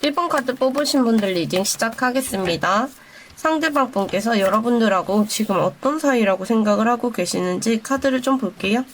1번 카드 뽑으신 분들 리딩 시작하겠습니다. 상대방 분께서 여러분들하고 지금 어떤 사이라고 생각을 하고 계시는지 카드를 좀 볼게요.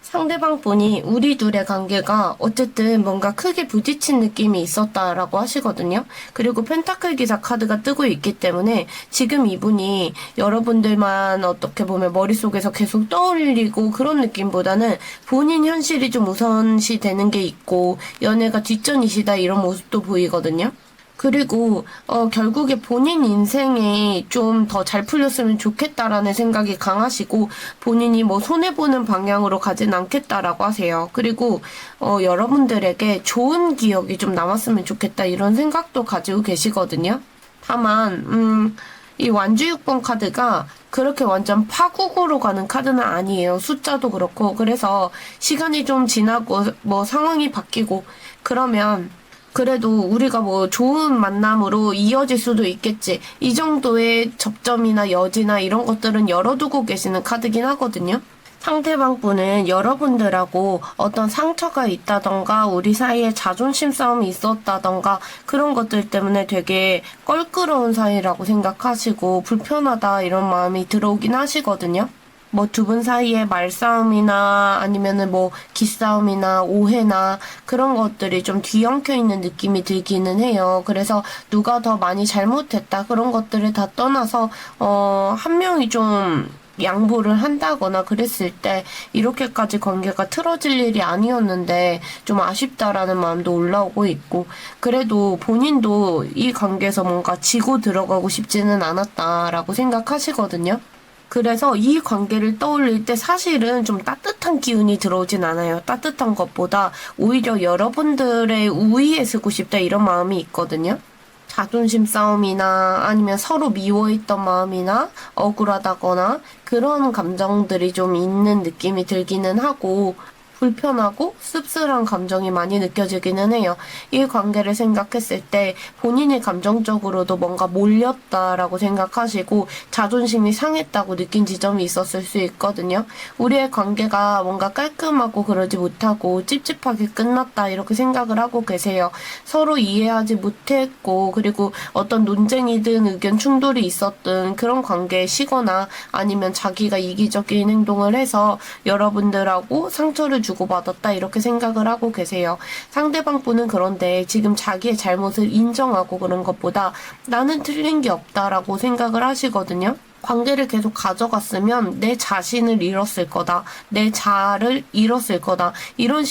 상대방 분이 우리 둘의 관계가 어쨌든 뭔가 크게 부딪힌 느낌이 있었다라고 하시거든요. 그리고 펜타클 기사 카드가 뜨고 있기 때문에 지금 이분이 여러분들만 어떻게 보면 머릿속에서 계속 떠올리고 그런 느낌보다는 본인 현실이 좀 우선시 되는 게 있고 연애가 뒷전이시다 이런 모습도 보이거든요. 그리고 결국에 본인 인생에 좀 더 잘 풀렸으면 좋겠다라는 생각이 강하시고 본인이 뭐 손해보는 방향으로 가진 않겠다라고 하세요. 그리고 여러분들에게 좋은 기억이 좀 남았으면 좋겠다 이런 생각도 가지고 계시거든요. 다만 이 완주 6번 카드가 그렇게 완전 파국으로 가는 카드는 아니에요. 숫자도 그렇고. 그래서 시간이 좀 지나고 뭐 상황이 바뀌고 그러면 그래도 우리가 뭐 좋은 만남으로 이어질 수도 있겠지. 이 정도의 접점이나 여지나 이런 것들은 열어두고 계시는 카드긴 하거든요. 상대방 분은 여러분들하고 어떤 상처가 있다던가 우리 사이에 자존심 싸움이 있었다던가 그런 것들 때문에 되게 껄끄러운 사이라고 생각하시고 불편하다 이런 마음이 들어오긴 하시거든요. 뭐 두 분 사이에 말싸움이나 아니면은 뭐 기싸움이나 오해나 그런 것들이 좀 뒤엉켜 있는 느낌이 들기는 해요. 그래서 누가 더 많이 잘못했다 그런 것들을 다 떠나서 한 명이 좀 양보를 한다거나 그랬을 때 이렇게까지 관계가 틀어질 일이 아니었는데 좀 아쉽다라는 마음도 올라오고 있고 그래도 본인도 이 관계에서 뭔가 지고 들어가고 싶지는 않았다라고 생각하시거든요. 그래서 이 관계를 떠올릴 때 사실은 좀 따뜻한 기운이 들어오진 않아요. 따뜻한 것보다 오히려 여러분들의 우위에 서고 싶다 이런 마음이 있거든요. 자존심 싸움이나 아니면 서로 미워했던 마음이나 억울하다거나 그런 감정들이 좀 있는 느낌이 들기는 하고 불편하고 씁쓸한 감정이 많이 느껴지기는 해요. 이 관계를 생각했을 때 본인이 감정적으로도 뭔가 몰렸다라고 생각하시고 자존심이 상했다고 느낀 지점이 있었을 수 있거든요. 우리의 관계가 뭔가 깔끔하고 그러지 못하고 찝찝하게 끝났다 이렇게 생각을 하고 계세요. 서로 이해하지 못했고 그리고 어떤 논쟁이든 의견 충돌이 있었든 그런 관계에 쉬거나 아니면 자기가 이기적인 행동을 해서 여러분들하고 상처를 주고받았다 이렇게 생각을 하고 계세요. 상대방 분은 그런데 지금 자기의 잘못을 인정하고 그런 것보다 나는 틀린 게 없다라고 생각을 하시거든요. 관계를 계속 가져갔으면 내 자신을 잃었을 거다. 내 자아를 잃었을 거다. 이런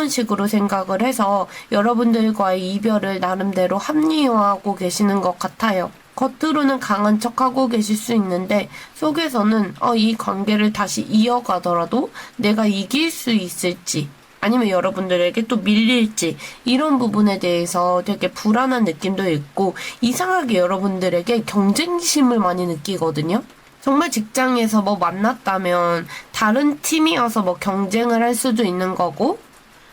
식으로 생각을 해서 여러분들과의 이별을 나름대로 합리화하고 계시는 것 같아요. 겉으로는 강한 척하고 계실 수 있는데 속에서는 이 관계를 다시 이어가더라도 내가 이길 수 있을지 아니면 여러분들에게 또 밀릴지 이런 부분에 대해서 되게 불안한 느낌도 있고 이상하게 여러분들에게 경쟁심을 많이 느끼거든요. 정말 직장에서 뭐 만났다면 다른 팀이어서 뭐 경쟁을 할 수도 있는 거고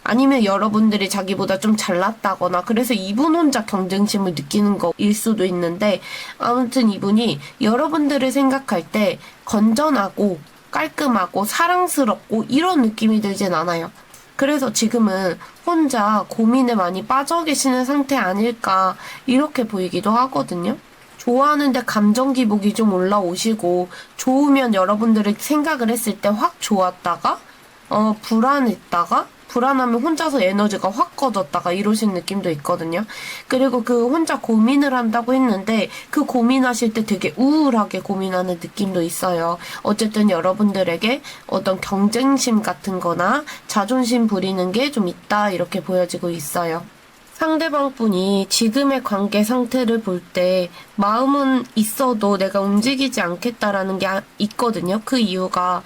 아니면 여러분들이 자기보다 좀 잘났다거나 그래서 이분 혼자 경쟁심을 느끼는 거일 수도 있는데 아무튼 이분이 여러분들을 생각할 때 건전하고 깔끔하고 사랑스럽고 이런 느낌이 들진 않아요. 그래서 지금은 혼자 고민에 많이 빠져 계시는 상태 아닐까 이렇게 보이기도 하거든요. 좋아하는데 감정 기복이 좀 올라오시고 좋으면 여러분들이 생각을 했을 때 확 좋았다가 불안했다가 불안하면 혼자서 에너지가 확 꺼졌다가 이러신 느낌도 있거든요. 그리고 그 혼자 고민을 한다고 했는데 그 고민하실 때 되게 우울하게 고민하는 느낌도 있어요. 어쨌든 여러분들에게 어떤 경쟁심 같은 거나 자존심 부리는 게 좀 있다 이렇게 보여지고 있어요. 상대방 분이 지금의 관계 상태를 볼 때 마음은 있어도 내가 움직이지 않겠다라는 게 있거든요. 그 이유가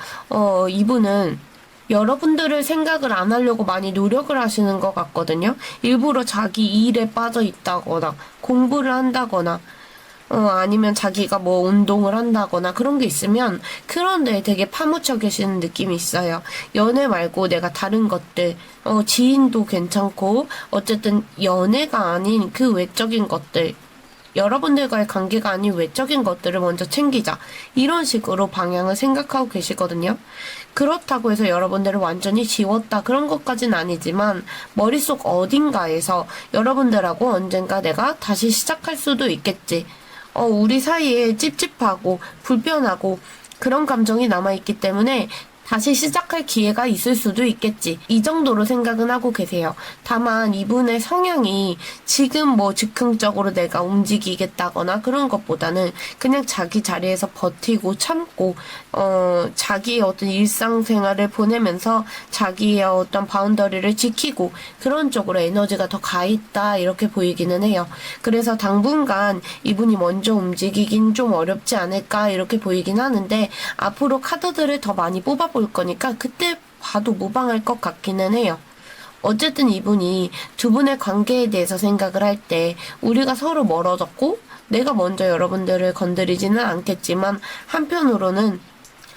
이분은 여러분들을 생각을 안 하려고 많이 노력을 하시는 것 같거든요. 일부러 자기 일에 빠져 있다거나 공부를 한다거나 아니면 자기가 뭐 운동을 한다거나 그런 게 있으면 그런 데에 되게 파묻혀 계시는 느낌이 있어요. 연애 말고 내가 다른 것들 지인도 괜찮고 어쨌든 연애가 아닌 그 외적인 것들 여러분들과의 관계가 아닌 외적인 것들을 먼저 챙기자. 이런 식으로 방향을 생각하고 계시거든요. 그렇다고 해서 여러분들을 완전히 지웠다 그런 것까진 아니지만 머릿속 어딘가에서 여러분들하고 언젠가 내가 다시 시작할 수도 있겠지. 우리 사이에 찝찝하고 불편하고 그런 감정이 남아있기 때문에 다시 시작할 기회가 있을 수도 있겠지. 이 정도로 생각은 하고 계세요. 다만 이분의 성향이 지금 뭐 즉흥적으로 내가 움직이겠다거나 그런 것보다는 그냥 자기 자리에서 버티고 참고 자기의 어떤 일상생활을 보내면서 자기의 어떤 바운더리를 지키고 그런 쪽으로 에너지가 더 가 있다 이렇게 보이기는 해요. 그래서 당분간 이분이 먼저 움직이긴 좀 어렵지 않을까 이렇게 보이긴 하는데 앞으로 카드들을 더 많이 뽑아볼 거니까 그때 봐도 무방할 것 같기는 해요. 어쨌든 이분이 두 분의 관계에 대해서 생각을 할 때 우리가 서로 멀어졌고 내가 먼저 여러분들을 건드리지는 않겠지만 한편으로는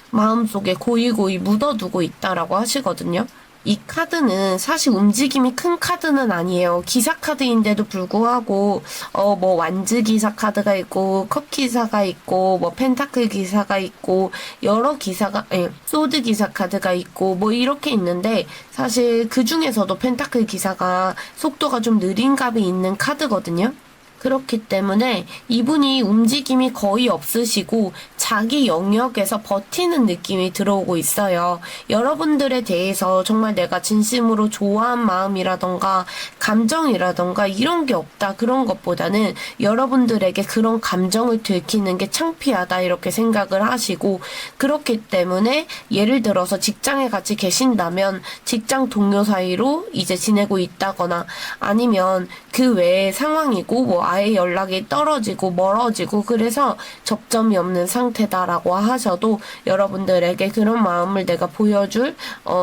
마음속에 고이고이 묻어두고 있다라고 하시거든요. 이 카드는 사실 움직임이 큰 카드는 아니에요. 기사 카드인데도 불구하고 뭐 완즈 기사 카드가 있고 컵 기사가 있고 뭐 펜타클 기사가 있고 여러 기사가 소드 기사 카드가 있고 뭐 이렇게 있는데 사실 그 중에서도 펜타클 기사가 속도가 좀 느린 값이 있는 카드거든요. 그렇기 때문에 이분이 움직임이 거의 없으시고 자기 영역에서 버티는 느낌이 들어오고 있어요. 여러분들에 대해서 정말 내가 진심으로 좋아한 마음이라던가 감정이라던가 이런 게 없다 그런 것보다는 여러분들에게 그런 감정을 들키는 게 창피하다 이렇게 생각을 하시고 그렇기 때문에 예를 들어서 직장에 같이 계신다면 직장 동료 사이로 이제 지내고 있다거나 아니면 그 외의 상황이고 뭐 아예 연락이 떨어지고 멀어지고 그래서 접점이 없는 상태다라고 하셔도 여러분들에게 그런 마음을 내가 보여줄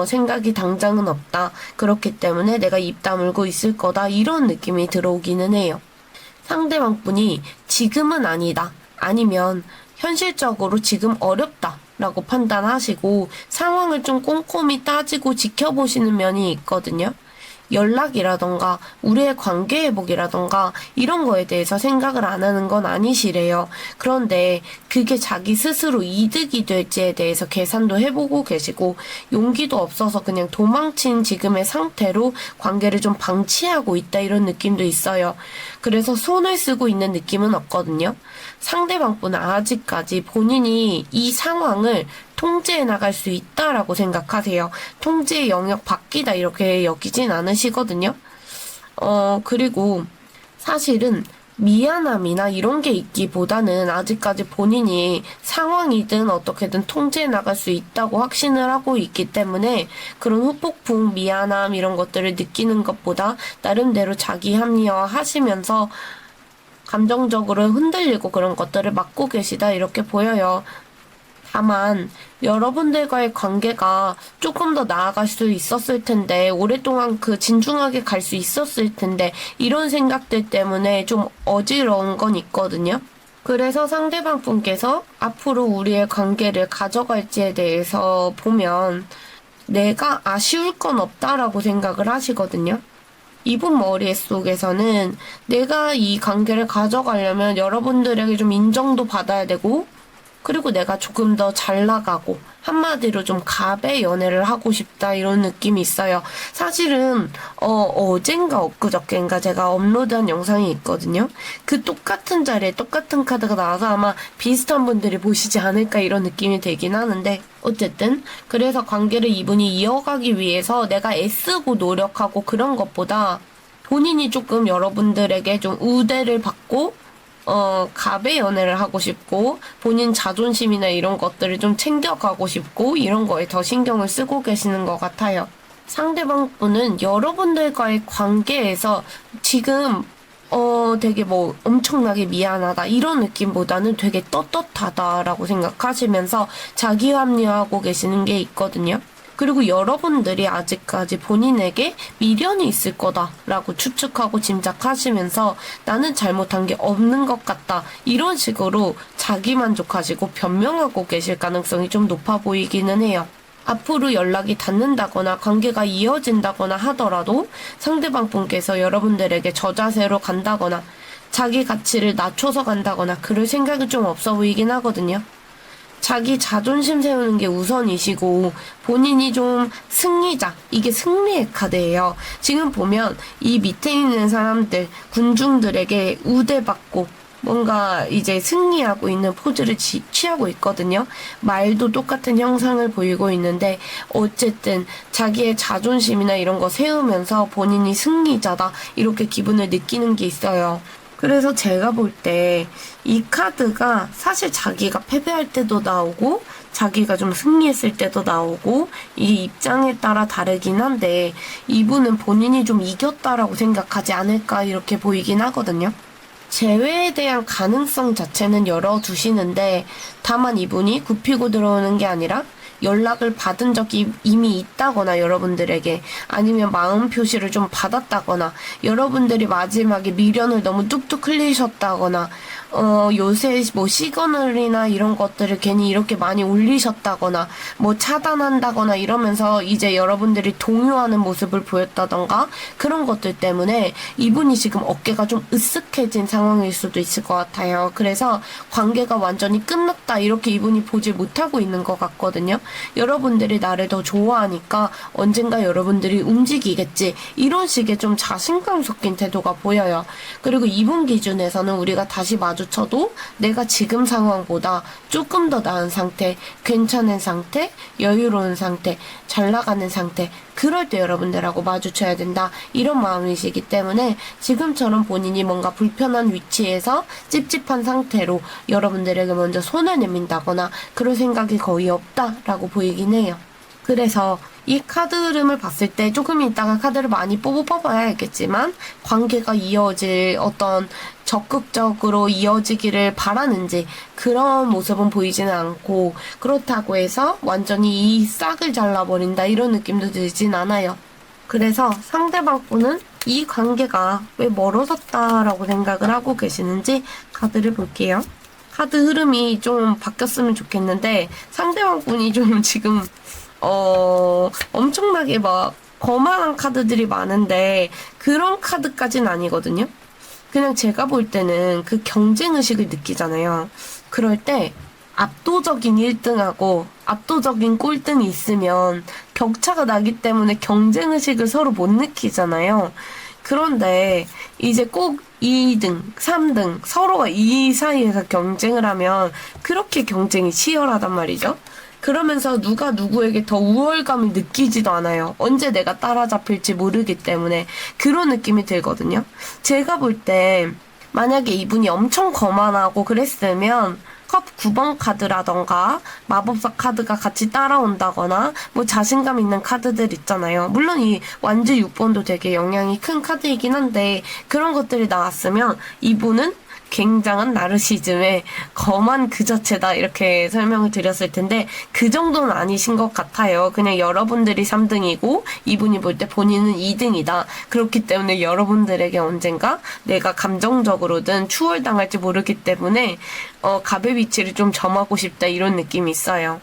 생각이 당장은 없다. 그렇기 때문에 내가 입 다물고 있을 거다. 이런 느낌이 들어오기는 해요. 상대방 분이 지금은 아니다. 아니면 현실적으로 지금 어렵다. 라고 판단하시고 상황을 좀 꼼꼼히 따지고 지켜보시는 면이 있거든요. 연락이라던가 우리의 관계 회복이라던가 이런 거에 대해서 생각을 안 하는 건 아니시래요. 그런데 그게 자기 스스로 이득이 될지에 대해서 계산도 해보고 계시고 용기도 없어서 그냥 도망친 지금의 상태로 관계를 좀 방치하고 있다 이런 느낌도 있어요. 그래서 손을 쓰고 있는 느낌은 없거든요. 상대방분은 아직까지 본인이 이 상황을 통제해 나갈 수 있다라고 생각하세요. 통제의 영역 밖이다 이렇게 여기진 않으시거든요. 그리고 사실은 미안함이나 이런 게 있기보다는 아직까지 본인이 상황이든 어떻게든 통제해 나갈 수 있다고 확신을 하고 있기 때문에 그런 후폭풍, 미안함 이런 것들을 느끼는 것보다 나름대로 자기 합리화 하시면서 감정적으로 흔들리고 그런 것들을 막고 계시다 이렇게 보여요. 다만 여러분들과의 관계가 조금 더 나아갈 수 있었을 텐데 오랫동안 진중하게 갈 수 있었을 텐데 이런 생각들 때문에 좀 어지러운 건 있거든요. 그래서 상대방 분께서 앞으로 우리의 관계를 가져갈지에 대해서 보면 내가 아쉬울 건 없다라고 생각을 하시거든요. 이분 머릿속에서는 내가 이 관계를 가져가려면 여러분들에게 좀 인정도 받아야 되고 그리고 내가 조금 더 잘 나가고 한마디로 좀 갑의 연애를 하고 싶다 이런 느낌이 있어요. 사실은 어젠가 엊그저께인가 제가 업로드한 영상이 있거든요. 그 똑같은 자리에 똑같은 카드가 나와서 아마 비슷한 분들이 보시지 않을까 이런 느낌이 들긴 하는데 어쨌든 그래서 관계를 이분이 이어가기 위해서 내가 애쓰고 노력하고 그런 것보다 본인이 조금 여러분들에게 좀 우대를 받고 갑의 연애를 하고 싶고 본인 자존심이나 이런 것들을 좀 챙겨가고 싶고 이런 거에 더 신경을 쓰고 계시는 것 같아요. 상대방 분은 여러분들과의 관계에서 지금 되게 뭐 엄청나게 미안하다 이런 느낌보다는 되게 떳떳하다라고 생각하시면서 자기 합리화하고 계시는 게 있거든요. 그리고 여러분들이 아직까지 본인에게 미련이 있을 거다라고 추측하고 짐작하시면서 나는 잘못한 게 없는 것 같다 이런 식으로 자기만족하시고 변명하고 계실 가능성이 좀 높아 보이기는 해요. 앞으로 연락이 닿는다거나 관계가 이어진다거나 하더라도 상대방 분께서 여러분들에게 저자세로 간다거나 자기 가치를 낮춰서 간다거나 그럴 생각이 좀 없어 보이긴 하거든요. 자기 자존심 세우는 게 우선이시고 본인이 좀 승리자, 이게 승리의 카드예요. 지금 보면 이 밑에 있는 사람들, 군중들에게 우대받고 뭔가 이제 승리하고 있는 포즈를 취하고 있거든요. 말도 똑같은 형상을 보이고 있는데 어쨌든 자기의 자존심이나 이런 거 세우면서 본인이 승리자다 이렇게 기분을 느끼는 게 있어요. 그래서 제가 볼 때 이 카드가 사실 자기가 패배할 때도 나오고 자기가 좀 승리했을 때도 나오고 이게 입장에 따라 다르긴 한데 이분은 본인이 좀 이겼다라고 생각하지 않을까 이렇게 보이긴 하거든요. 재회에 대한 가능성 자체는 열어두시는데 다만 이분이 굽히고 들어오는 게 아니라 연락을 받은 적이 이미 있다거나 여러분들에게 아니면 마음 표시를 좀 받았다거나 여러분들이 마지막에 미련을 너무 뚝뚝 흘리셨다거나 요새 뭐 시그널이나 이런 것들을 괜히 이렇게 많이 올리셨다거나 뭐 차단한다거나 이러면서 이제 여러분들이 동요하는 모습을 보였다던가 그런 것들 때문에 이분이 지금 어깨가 좀 으쓱해진 상황일 수도 있을 것 같아요. 그래서 관계가 완전히 끝났다 이렇게 이분이 보지 못하고 있는 것 같거든요. 여러분들이 나를 더 좋아하니까 언젠가 여러분들이 움직이겠지 이런 식의 좀 자신감 섞인 태도가 보여요. 그리고 이분 기준에서는 우리가 다시 마주쳐도 내가 지금 상황보다 조금 더 나은 상태, 괜찮은 상태, 여유로운 상태, 잘 나가는 상태 그럴 때 여러분들하고 마주쳐야 된다 이런 마음이시기 때문에 지금처럼 본인이 뭔가 불편한 위치에서 찝찝한 상태로 여러분들에게 먼저 손을 내민다거나 그럴 생각이 거의 없다라고 보이긴 해요. 그래서 이 카드 흐름을 봤을 때 조금 있다가 카드를 많이 뽑아봐야 알겠지만 관계가 이어질 어떤 적극적으로 이어지기를 바라는지 그런 모습은 보이지는 않고 그렇다고 해서 완전히 이 싹을 잘라버린다 이런 느낌도 들진 않아요. 그래서 상대방 분은 이 관계가 왜 멀어졌다라고 생각을 하고 계시는지 카드를 볼게요. 카드 흐름이 좀 바뀌었으면 좋겠는데 상대방 분이 좀 지금 엄청나게 막 거만한 카드들이 많은데 그런 카드까지는 아니거든요. 그냥 제가 볼 때는 그 경쟁의식을 느끼잖아요. 그럴 때 압도적인 1등하고 압도적인 꼴등이 있으면 격차가 나기 때문에 경쟁의식을 서로 못 느끼잖아요. 그런데 이제 꼭 2등, 3등 서로가 이 사이에서 경쟁을 하면 그렇게 경쟁이 치열하단 말이죠. 그러면서 누가 누구에게 더 우월감을 느끼지도 않아요. 언제 내가 따라잡힐지 모르기 때문에 그런 느낌이 들거든요. 제가 볼 때 만약에 이분이 엄청 거만하고 그랬으면 컵 9번 카드라던가 마법사 카드가 같이 따라온다거나 뭐 자신감 있는 카드들 있잖아요. 물론 이 완주 6번도 되게 영향이 큰 카드이긴 한데 그런 것들이 나왔으면 이분은 굉장한 나르시즘의 거만 그 자체다 이렇게 설명을 드렸을 텐데 그 정도는 아니신 것 같아요. 그냥 여러분들이 3등이고 이분이 볼 때 본인은 2등이다. 그렇기 때문에 여러분들에게 언젠가 내가 감정적으로든 추월당할지 모르기 때문에 갑의 위치를 좀 점하고 싶다 이런 느낌이 있어요.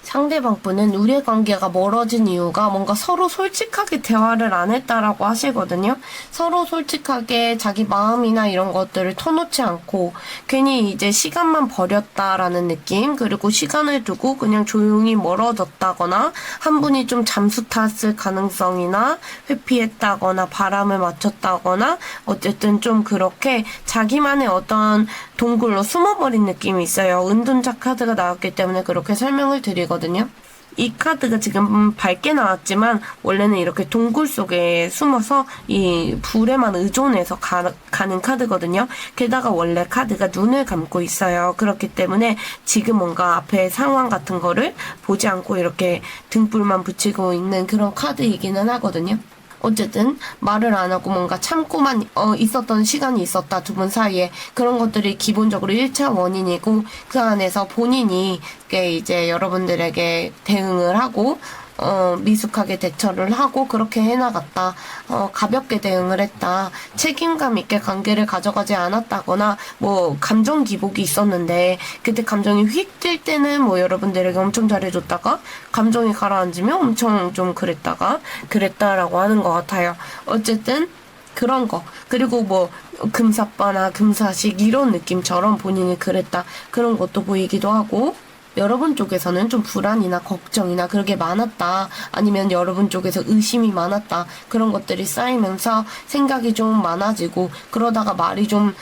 상대방 분은 우리의 관계가 멀어진 이유가 뭔가 서로 솔직하게 대화를 안 했다라고 하시거든요. 서로 솔직하게 자기 마음이나 이런 것들을 터놓지 않고 괜히 이제 시간만 버렸다라는 느낌 그리고 시간을 두고 그냥 조용히 멀어졌다거나 한 분이 좀 잠수 탔을 가능성이나 회피했다거나 바람을 맞췄다거나 어쨌든 좀 그렇게 자기만의 어떤 동굴로 숨어버린 느낌이 있어요. 은둔자 카드가 나왔기 때문에 그렇게 설명을 드리거든요. 이 카드가 지금 밝게 나왔지만 원래는 이렇게 동굴 속에 숨어서 이 불에만 의존해서 가는 카드거든요. 게다가 원래 카드가 눈을 감고 있어요. 그렇기 때문에 지금 뭔가 앞에 상황 같은 거를 보지 않고 이렇게 등불만 붙이고 있는 그런 카드이기는 하거든요. 어쨌든 말을 안 하고 뭔가 참고만 있었던 시간이 있었다 두 분 사이에 그런 것들이 기본적으로 1차 원인이고 그 안에서 본인이 이제 여러분들에게 대응을 하고 미숙하게 대처를 하고 그렇게 해나갔다. 가볍게 대응을 했다. 책임감 있게 관계를 가져가지 않았다거나 뭐 감정 기복이 있었는데 그때 감정이 휙 뛸 때는 뭐 여러분들에게 엄청 잘해줬다가 감정이 가라앉으면 엄청 좀 그랬다라고 하는 것 같아요. 어쨌든 그런 거 그리고 뭐 금사빠나 금사식 이런 느낌처럼 본인이 그랬다 그런 것도 보이기도 하고 여러분 쪽에서는 좀 불안이나 걱정이나 그런 게 많았다. 아니면 여러분 쪽에서 의심이 많았다. 그런 것들이 쌓이면서 생각이 좀 많아지고 그러다가 말이 좀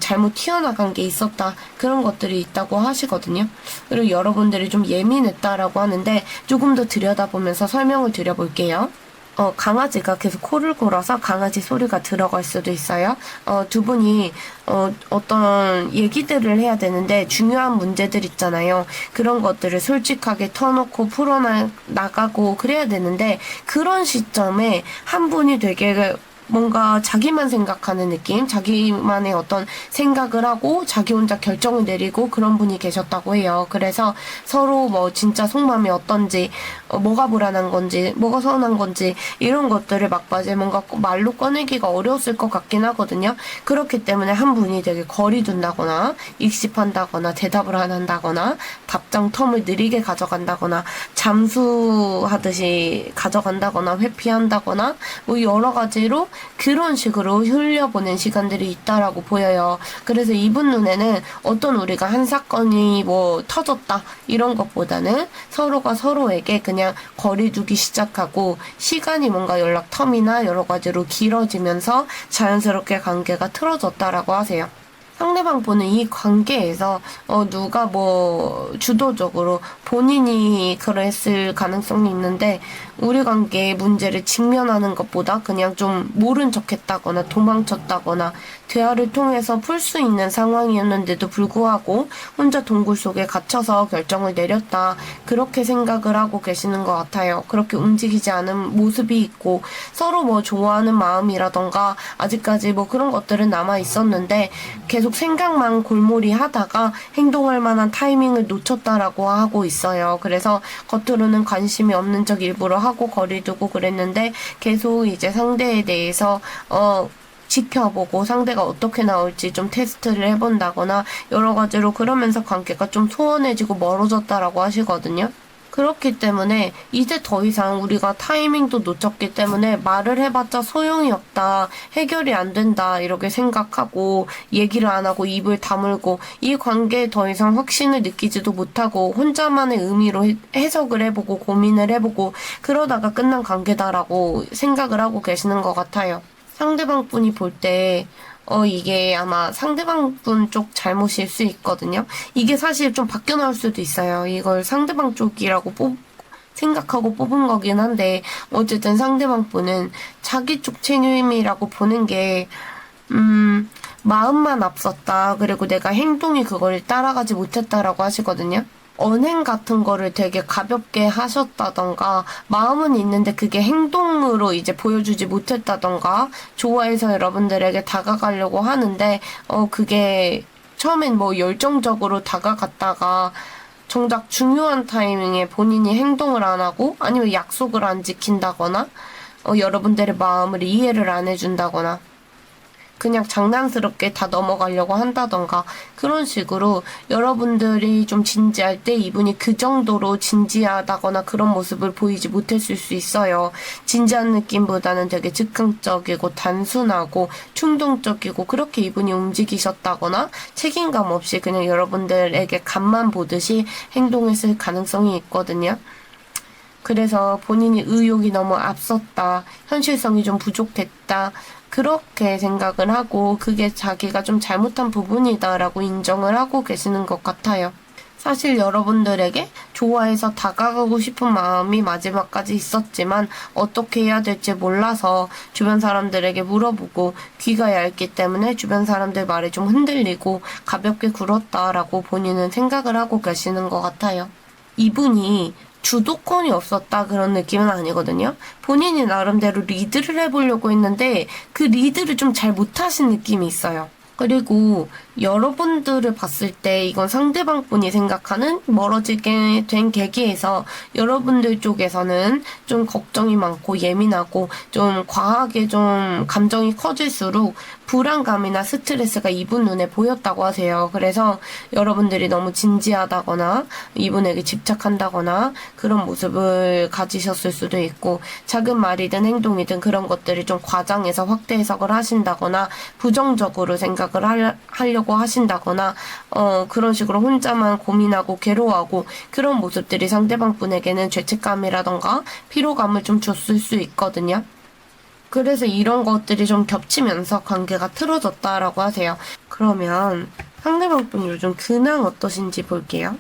잘못 튀어나간 게 있었다. 그런 것들이 있다고 하시거든요. 그리고 여러분들이 좀 예민했다라고 하는데 조금 더 들여다보면서 설명을 드려볼게요. 강아지가 계속 코를 골아서 강아지 소리가 들어갈 수도 있어요. 두 분이, 어떤 얘기들을 해야 되는데 중요한 문제들 있잖아요. 그런 것들을 솔직하게 터놓고 풀어나가고 그래야 되는데 그런 시점에 한 분이 되게 뭔가 자기만 생각하는 느낌, 자기만의 어떤 생각을 하고 자기 혼자 결정을 내리고 그런 분이 계셨다고 해요. 그래서 서로 뭐 진짜 속마음이 어떤지, 뭐가 불안한 건지, 뭐가 서운한 건지 이런 것들을 막바지에 뭔가 말로 꺼내기가 어려웠을 것 같긴 하거든요. 그렇기 때문에 한 분이 되게 거리 둔다거나 익십한다거나 대답을 안 한다거나 답장 텀을 느리게 가져간다거나 잠수하듯이 가져간다거나 회피한다거나 뭐 여러 가지로 그런 식으로 흘려보낸 시간들이 있다라고 보여요. 그래서 이분 눈에는 어떤 우리가 한 사건이 뭐 터졌다 이런 것보다는 서로가 서로에게 그냥 거리 두기 시작하고 시간이 뭔가 연락 텀이나 여러 가지로 길어지면서 자연스럽게 관계가 틀어졌다라고 하세요. 상대방 보는 이 관계에서 누가 뭐 주도적으로 본인이 그랬을 가능성이 있는데 우리 관계의 문제를 직면하는 것보다 그냥 좀 모른 척 했다거나 도망쳤다거나 대화를 통해서 풀 수 있는 상황이었는데도 불구하고 혼자 동굴 속에 갇혀서 결정을 내렸다. 그렇게 생각을 하고 계시는 것 같아요. 그렇게 움직이지 않은 모습이 있고 서로 뭐 좋아하는 마음이라던가 아직까지 뭐 그런 것들은 남아 있었는데 계속 생각만 골몰이 하다가 행동할 만한 타이밍을 놓쳤다라고 하고 있어요. 그래서 겉으로는 관심이 없는 척 일부러 하고 거리 두고 그랬는데 계속 이제 상대에 대해서 지켜보고 상대가 어떻게 나올지 좀 테스트를 해본다거나 여러 가지로 그러면서 관계가 좀 소원해지고 멀어졌다라고 하시거든요. 그렇기 때문에 이제 더 이상 우리가 타이밍도 놓쳤기 때문에 말을 해봤자 소용이 없다, 해결이 안 된다 이렇게 생각하고 얘기를 안 하고 입을 다물고 이 관계에 더 이상 확신을 느끼지도 못하고 혼자만의 의미로 해석을 해보고 고민을 해보고 그러다가 끝난 관계다라고 생각을 하고 계시는 것 같아요. 상대방 분이 볼 때 이게 아마 상대방 분 쪽 잘못일 수 있거든요. 이게 사실 좀 바뀌어 나올 수도 있어요. 이걸 상대방 쪽이라고 생각하고 뽑은 거긴 한데, 어쨌든 상대방 분은 자기 쪽 책임이라고 보는 게, 마음만 앞섰다. 그리고 내가 행동이 그걸 따라가지 못했다라고 하시거든요. 언행 같은 거를 되게 가볍게 하셨다던가 마음은 있는데 그게 행동으로 이제 보여주지 못했다던가 좋아해서 여러분들에게 다가가려고 하는데 그게 처음엔 뭐 열정적으로 다가갔다가 정작 중요한 타이밍에 본인이 행동을 안 하고 아니면 약속을 안 지킨다거나 여러분들의 마음을 이해를 안 해준다거나 그냥 장난스럽게 다 넘어가려고 한다던가 그런 식으로 여러분들이 좀 진지할 때 이분이 그 정도로 진지하다거나 그런 모습을 보이지 못했을 수 있어요. 진지한 느낌보다는 되게 즉흥적이고 단순하고 충동적이고 그렇게 이분이 움직이셨다거나 책임감 없이 그냥 여러분들에게 간만 보듯이 행동했을 가능성이 있거든요. 그래서 본인이 의욕이 너무 앞섰다, 현실성이 좀 부족했다, 그렇게 생각을 하고 그게 자기가 좀 잘못한 부분이다라고 인정을 하고 계시는 것 같아요. 사실 여러분들에게 좋아해서 다가가고 싶은 마음이 마지막까지 있었지만 어떻게 해야 될지 몰라서 주변 사람들에게 물어보고 귀가 얇기 때문에 주변 사람들 말에 좀 흔들리고 가볍게 굴었다라고 본인은 생각을 하고 계시는 것 같아요. 이분이 주도권이 없었다 그런 느낌은 아니거든요. 본인이 나름대로 리드를 해보려고 했는데 그 리드를 좀 잘 못하신 느낌이 있어요. 그리고 여러분들을 봤을 때 이건 상대방 분이 생각하는 멀어지게 된 계기에서 여러분들 쪽에서는 좀 걱정이 많고 예민하고 좀 과하게 좀 감정이 커질수록 불안감이나 스트레스가 이분 눈에 보였다고 하세요. 그래서 여러분들이 너무 진지하다거나 이분에게 집착한다거나 그런 모습을 가지셨을 수도 있고, 작은 말이든 행동이든 그런 것들이 좀 과장해서 확대 해석을 하신다거나 부정적으로 생각을 하려고 하신다거나 그런 식으로 혼자만 고민하고 괴로워하고 그런 모습들이 상대방 분에게는 죄책감이라던가 피로감을 좀 줬을 수 있거든요. 그래서 이런 것들이 좀 겹치면서 관계가 틀어졌다라고 하세요. 그러면 상대방 분 요즘 근황 어떠신지 볼게요.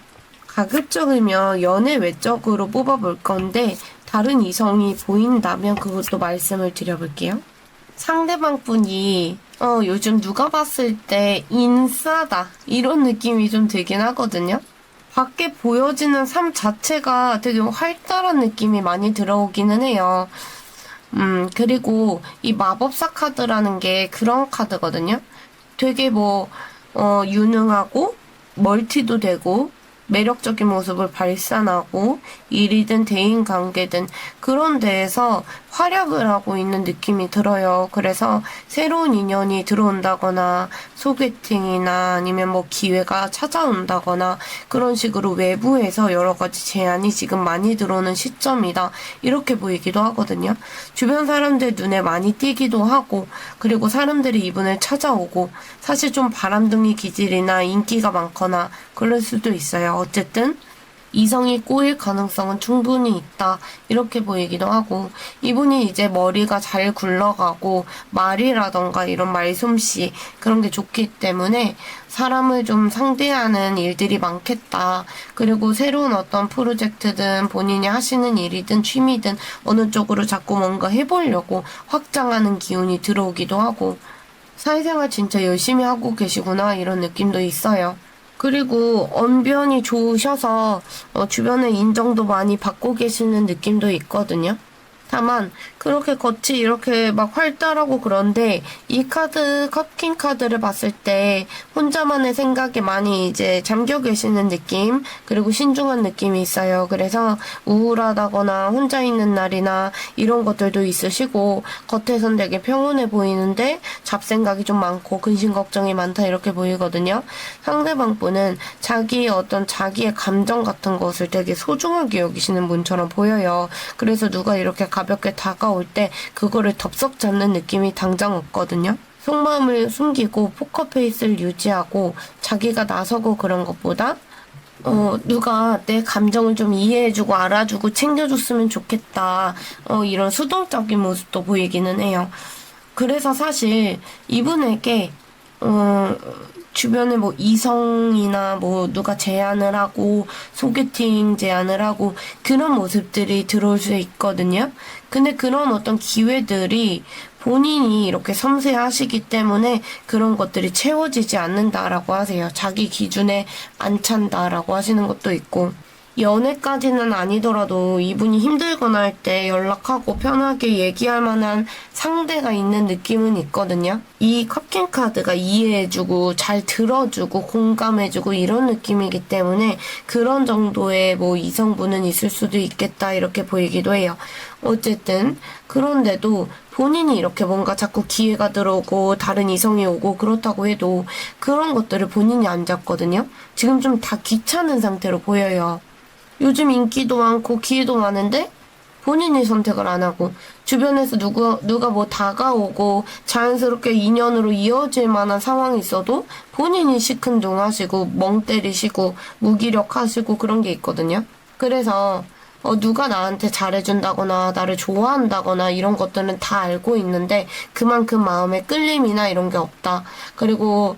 가급적이면 연애 외적으로 뽑아볼 건데 다른 이성이 보인다면 그것도 말씀을 드려볼게요. 상대방 분이 요즘 누가 봤을 때 인싸다 이런 느낌이 좀 들긴 하거든요. 밖에 보여지는 삶 자체가 되게 활달한 느낌이 많이 들어오기는 해요. 그리고 이 마법사 카드라는 게 그런 카드거든요. 되게 유능하고, 멀티도 되고, 매력적인 모습을 발산하고, 일이든 대인 관계든 그런 데에서 활약을 하고 있는 느낌이 들어요. 그래서 새로운 인연이 들어온다거나, 소개팅이나 아니면 기회가 찾아온다거나, 그런 식으로 외부에서 여러 가지 제안이 지금 많이 들어오는 시점이다. 이렇게 보이기도 하거든요. 주변 사람들 눈에 많이 띄기도 하고, 그리고 사람들이 이분을 찾아오고, 사실 좀 바람둥이 기질이나 인기가 많거나 그럴 수도 있어요. 어쨌든 이성이 꼬일 가능성은 충분히 있다. 이렇게 보이기도 하고, 이분이 이제 머리가 잘 굴러가고 말이라던가 이런 말솜씨 그런 게 좋기 때문에 사람을 좀 상대하는 일들이 많겠다. 그리고 새로운 어떤 프로젝트든 본인이 하시는 일이든 취미든 어느 쪽으로 자꾸 뭔가 해보려고 확장하는 기운이 들어오기도 하고, 사회생활 진짜 열심히 하고 계시구나 이런 느낌도 있어요. 그리고 언변이 좋으셔서 주변의 인정도 많이 받고 계시는 느낌도 있거든요. 다만 그렇게 겉이 이렇게 막 활달하고 그런데 이 카드 컵킹 카드를 봤을 때 혼자만의 생각에 많이 이제 잠겨 계시는 느낌, 그리고 신중한 느낌이 있어요. 그래서 우울하다거나 혼자 있는 날이나 이런 것들도 있으시고, 겉에선 되게 평온해 보이는데 잡생각이 좀 많고 근심 걱정이 많다 이렇게 보이거든요. 상대방 분은 자기의 감정 같은 것을 되게 소중하게 여기시는 분처럼 보여요. 그래서 누가 이렇게 가볍게 다가올 때 그거를 덥석 잡는 느낌이 당장 없거든요. 속마음을 숨기고 포커페이스를 유지하고 자기가 나서고 그런 것보다 누가 내 감정을 좀 이해해주고 알아주고 챙겨줬으면 좋겠다. 이런 수동적인 모습도 보이기는 해요. 그래서 사실 이분에게 주변에 이성이나 누가 제안을 하고 소개팅 제안을 하고 그런 모습들이 들어올 수 있거든요. 근데 그런 어떤 기회들이 본인이 이렇게 섬세하시기 때문에 그런 것들이 채워지지 않는다라고 하세요. 자기 기준에 안 찬다라고 하시는 것도 있고, 연애까지는 아니더라도 이분이 힘들거나 할 때 연락하고 편하게 얘기할 만한 상대가 있는 느낌은 있거든요. 이 컵킹 카드가 이해해주고 잘 들어주고 공감해주고 이런 느낌이기 때문에 그런 정도의 이성분은 있을 수도 있겠다 이렇게 보이기도 해요. 어쨌든 그런데도 본인이 이렇게 뭔가 자꾸 기회가 들어오고 다른 이성이 오고 그렇다고 해도 그런 것들을 본인이 안 잡거든요. 지금 좀 다 귀찮은 상태로 보여요. 요즘 인기도 많고 기회도 많은데 본인이 선택을 안 하고, 주변에서 누가 다가오고 자연스럽게 인연으로 이어질 만한 상황이 있어도 본인이 시큰둥하시고 멍 때리시고 무기력하시고 그런 게 있거든요. 그래서 누가 나한테 잘해준다거나 나를 좋아한다거나 이런 것들은 다 알고 있는데 그만큼 마음에 끌림이나 이런 게 없다. 그리고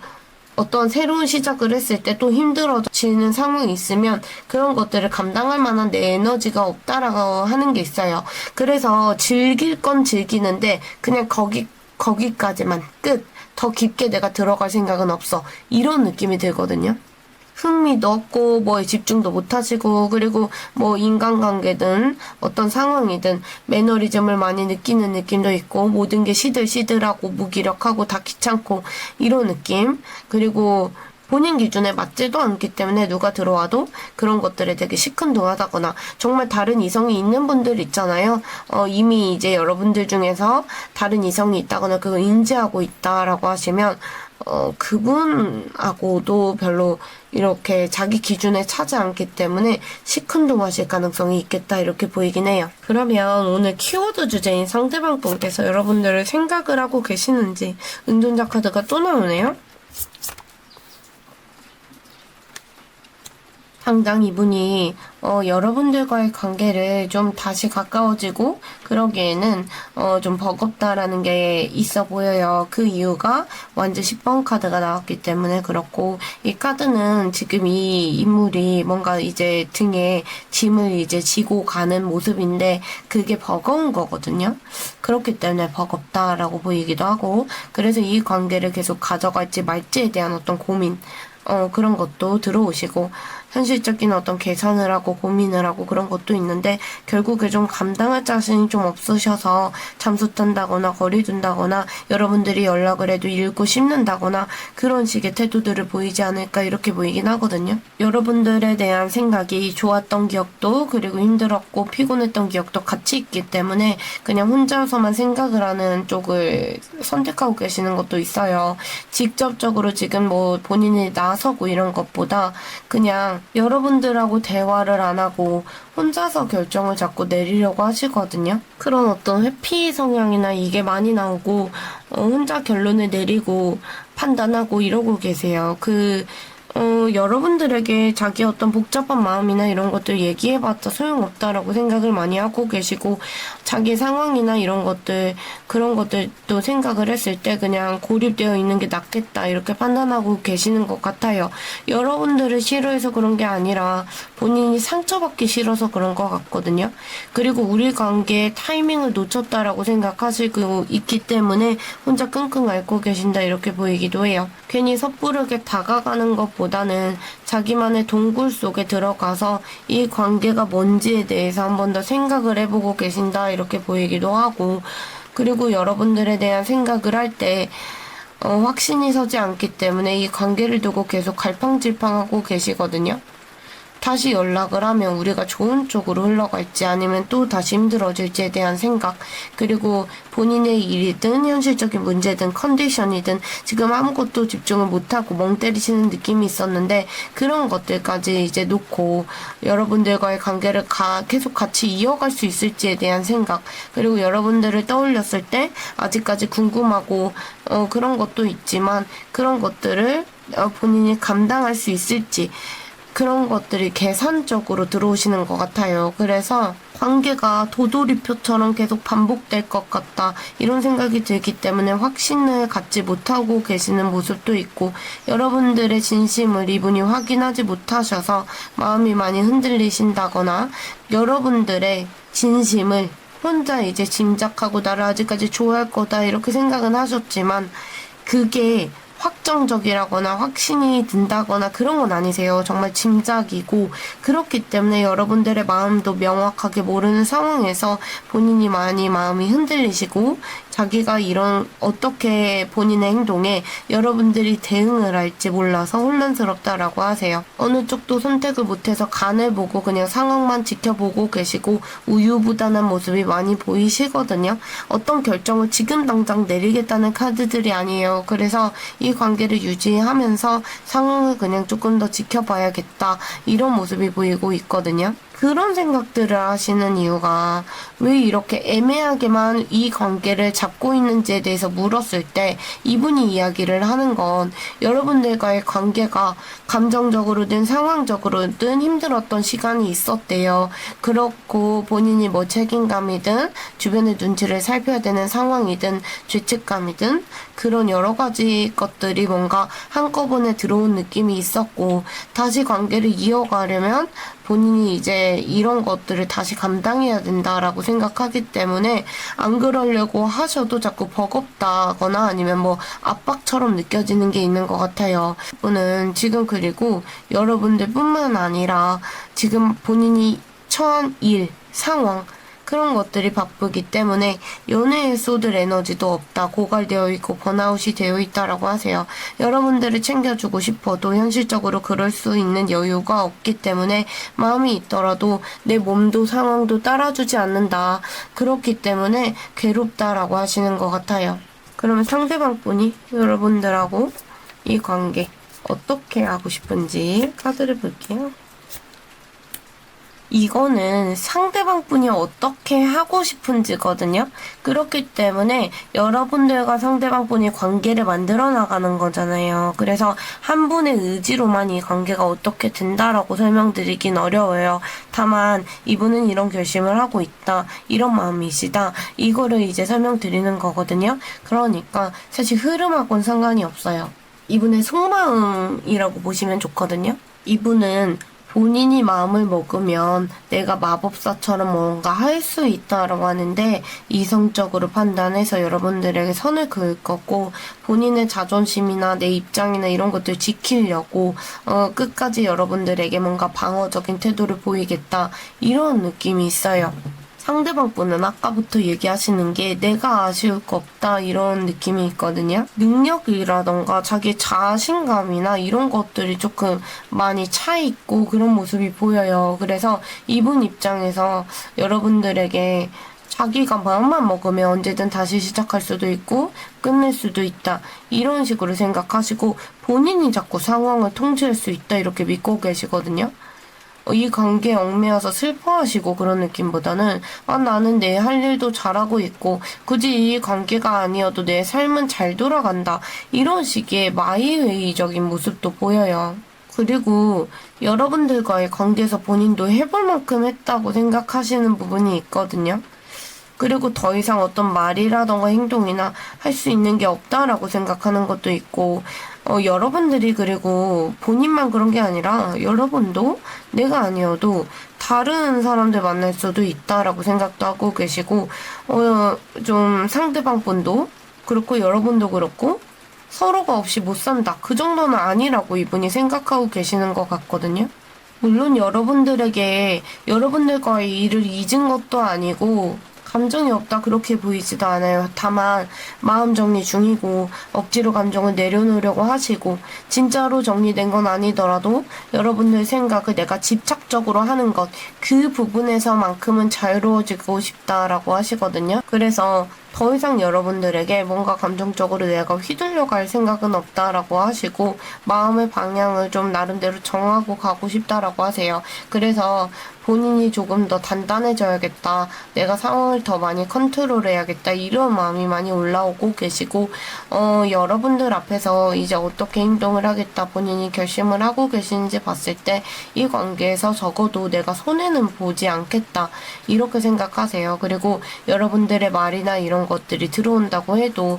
어떤 새로운 시작을 했을 때 또 힘들어지는 상황이 있으면 그런 것들을 감당할 만한 내 에너지가 없다라고 하는 게 있어요. 그래서 즐길 건 즐기는데 그냥 거기까지만 끝. 더 깊게 내가 들어갈 생각은 없어. 이런 느낌이 들거든요. 흥미도 없고 뭐에 집중도 못하시고, 그리고 인간관계든 어떤 상황이든 매너리즘을 많이 느끼는 느낌도 있고, 모든 게 시들시들하고 무기력하고 다 귀찮고 이런 느낌. 그리고 본인 기준에 맞지도 않기 때문에 누가 들어와도 그런 것들에 되게 시큰둥하다거나 정말 다른 이성이 있는 분들 있잖아요. 이미 이제 여러분들 중에서 다른 이성이 있다거나 그걸 인지하고 있다라고 하시면 그분하고도 별로 이렇게 자기 기준에 차지 않기 때문에 시큰둥하실 가능성이 있겠다 이렇게 보이긴 해요. 그러면 오늘 키워드 주제인 상대방 분께서 여러분들을 생각을 하고 계시는지 은둔자 카드가 또 나오네요. 당장 이분이 여러분들과의 관계를 좀 다시 가까워지고 그러기에는 좀 버겁다라는 게 있어 보여요. 그 이유가 완전 10번 카드가 나왔기 때문에 그렇고, 이 카드는 지금 이 인물이 뭔가 이제 등에 짐을 이제 지고 가는 모습인데 그게 버거운 거거든요. 그렇기 때문에 버겁다라고 보이기도 하고, 그래서 이 관계를 계속 가져갈지 말지에 대한 어떤 고민, 그런 것도 들어오시고, 현실적인 어떤 계산을 하고 고민을 하고 그런 것도 있는데, 결국에 좀 감당할 자신이 좀 없으셔서 잠수 탄다거나 거리 둔다거나 여러분들이 연락을 해도 읽고 씹는다거나 그런 식의 태도들을 보이지 않을까 이렇게 보이긴 하거든요. 여러분들에 대한 생각이 좋았던 기억도 그리고 힘들었고 피곤했던 기억도 같이 있기 때문에 그냥 혼자서만 생각을 하는 쪽을 선택하고 계시는 것도 있어요. 직접적으로 지금 뭐 본인이 나서고 이런 것보다 그냥 여러분들하고 대화를 안 하고 혼자서 결정을 자꾸 내리려고 하시거든요. 그런 어떤 회피 성향이나 이게 많이 나오고 혼자 결론을 내리고 판단하고 이러고 계세요. 여러분들에게 자기 어떤 복잡한 마음이나 이런 것들 얘기해봤자 소용없다라고 생각을 많이 하고 계시고, 자기 상황이나 이런 것들, 그런 것들도 생각을 했을 때 그냥 고립되어 있는 게 낫겠다 이렇게 판단하고 계시는 것 같아요. 여러분들을 싫어해서 그런 게 아니라 본인이 상처받기 싫어서 그런 것 같거든요. 그리고 우리 관계의 타이밍을 놓쳤다라고 생각하시고 있기 때문에 혼자 끙끙 앓고 계신다 이렇게 보이기도 해요. 괜히 섣부르게 다가가는 것보다는 자기만의 동굴 속에 들어가서 이 관계가 뭔지에 대해서 한 번 더 생각을 해보고 계신다 이렇게 보이기도 하고, 그리고 여러분들에 대한 생각을 할 때 확신이 서지 않기 때문에 이 관계를 두고 계속 갈팡질팡하고 계시거든요. 다시 연락을 하면 우리가 좋은 쪽으로 흘러갈지 아니면 또 다시 힘들어질지에 대한 생각, 그리고 본인의 일이든 현실적인 문제든 컨디션이든 지금 아무것도 집중을 못하고 멍 때리시는 느낌이 있었는데 그런 것들까지 이제 놓고 여러분들과의 관계를 계속 같이 이어갈 수 있을지에 대한 생각, 그리고 여러분들을 떠올렸을 때 아직까지 궁금하고 그런 것도 있지만 그런 것들을 본인이 감당할 수 있을지, 그런 것들이 계산적으로 들어오시는 것 같아요. 그래서 관계가 도돌이표처럼 계속 반복될 것 같다 이런 생각이 들기 때문에 확신을 갖지 못하고 계시는 모습도 있고, 여러분들의 진심을 이분이 확인하지 못하셔서 마음이 많이 흔들리신다거나 여러분들의 진심을 혼자 이제 짐작하고 나를 아직까지 좋아할 거다 이렇게 생각은 하셨지만 그게 확정적이라거나 확신이 든다거나 그런 건 아니세요. 정말 짐작이고, 그렇기 때문에 여러분들의 마음도 명확하게 모르는 상황에서 본인이 많이 마음이 흔들리시고 자기가 이런 어떻게 본인의 행동에 여러분들이 대응을 할지 몰라서 혼란스럽다라고 하세요. 어느 쪽도 선택을 못해서 간을 보고 그냥 상황만 지켜보고 계시고 우유부단한 모습이 많이 보이시거든요. 어떤 결정을 지금 당장 내리겠다는 카드들이 아니에요. 그래서 이 관계를 유지하면서 상황을 그냥 조금 더 지켜봐야겠다 이런 모습이 보이고 있거든요. 그런 생각들을 하시는 이유가 왜 이렇게 애매하게만 이 관계를 잡고 있는지에 대해서 물었을 때 이분이 이야기를 하는 건 여러분들과의 관계가 감정적으로든 상황적으로든 힘들었던 시간이 있었대요. 그렇고 본인이 뭐 책임감이든 주변의 눈치를 살펴야 되는 상황이든 죄책감이든 그런 여러 가지 것들이 뭔가 한꺼번에 들어온 느낌이 있었고, 다시 관계를 이어가려면 본인이 이제 이런 것들을 다시 감당해야 된다라고 생각하기 때문에 안 그러려고 하셔도 자꾸 버겁다거나 아니면 뭐 압박처럼 느껴지는 게 있는 것 같아요. 이분은 지금 그리고 여러분들 뿐만 아니라 지금 본인이 처한 일, 상황, 그런 것들이 바쁘기 때문에 연애에 쏟을 에너지도 없다, 고갈되어 있고 번아웃이 되어 있다라고 하세요. 여러분들을 챙겨주고 싶어도 현실적으로 그럴 수 있는 여유가 없기 때문에 마음이 있더라도 내 몸도 상황도 따라주지 않는다. 그렇기 때문에 괴롭다라고 하시는 것 같아요. 그러면 상대방 분이 여러분들하고 이 관계 어떻게 하고 싶은지 카드를 볼게요. 이거는 상대방 분이 어떻게 하고 싶은지거든요. 그렇기 때문에 여러분들과 상대방 분이 관계를 만들어 나가는 거잖아요. 그래서 한 분의 의지로만 이 관계가 어떻게 된다라고 설명드리긴 어려워요. 다만 이분은 이런 결심을 하고 있다, 이런 마음이시다, 이거를 이제 설명드리는 거거든요. 그러니까 사실 흐름하고는 상관이 없어요. 이분의 속마음이라고 보시면 좋거든요. 이분은 본인이 마음을 먹으면 내가 마법사처럼 뭔가 할 수 있다라고 하는데, 이성적으로 판단해서 여러분들에게 선을 그을 거고, 본인의 자존심이나 내 입장이나 이런 것들 지키려고 끝까지 여러분들에게 뭔가 방어적인 태도를 보이겠다, 이런 느낌이 있어요. 상대방 분은 아까부터 얘기하시는 게 내가 아쉬울 거 없다, 이런 느낌이 있거든요. 능력이라던가 자기 자신감이나 이런 것들이 조금 많이 차 있고 그런 모습이 보여요. 그래서 이분 입장에서 여러분들에게 자기가 마음만 먹으면 언제든 다시 시작할 수도 있고 끝낼 수도 있다, 이런 식으로 생각하시고 본인이 자꾸 상황을 통제할 수 있다, 이렇게 믿고 계시거든요. 이 관계에 얽매여서 슬퍼하시고 그런 느낌보다는 나는 내 할 일도 잘하고 있고 굳이 이 관계가 아니어도 내 삶은 잘 돌아간다, 이런 식의 마이웨이적인 모습도 보여요. 그리고 여러분들과의 관계에서 본인도 해볼 만큼 했다고 생각하시는 부분이 있거든요. 그리고 더 이상 어떤 말이라던가 행동이나 할 수 있는 게 없다라고 생각하는 것도 있고, 여러분들이 그리고 본인만 그런 게 아니라 여러분도 내가 아니어도 다른 사람들 만날 수도 있다라고 생각도 하고 계시고, 좀 상대방 분도 그렇고 여러분도 그렇고 서로가 없이 못 산다, 그 정도는 아니라고 이분이 생각하고 계시는 것 같거든요. 물론 여러분들에게 여러분들과의 일을 잊은 것도 아니고 감정이 없다, 그렇게 보이지도 않아요. 다만 마음 정리 중이고 억지로 감정을 내려놓으려고 하시고, 진짜로 정리된 건 아니더라도 여러분들 생각을 내가 집착적으로 하는 것, 그 부분에서만큼은 자유로워지고 싶다라고 하시거든요. 그래서 더 이상 여러분들에게 뭔가 감정적으로 내가 휘둘려 갈 생각은 없다라고 하시고, 마음의 방향을 좀 나름대로 정하고 가고 싶다라고 하세요. 그래서 본인이 조금 더 단단해져야겠다, 내가 상황을 더 많이 컨트롤해야겠다, 이런 마음이 많이 올라오고 계시고, 여러분들 앞에서 이제 어떻게 행동을 하겠다 본인이 결심을 하고 계시는지 봤을 때 이 관계에서 적어도 내가 손해는 보지 않겠다, 이렇게 생각하세요. 그리고 여러분들의 말이나 이런 것들이 들어온다고 해도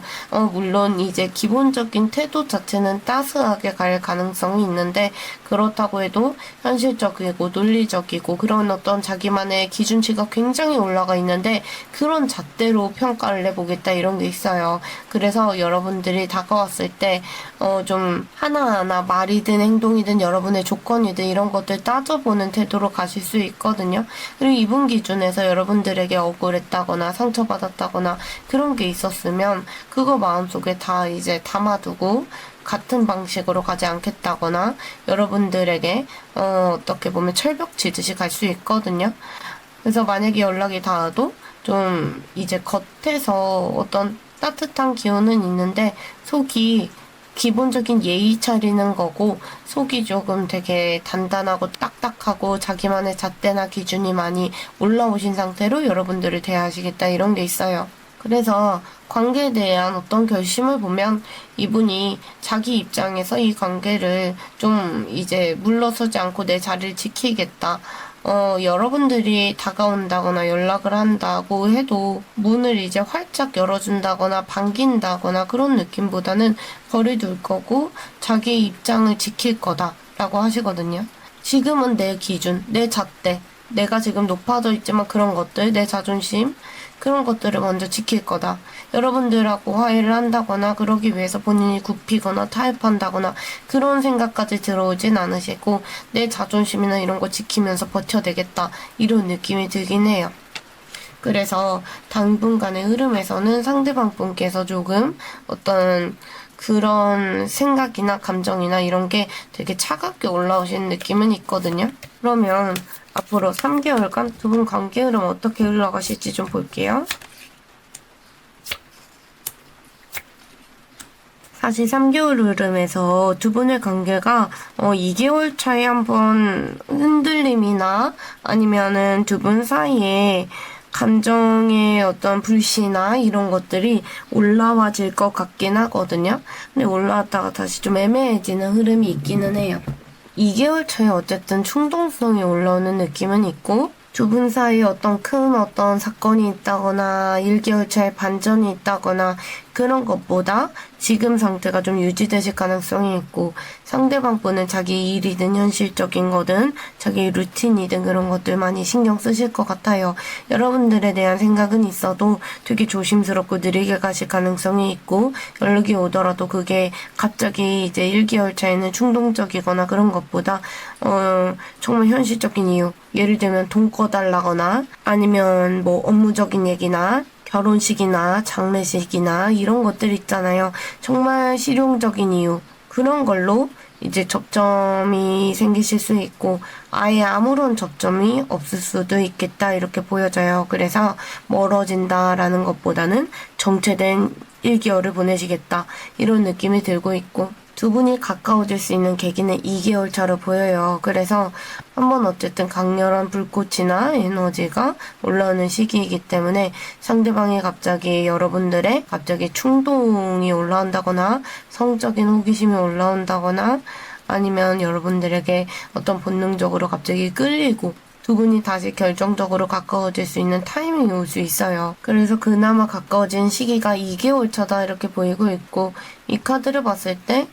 물론 이제 기본적인 태도 자체는 따스하게 갈 가능성이 있는데, 그렇다고 해도 현실적이고 논리적이고 그런 어떤 자기만의 기준치가 굉장히 올라가 있는데, 그런 잣대로 평가를 해보겠다, 이런 게 있어요. 그래서 여러분들이 다가왔을 때 좀 하나하나 말이든 행동이든 여러분의 조건이든 이런 것들 따져보는 태도로 가실 수 있거든요. 그리고 이분 기준에서 여러분들에게 억울했다거나 상처받았다거나 그런 게 있었으면 그거 마음속에 다 이제 담아두고 같은 방식으로 가지 않겠다거나 여러분들에게 어떻게 보면 철벽 치듯이 갈 수 있거든요. 그래서 만약에 연락이 닿아도 좀 이제 겉에서 어떤 따뜻한 기운은 있는데 속이 기본적인 예의 차리는 거고, 속이 조금 되게 단단하고 딱딱하고 자기만의 잣대나 기준이 많이 올라오신 상태로 여러분들을 대하시겠다, 이런 게 있어요. 그래서 관계에 대한 어떤 결심을 보면 이분이 자기 입장에서 이 관계를 좀 이제 물러서지 않고 내 자리를 지키겠다, 여러분들이 다가온다거나 연락을 한다고 해도 문을 이제 활짝 열어준다거나 반긴다거나 그런 느낌보다는 거리 둘 거고 자기 입장을 지킬 거다라고 하시거든요. 지금은 내 기준, 내 잣대, 내가 지금 높아져 있지만 그런 것들, 내 자존심, 그런 것들을 먼저 지킬 거다. 여러분들하고 화해를 한다거나 그러기 위해서 본인이 굽히거나 타협한다거나 그런 생각까지 들어오진 않으시고, 내 자존심이나 이런 거 지키면서 버텨내겠다, 이런 느낌이 들긴 해요. 그래서 당분간의 흐름에서는 상대방 분께서 조금 어떤 그런 생각이나 감정이나 이런 게 되게 차갑게 올라오시는 느낌은 있거든요. 그러면 앞으로 3개월간 두 분 관계 흐름 어떻게 흘러가실지 좀 볼게요. 사실 3개월 흐름에서 두 분의 관계가 2개월 차에 한번 흔들림이나 아니면은 두 분 사이에 감정의 어떤 불씨나 이런 것들이 올라와질 것 같긴 하거든요. 근데 올라왔다가 다시 좀 애매해지는 흐름이 있기는 해요. 2개월 차에 어쨌든 충동성이 올라오는 느낌은 있고 두 분 사이에 어떤 사건이 있다거나 1개월 차에 반전이 있다거나 그런 것보다 지금 상태가 좀 유지되실 가능성이 있고 상대방 분은 자기 일이든 현실적인 거든 자기 루틴이든 그런 것들 많이 신경 쓰실 것 같아요. 여러분들에 대한 생각은 있어도 되게 조심스럽고 느리게 가실 가능성이 있고 연락이 오더라도 그게 갑자기 이제 1개월 차에는 충동적이거나 그런 것보다 정말 현실적인 이유 예를 들면 돈 꺼달라거나 아니면 뭐 업무적인 얘기나 결혼식이나 장례식이나 이런 것들 있잖아요. 정말 실용적인 이유. 그런 걸로 이제 접점이 생기실 수 있고 아예 아무런 접점이 없을 수도 있겠다 이렇게 보여져요. 그래서 멀어진다라는 것보다는 정체된 1개월을 보내시겠다 이런 느낌이 들고 있고 두 분이 가까워질 수 있는 계기는 2개월 차로 보여요. 그래서 한번 어쨌든 강렬한 불꽃이나 에너지가 올라오는 시기이기 때문에 상대방이 갑자기 여러분들의 갑자기 충동이 올라온다거나 성적인 호기심이 올라온다거나 아니면 여러분들에게 어떤 본능적으로 갑자기 끌리고 두 분이 다시 결정적으로 가까워질 수 있는 타이밍이 올 수 있어요. 그래서 그나마 가까워진 시기가 2개월 차다 이렇게 보이고 있고 이 카드를 봤을 때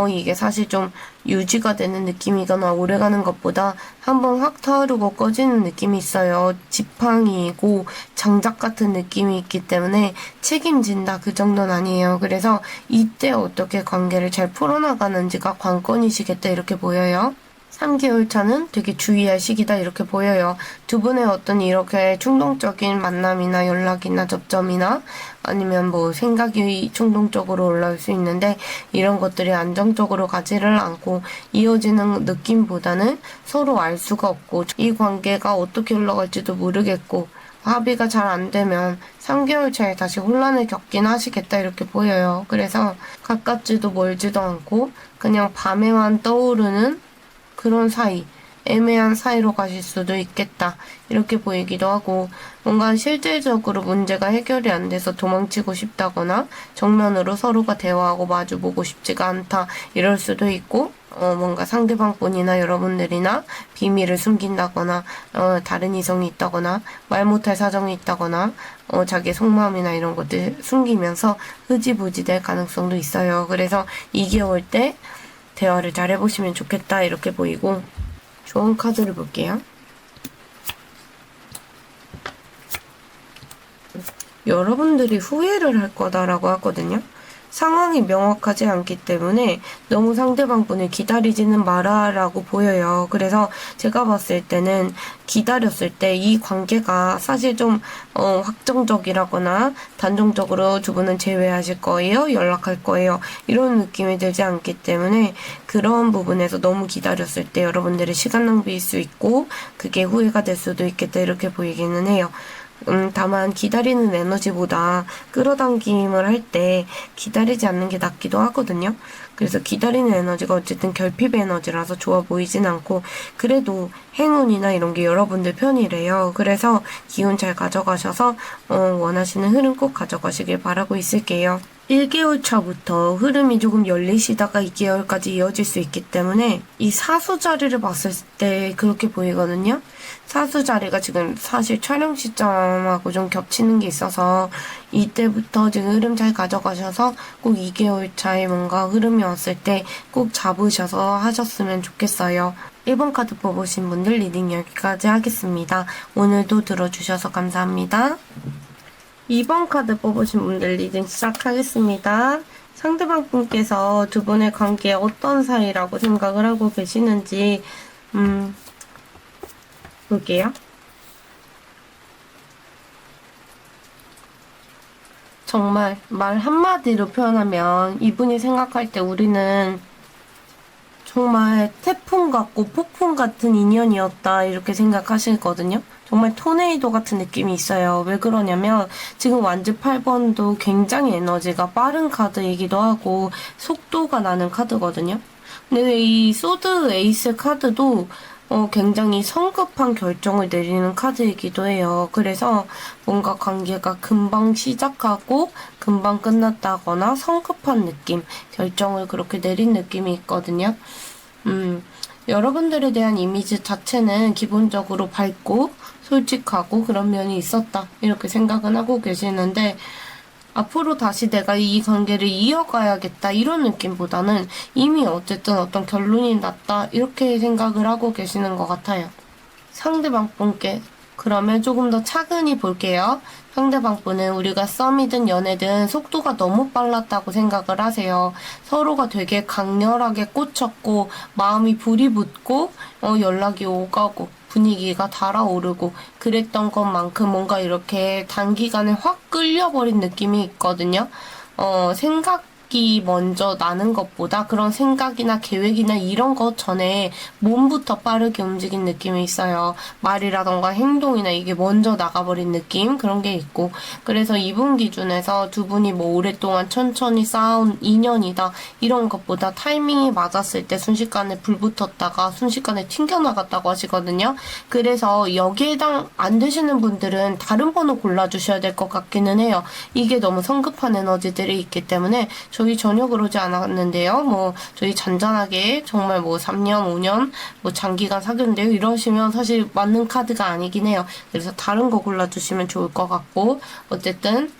이게 사실 좀 유지가 되는 느낌이거나 오래가는 것보다 한번 확 타오르고 꺼지는 느낌이 있어요. 지팡이고 장작 같은 느낌이 있기 때문에 책임진다 그 정도는 아니에요. 그래서 이때 어떻게 관계를 잘 풀어나가는지가 관건이시겠다 이렇게 보여요. 3개월 차는 되게 주의할 시기다 이렇게 보여요. 두 분의 어떤 이렇게 충동적인 만남이나 연락이나 접점이나 아니면 뭐 생각이 충동적으로 올라올 수 있는데 이런 것들이 안정적으로 가지를 않고 이어지는 느낌보다는 서로 알 수가 없고 이 관계가 어떻게 흘러갈지도 모르겠고 합의가 잘 안 되면 3개월 차에 다시 혼란을 겪긴 하시겠다 이렇게 보여요. 그래서 가깝지도 멀지도 않고 그냥 밤에만 떠오르는 그런 사이, 애매한 사이로 가실 수도 있겠다. 이렇게 보이기도 하고, 뭔가 실질적으로 문제가 해결이 안 돼서 도망치고 싶다거나, 정면으로 서로가 대화하고 마주보고 싶지가 않다. 이럴 수도 있고, 뭔가 상대방 분이나 여러분들이나 비밀을 숨긴다거나, 다른 이성이 있다거나, 말 못할 사정이 있다거나, 자기 속마음이나 이런 것들 숨기면서 흐지부지 될 가능성도 있어요. 그래서 2개월 때, 대화를 잘 해보시면 좋겠다 이렇게 보이고 좋은 카드를 볼게요. 여러분들이 후회를 할 거다라고 하거든요. 상황이 명확하지 않기 때문에 너무 상대방 분을 기다리지는 마라라고 보여요. 그래서 제가 봤을 때는 기다렸을 때 이 관계가 사실 좀 확정적이라거나 단정적으로 두 분은 재회하실 거예요? 연락할 거예요? 이런 느낌이 들지 않기 때문에 그런 부분에서 너무 기다렸을 때 여러분들의 시간 낭비일 수 있고 그게 후회가 될 수도 있겠다 이렇게 보이기는 해요. 다만 기다리는 에너지보다 끌어당김을 할 때 기다리지 않는 게 낫기도 하거든요. 그래서 기다리는 에너지가 어쨌든 결핍 에너지라서 좋아 보이진 않고 그래도 행운이나 이런 게 여러분들 편이래요. 그래서 기운 잘 가져가셔서 원하시는 흐름 꼭 가져가시길 바라고 있을게요. 1개월 차부터 흐름이 조금 열리시다가 2개월까지 이어질 수 있기 때문에 이 사수 자리를 봤을 때 그렇게 보이거든요. 사수 자리가 지금 사실 촬영 시점하고 좀 겹치는 게 있어서 이때부터 지금 흐름 잘 가져가셔서 꼭 2개월 차에 뭔가 흐름이 왔을 때 꼭 잡으셔서 하셨으면 좋겠어요. 1번 카드 뽑으신 분들 리딩 여기까지 하겠습니다. 오늘도 들어주셔서 감사합니다. 2번 카드 뽑으신 분들 리딩 시작하겠습니다. 상대방 분께서 두 분의 관계에 어떤 사이라고 생각을 하고 계시는지 볼게요. 정말 말 한마디로 표현하면 이분이 생각할 때 우리는 정말 태풍 같고 폭풍 같은 인연이었다 이렇게 생각하시거든요. 정말 토네이도 같은 느낌이 있어요. 왜 그러냐면 지금 완즈 8번도 굉장히 에너지가 빠른 카드이기도 하고 속도가 나는 카드거든요. 근데 이 소드 에이스 카드도 굉장히 성급한 결정을 내리는 카드이기도 해요. 그래서 뭔가 관계가 금방 시작하고 금방 끝났다거나 성급한 느낌, 결정을 그렇게 내린 느낌이 있거든요. 여러분들에 대한 이미지 자체는 기본적으로 밝고 솔직하고 그런 면이 있었다. 이렇게 생각은 하고 계시는데, 앞으로 다시 내가 이 관계를 이어가야겠다 이런 느낌보다는 이미 어쨌든 어떤 결론이 났다 이렇게 생각을 하고 계시는 것 같아요. 상대방 분께 그러면 조금 더 차근히 볼게요. 상대방 분은 우리가 썸이든 연애든 속도가 너무 빨랐다고 생각을 하세요. 서로가 되게 강렬하게 꽂혔고 마음이 불이 붙고 연락이 오가고 분위기가 달아오르고 그랬던 것만큼 뭔가 이렇게 단기간에 확 끌려버린 느낌이 있거든요. 생각이 먼저 나는 것보다 그런 생각이나 계획이나 이런 것 전에 몸부터 빠르게 움직인 느낌이 있어요. 말이라던가 행동이나 이게 먼저 나가버린 느낌 그런 게 있고, 그래서 이분 기준에서 두 분이 뭐 오랫동안 천천히 쌓아온 인연이다 이런 것보다 타이밍이 맞았을 때 순식간에 불 붙었다가 순식간에 튕겨나갔다고 하시거든요. 그래서 여기에 해당 안 되시는 분들은 다른 번호 골라주셔야 될 것 같기는 해요. 이게 너무 성급한 에너지들이 있기 때문에 저희 전혀 그러지 않았는데요. 뭐 저희 잔잔하게 정말 뭐 3년, 5년 뭐 장기간 사귀었는데요. 이러시면 사실 맞는 카드가 아니긴 해요. 그래서 다른 거 골라주시면 좋을 것 같고, 어쨌든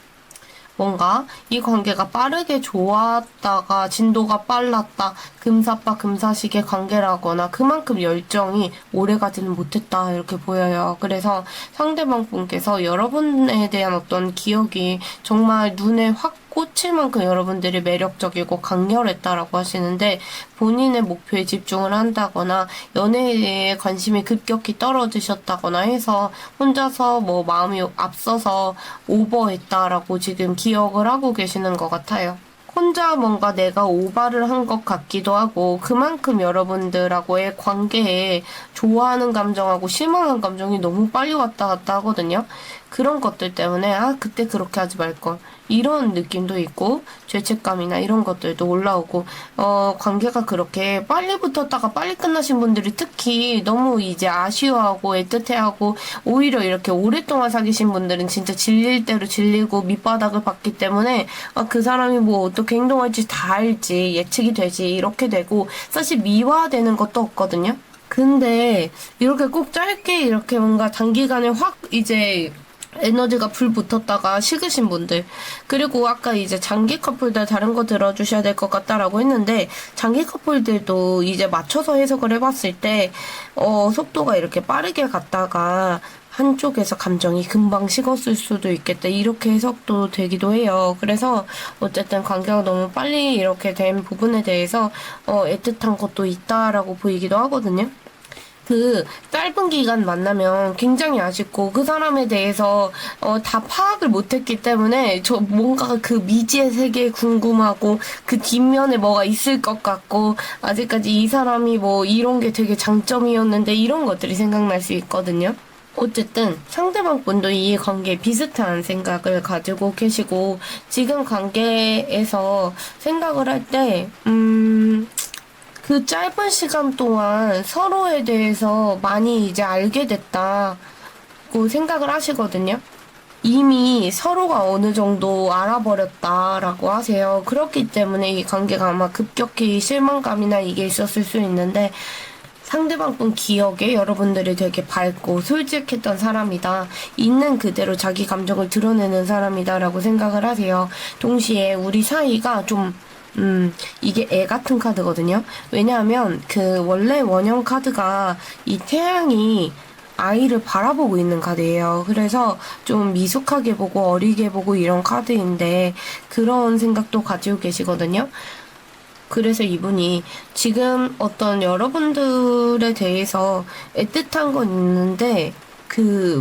뭔가 이 관계가 빠르게 좋았다가 진도가 빨랐다, 금사빠 금사식의 관계라거나 그만큼 열정이 오래가지는 못했다 이렇게 보여요. 그래서 상대방 분께서 여러분에 대한 어떤 기억이 정말 눈에 확 꽂힐 만큼 여러분들이 매력적이고 강렬했다라고 하시는데, 본인의 목표에 집중을 한다거나 연애에 대해 관심이 급격히 떨어지셨다거나 해서 혼자서 뭐 마음이 앞서서 오버했다라고 지금 기억을 하고 계시는 것 같아요. 혼자 뭔가 내가 오바를 한 것 같기도 하고, 그만큼 여러분들하고의 관계에 좋아하는 감정하고 실망한 감정이 너무 빨리 왔다 갔다 하거든요. 그런 것들 때문에 그때 그렇게 하지 말걸 이런 느낌도 있고, 죄책감이나 이런 것들도 올라오고, 관계가 그렇게 빨리 붙었다가 빨리 끝나신 분들이 특히 너무 이제 아쉬워하고 애틋해하고, 오히려 이렇게 오랫동안 사귀신 분들은 진짜 질릴 대로 질리고 밑바닥을 받기 때문에 그 사람이 뭐 어떻게 행동할지 다 알지, 예측이 되지 이렇게 되고, 사실 미화되는 것도 없거든요. 근데 이렇게 꼭 짧게 이렇게 뭔가 단기간에 확 이제 에너지가 불 붙었다가 식으신 분들, 그리고 아까 이제 장기 커플들 다른 거 들어주셔야 될 것 같다라고 했는데, 장기 커플들도 이제 맞춰서 해석을 해봤을 때 속도가 이렇게 빠르게 갔다가 한쪽에서 감정이 금방 식었을 수도 있겠다 이렇게 해석도 되기도 해요. 그래서 어쨌든 관계가 너무 빨리 이렇게 된 부분에 대해서 애틋한 것도 있다라고 보이기도 하거든요. 그 짧은 기간 만나면 굉장히 아쉽고, 그 사람에 대해서 다 파악을 못했기 때문에 저 뭔가 그 미지의 세계에 궁금하고 그 뒷면에 뭐가 있을 것 같고, 아직까지 이 사람이 뭐 이런 게 되게 장점이었는데 이런 것들이 생각날 수 있거든요. 어쨌든 상대방 분도 이 관계에 비슷한 생각을 가지고 계시고, 지금 관계에서 생각을 할 때 그 짧은 시간 동안 서로에 대해서 많이 이제 알게 됐다고 생각을 하시거든요. 이미 서로가 어느 정도 알아버렸다라고 하세요. 그렇기 때문에 이 관계가 아마 급격히 실망감이나 이게 있었을 수 있는데, 상대방 분 기억에 여러분들이 되게 밝고 솔직했던 사람이다, 있는 그대로 자기 감정을 드러내는 사람이다 라고 생각을 하세요. 동시에 우리 사이가 좀 이게 애 같은 카드거든요. 왜냐하면 그 원래 원형 카드가 이 태양이 아이를 바라보고 있는 카드예요. 그래서 좀 미숙하게 보고 어리게 보고 이런 카드인데, 그런 생각도 가지고 계시거든요. 그래서 이분이 지금 어떤 여러분들에 대해서 애틋한 건 있는데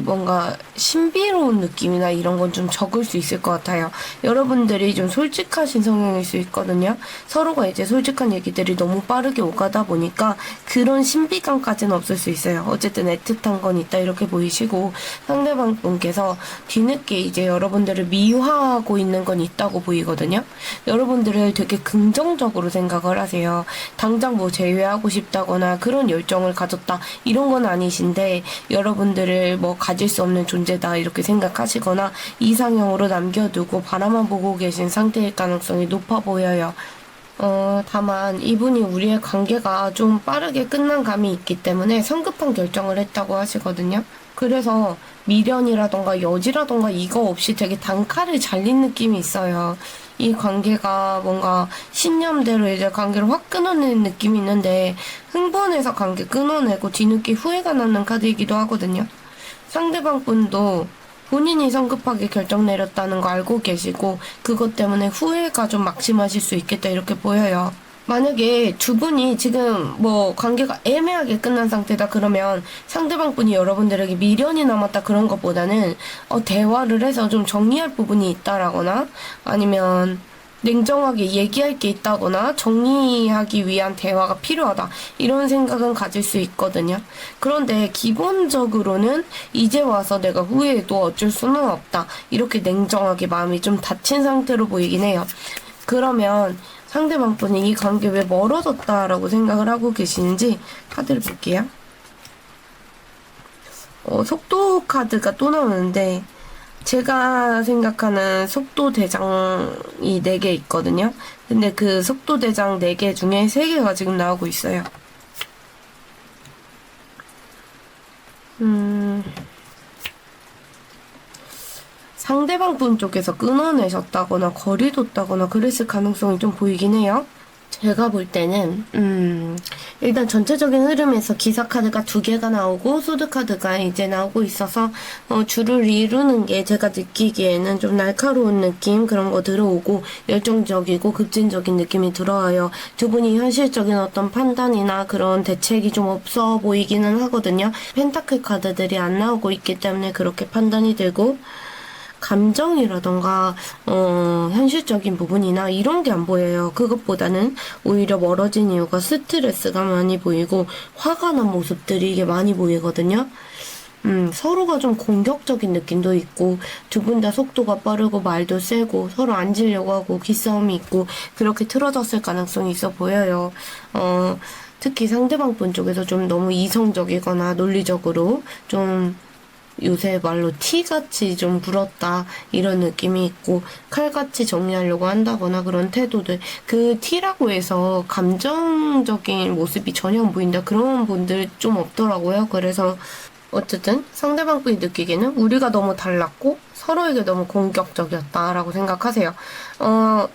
뭔가 신비로운 느낌이나 이런 건 좀 적을 수 있을 것 같아요. 여러분들이 좀 솔직하신 성향일 수 있거든요. 서로가 이제 솔직한 얘기들이 너무 빠르게 오가다 보니까 그런 신비감까지는 없을 수 있어요. 어쨌든 애틋한 건 있다 이렇게 보이시고, 상대방 분께서 뒤늦게 이제 여러분들을 미화하고 있는 건 있다고 보이거든요. 여러분들을 되게 긍정적으로 생각을 하세요. 당장 뭐 제외하고 싶다거나 그런 열정을 가졌다 이런 건 아니신데, 여러분들을 뭐 가질 수 없는 존재다 이렇게 생각하시거나 이상형으로 남겨두고 바라만 보고 계신 상태일 가능성이 높아 보여요. 다만 이분이 우리의 관계가 좀 빠르게 끝난 감이 있기 때문에 성급한 결정을 했다고 하시거든요. 그래서 미련이라던가 여지라던가 이거 없이 되게 단칼을 잘린 느낌이 있어요. 이 관계가 뭔가 신념대로 이제 관계를 확 끊어내는 느낌이 있는데, 흥분해서 관계 끊어내고 뒤늦게 후회가 나는 카드이기도 하거든요. 상대방 분도 본인이 성급하게 결정 내렸다는 거 알고 계시고 그것 때문에 후회가 좀 막심하실 수 있겠다 이렇게 보여요. 만약에 두 분이 지금 뭐 관계가 애매하게 끝난 상태다 그러면 상대방 분이 여러분들에게 미련이 남았다 그런 것보다는 대화를 해서 좀 정리할 부분이 있다라거나 아니면 냉정하게 얘기할 게 있다거나 정리하기 위한 대화가 필요하다 이런 생각은 가질 수 있거든요. 그런데 기본적으로는 이제 와서 내가 후회해도 어쩔 수는 없다 이렇게 냉정하게 마음이 좀 닫힌 상태로 보이긴 해요. 그러면 상대방 분이 이 관계 왜 멀어졌다라고 생각을 하고 계시는지 카드를 볼게요. 속도 카드가 또 나오는데, 제가 생각하는 속도 대장이 4개 있거든요. 근데 그 속도 대장 4개 중에 3개가 지금 나오고 있어요. 상대방 분 쪽에서 끊어내셨다거나 거리 뒀다거나 그랬을 가능성이 좀 보이긴 해요. 제가 볼 때는 일단 전체적인 흐름에서 기사 카드가 2개가 나오고 소드 카드가 이제 나오고 있어서 줄을 이루는 게 제가 느끼기에는 좀 날카로운 느낌 그런 거 들어오고 열정적이고 급진적인 느낌이 들어와요. 두 분이 현실적인 어떤 판단이나 그런 대책이 좀 없어 보이기는 하거든요. 펜타클 카드들이 안 나오고 있기 때문에 그렇게 판단이 되고, 감정이라던가 현실적인 부분이나 이런 게 안 보여요. 그것보다는 오히려 멀어진 이유가 스트레스가 많이 보이고 화가 난 모습들이 이게 많이 보이거든요. 서로가 좀 공격적인 느낌도 있고 두 분 다 속도가 빠르고 말도 세고 서로 앉으려고 하고 기싸움이 있고 그렇게 틀어졌을 가능성이 있어 보여요. 특히 상대방 분 쪽에서 좀 너무 이성적이거나 논리적으로 좀 요새 말로 티같이 좀 불었다 이런 느낌이 있고 칼같이 정리하려고 한다거나 그런 태도들, 그 티라고 해서 감정적인 모습이 전혀 안 보인다 그런 분들 좀 없더라고요. 그래서 어쨌든 상대방 분이 느끼기에는 우리가 너무 달랐고 서로에게 너무 공격적이었다라고 생각하세요.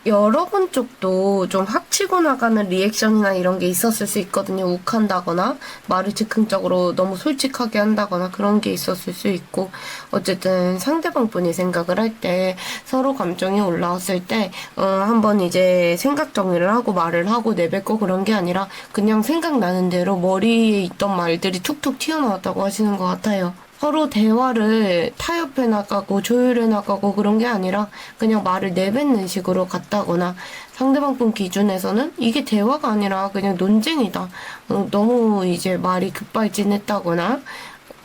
여러분 쪽도 좀 합치고 나가는 리액션이나 이런 게 있었을 수 있거든요. 욱한다거나 말을 즉흥적으로 너무 솔직하게 한다거나 그런 게 있었을 수 있고, 어쨌든 상대방 분이 생각을 할 때 서로 감정이 올라왔을 때 한번 이제 생각 정리를 하고 말을 하고 내뱉고 그런 게 아니라 그냥 생각나는 대로 머리에 있던 말들이 툭툭 튀어나왔다고 하시는 것 같아요. 서로 대화를 타협해 나가고 조율해 나가고 그런 게 아니라 그냥 말을 내뱉는 식으로 갔다거나, 상대방 분 기준에서는 이게 대화가 아니라 그냥 논쟁이다. 너무 이제 말이 급발진했다거나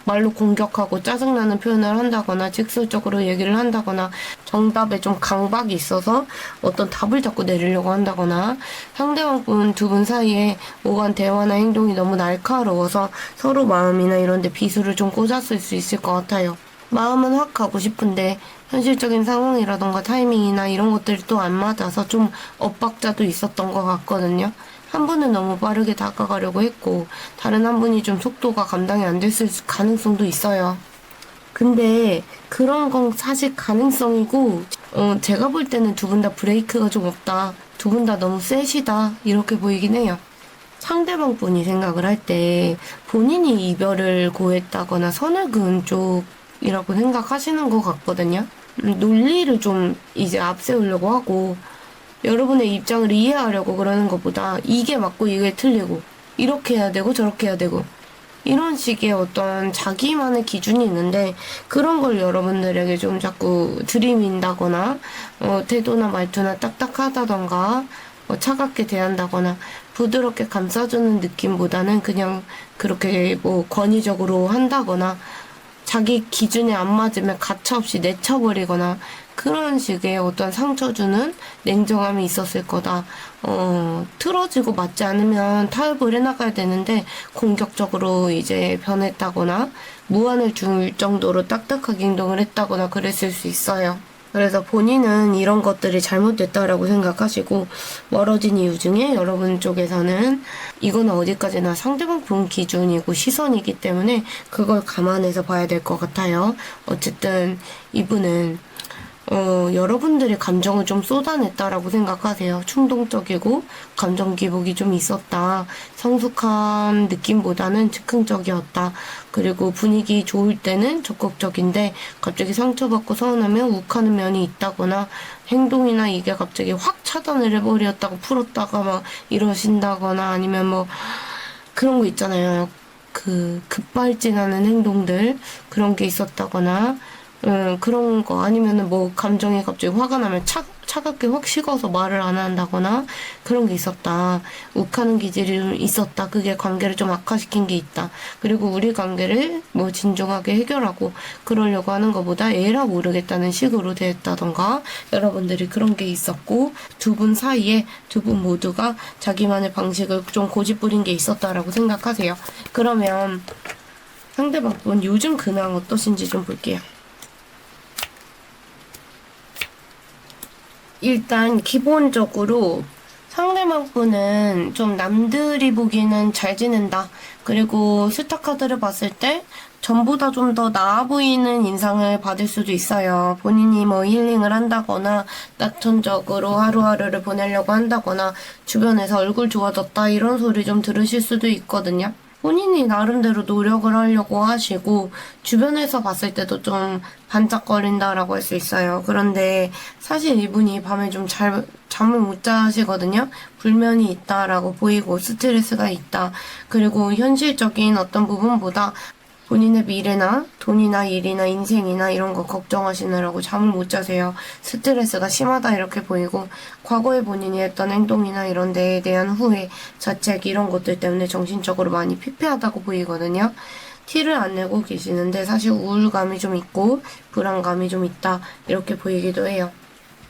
말로 공격하고 짜증나는 표현을 한다거나 직설적으로 얘기를 한다거나 정답에 좀 강박이 있어서 어떤 답을 자꾸 내리려고 한다거나 상대방 분 두 분 사이에 오간 대화나 행동이 너무 날카로워서 서로 마음이나 이런 데 비수를 좀 꽂았을 수 있을 것 같아요. 마음은 확 가고 싶은데 현실적인 상황이라던가 타이밍이나 이런 것들이 또 안 맞아서 좀 엇박자도 있었던 것 같거든요. 한 분은 너무 빠르게 다가가려고 했고 다른 한 분이 좀 속도가 감당이 안 됐을 가능성도 있어요. 근데 그런 건 사실 가능성이고 제가 볼 때는 두 분 다 브레이크가 좀 없다. 두 분 다 너무 셋이다. 이렇게 보이긴 해요. 상대방 분이 생각을 할 때 본인이 이별을 고했다거나 선을 그은 쪽이라고 생각하시는 것 같거든요. 논리를 좀 이제 앞세우려고 하고 여러분의 입장을 이해하려고 그러는 것보다 이게 맞고 이게 틀리고 이렇게 해야 되고 저렇게 해야 되고 이런 식의 어떤 자기만의 기준이 있는데 그런 걸 여러분들에게 좀 자꾸 들이민다거나 태도나 말투나 딱딱하다던가 차갑게 대한다거나 부드럽게 감싸주는 느낌보다는 그냥 그렇게 뭐 권위적으로 한다거나 자기 기준에 안 맞으면 가차없이 내쳐버리거나 그런 식의 어떤 상처 주는 냉정함이 있었을 거다. 틀어지고 맞지 않으면 타협을 해나가야 되는데 공격적으로 이제 변했다거나 무안을 줄 정도로 딱딱하게 행동을 했다거나 그랬을 수 있어요. 그래서 본인은 이런 것들이 잘못됐다라고 생각하시고 멀어진 이유 중에 여러분 쪽에서는 이거는 어디까지나 상대방 본 기준이고 시선이기 때문에 그걸 감안해서 봐야 될 것 같아요. 어쨌든 이분은 여러분들의 감정을 좀 쏟아냈다라고 생각하세요. 충동적이고 감정 기복이 좀 있었다. 성숙한 느낌보다는 즉흥적이었다. 그리고 분위기 좋을 때는 적극적인데 갑자기 상처받고 서운하면 욱하는 면이 있다거나 행동이나 이게 갑자기 확 차단을 해버렸다고 풀었다가 막 이러신다거나 아니면 뭐 그런 거 있잖아요. 그 급발진하는 행동들 그런 게 있었다거나 그런 거 아니면은 뭐 감정이 갑자기 화가 나면 차갑게 확 식어서 말을 안 한다거나 그런 게 있었다. 욱하는 기질이 좀 있었다. 그게 관계를 좀 악화시킨 게 있다. 그리고 우리 관계를 뭐 진중하게 해결하고 그러려고 하는 것보다 에라 모르겠다는 식으로 대했다던가 여러분들이 그런 게 있었고 두 분 사이에 두 분 모두가 자기만의 방식을 좀 고집부린 게 있었다라고 생각하세요. 그러면 상대방 분 요즘 근황 어떠신지 좀 볼게요. 일단 기본적으로 상대방 분은 좀 남들이 보기에는 잘 지낸다. 그리고 스타카드를 봤을 때 전보다 좀 더 나아 보이는 인상을 받을 수도 있어요. 본인이 뭐 힐링을 한다거나 낙천적으로 하루하루를 보내려고 한다거나 주변에서 얼굴 좋아졌다 이런 소리 좀 들으실 수도 있거든요. 본인이 나름대로 노력을 하려고 하시고 주변에서 봤을 때도 좀 반짝거린다라고 할 수 있어요. 그런데 사실 이분이 밤에 좀 잠을 못 자시거든요. 불면이 있다라고 보이고 스트레스가 있다. 그리고 현실적인 어떤 부분보다 본인의 미래나 돈이나 일이나 인생이나 이런 거 걱정하시느라고 잠을 못 자세요. 스트레스가 심하다 이렇게 보이고 과거에 본인이 했던 행동이나 이런 데에 대한 후회, 자책 이런 것들 때문에 정신적으로 많이 피폐하다고 보이거든요. 티를 안 내고 계시는데 사실 우울감이 좀 있고 불안감이 좀 있다 이렇게 보이기도 해요.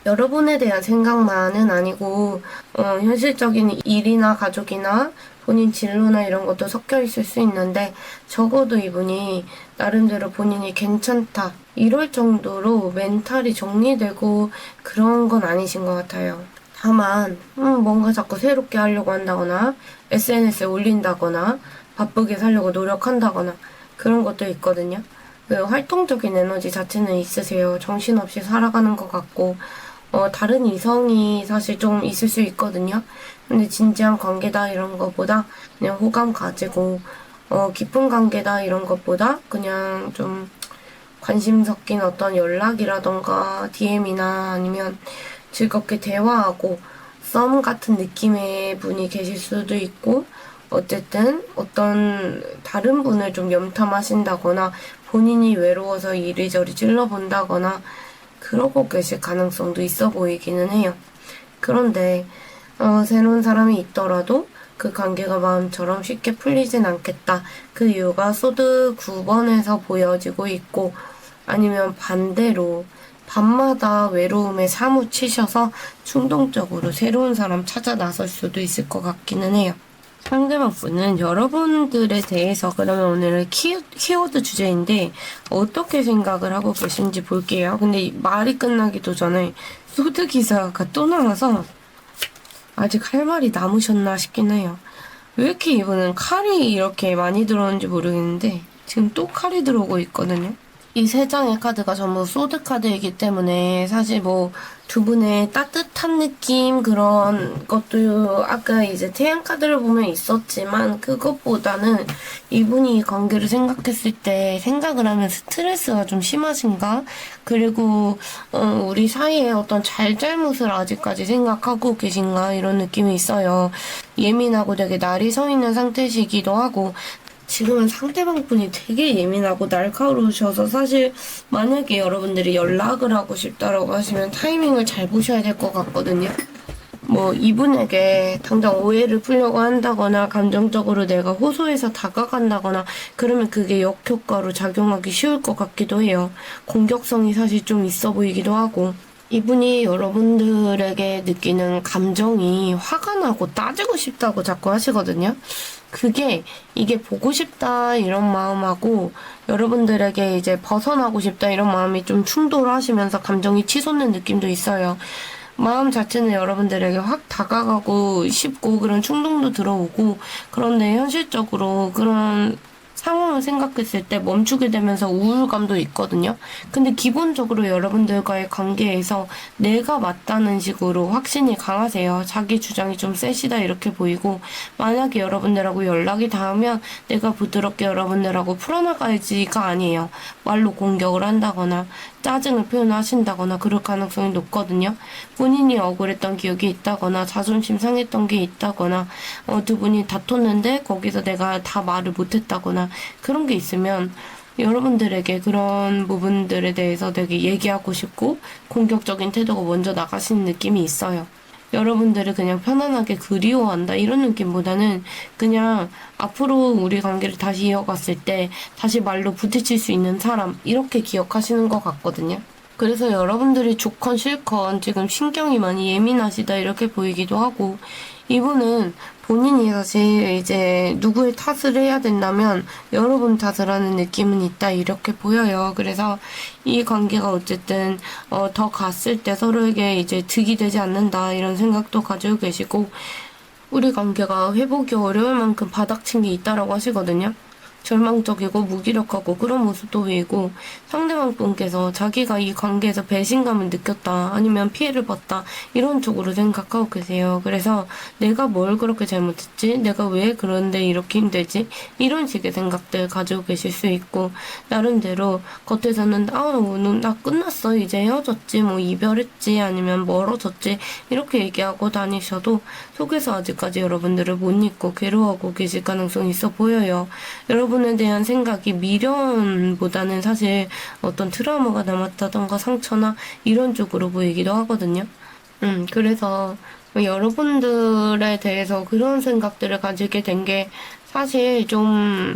여러분에 대한 생각만은 아니고 현실적인 일이나 가족이나 본인 진로나 이런 것도 섞여 있을 수 있는데 적어도 이분이 나름대로 본인이 괜찮다 이럴 정도로 멘탈이 정리되고 그런 건 아니신 것 같아요. 다만 뭔가 자꾸 새롭게 하려고 한다거나 SNS에 올린다거나 바쁘게 살려고 노력한다거나 그런 것도 있거든요. 활동적인 에너지 자체는 있으세요. 정신없이 살아가는 것 같고 다른 이성이 사실 좀 있을 수 있거든요. 근데 진지한 관계다 이런 것보다 그냥 호감 가지고 깊은 관계다 이런 것보다 그냥 좀 관심 섞인 어떤 연락이라던가 DM이나 아니면 즐겁게 대화하고 썸 같은 느낌의 분이 계실 수도 있고 어쨌든 어떤 다른 분을 좀 염탐하신다거나 본인이 외로워서 이리저리 찔러본다거나 그러고 계실 가능성도 있어 보이기는 해요. 그런데 새로운 사람이 있더라도 그 관계가 마음처럼 쉽게 풀리진 않겠다. 그 이유가 소드 9번에서 보여지고 있고 아니면 반대로 밤마다 외로움에 사무치셔서 충동적으로 새로운 사람 찾아 나설 수도 있을 것 같기는 해요. 상대방 분은 여러분들에 대해서 그러면 오늘은 키워드 주제인데 어떻게 생각을 하고 계신지 볼게요. 근데 말이 끝나기도 전에 소드 기사가 또 나와서 아직 할 말이 남으셨나 싶긴 해요. 왜 이렇게 이분은 칼이 이렇게 많이 들어오는지 모르겠는데 지금 또 칼이 들어오고 있거든요. 이 세 장의 카드가 전부 소드 카드이기 때문에 사실 뭐 두 분의 따뜻한 느낌 그런 것도 아까 이제 태양 카드를 보면 있었지만 그것보다는 이분이 이 관계를 생각했을 때 생각을 하면 스트레스가 좀 심하신가? 그리고 우리 사이에 어떤 잘잘못을 아직까지 생각하고 계신가 이런 느낌이 있어요. 예민하고 되게 날이 서 있는 상태시기도 하고 지금은 상대방 분이 되게 예민하고 날카로우셔서 사실 만약에 여러분들이 연락을 하고 싶다라고 하시면 타이밍을 잘 보셔야 될 것 같거든요. 뭐 이분에게 당장 오해를 풀려고 한다거나 감정적으로 내가 호소해서 다가간다거나 그러면 그게 역효과로 작용하기 쉬울 것 같기도 해요. 공격성이 사실 좀 있어 보이기도 하고 이분이 여러분들에게 느끼는 감정이 화가 나고 따지고 싶다고 자꾸 하시거든요. 이게 보고 싶다 이런 마음하고 여러분들에게 이제 벗어나고 싶다 이런 마음이 좀 충돌하시면서 감정이 치솟는 느낌도 있어요. 마음 자체는 여러분들에게 확 다가가고 싶고 그런 충동도 들어오고 그런데 현실적으로 그런 상황을 생각했을 때 멈추게 되면서 우울감도 있거든요. 근데 기본적으로 여러분들과의 관계에서 내가 맞다는 식으로 확신이 강하세요. 자기 주장이 좀 세시다 이렇게 보이고 만약에 여러분들하고 연락이 닿으면 내가 부드럽게 여러분들하고 풀어나가야지가 아니에요. 말로 공격을 한다거나 짜증을 표현하신다거나 그럴 가능성이 높거든요. 본인이 억울했던 기억이 있다거나 자존심 상했던 게 있다거나 두 분이 다퉜는데 거기서 내가 다 말을 못했다거나 그런 게 있으면 여러분들에게 그런 부분들에 대해서 되게 얘기하고 싶고 공격적인 태도가 먼저 나가시는 느낌이 있어요. 여러분들을 그냥 편안하게 그리워한다 이런 느낌보다는 그냥 앞으로 우리 관계를 다시 이어갔을 때 다시 말로 부딪힐 수 있는 사람 이렇게 기억하시는 것 같거든요. 그래서 여러분들이 좋건 싫건 지금 신경이 많이 예민하시다 이렇게 보이기도 하고 이분은 본인이 사실 이제 누구의 탓을 해야 된다면 여러분 탓을 하는 느낌은 있다 이렇게 보여요. 그래서 이 관계가 어쨌든 더 갔을 때 서로에게 이제 득이 되지 않는다 이런 생각도 가지고 계시고 우리 관계가 회복이 어려울 만큼 바닥친 게 있다라고 하시거든요. 절망적이고 무기력하고 그런 모습도 보이고 상대방 분께서 자기가 이 관계에서 배신감을 느꼈다 아니면 피해를 봤다 이런 쪽으로 생각하고 계세요. 그래서 내가 뭘 그렇게 잘못했지? 내가 왜 그런데 이렇게 힘들지? 이런 식의 생각들 가지고 계실 수 있고 나름대로 겉에서는 오늘 나 끝났어 이제 헤어졌지 뭐 이별했지 아니면 멀어졌지 이렇게 얘기하고 다니셔도 속에서 아직까지 여러분들을 못 잊고 괴로워하고 계실 가능성이 있어 보여요. 여러분에 대한 생각이 미련보다는 사실 어떤 트라우마가 남았다던가 상처나 이런 쪽으로 보이기도 하거든요. 그래서 여러분들에 대해서 그런 생각들을 가지게 된 게 사실 좀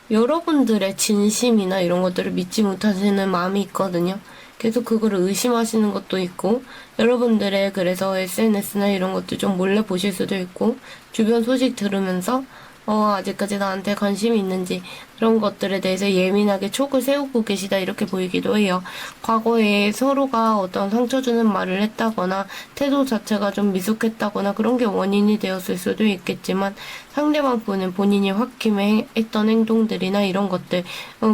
여러분들의 진심이나 이런 것들을 믿지 못하시는 마음이 있거든요. 계속 그거를 의심하시는 것도 있고 여러분들의 그래서 SNS나 이런 것도 좀 몰래 보실 수도 있고 주변 소식 들으면서 아직까지 나한테 관심이 있는지 그런 것들에 대해서 예민하게 촉을 세우고 계시다 이렇게 보이기도 해요. 과거에 서로가 어떤 상처 주는 말을 했다거나 태도 자체가 좀 미숙했다거나 그런 게 원인이 되었을 수도 있겠지만 상대방 분은 본인이 홧김에 했던 행동들이나 이런 것들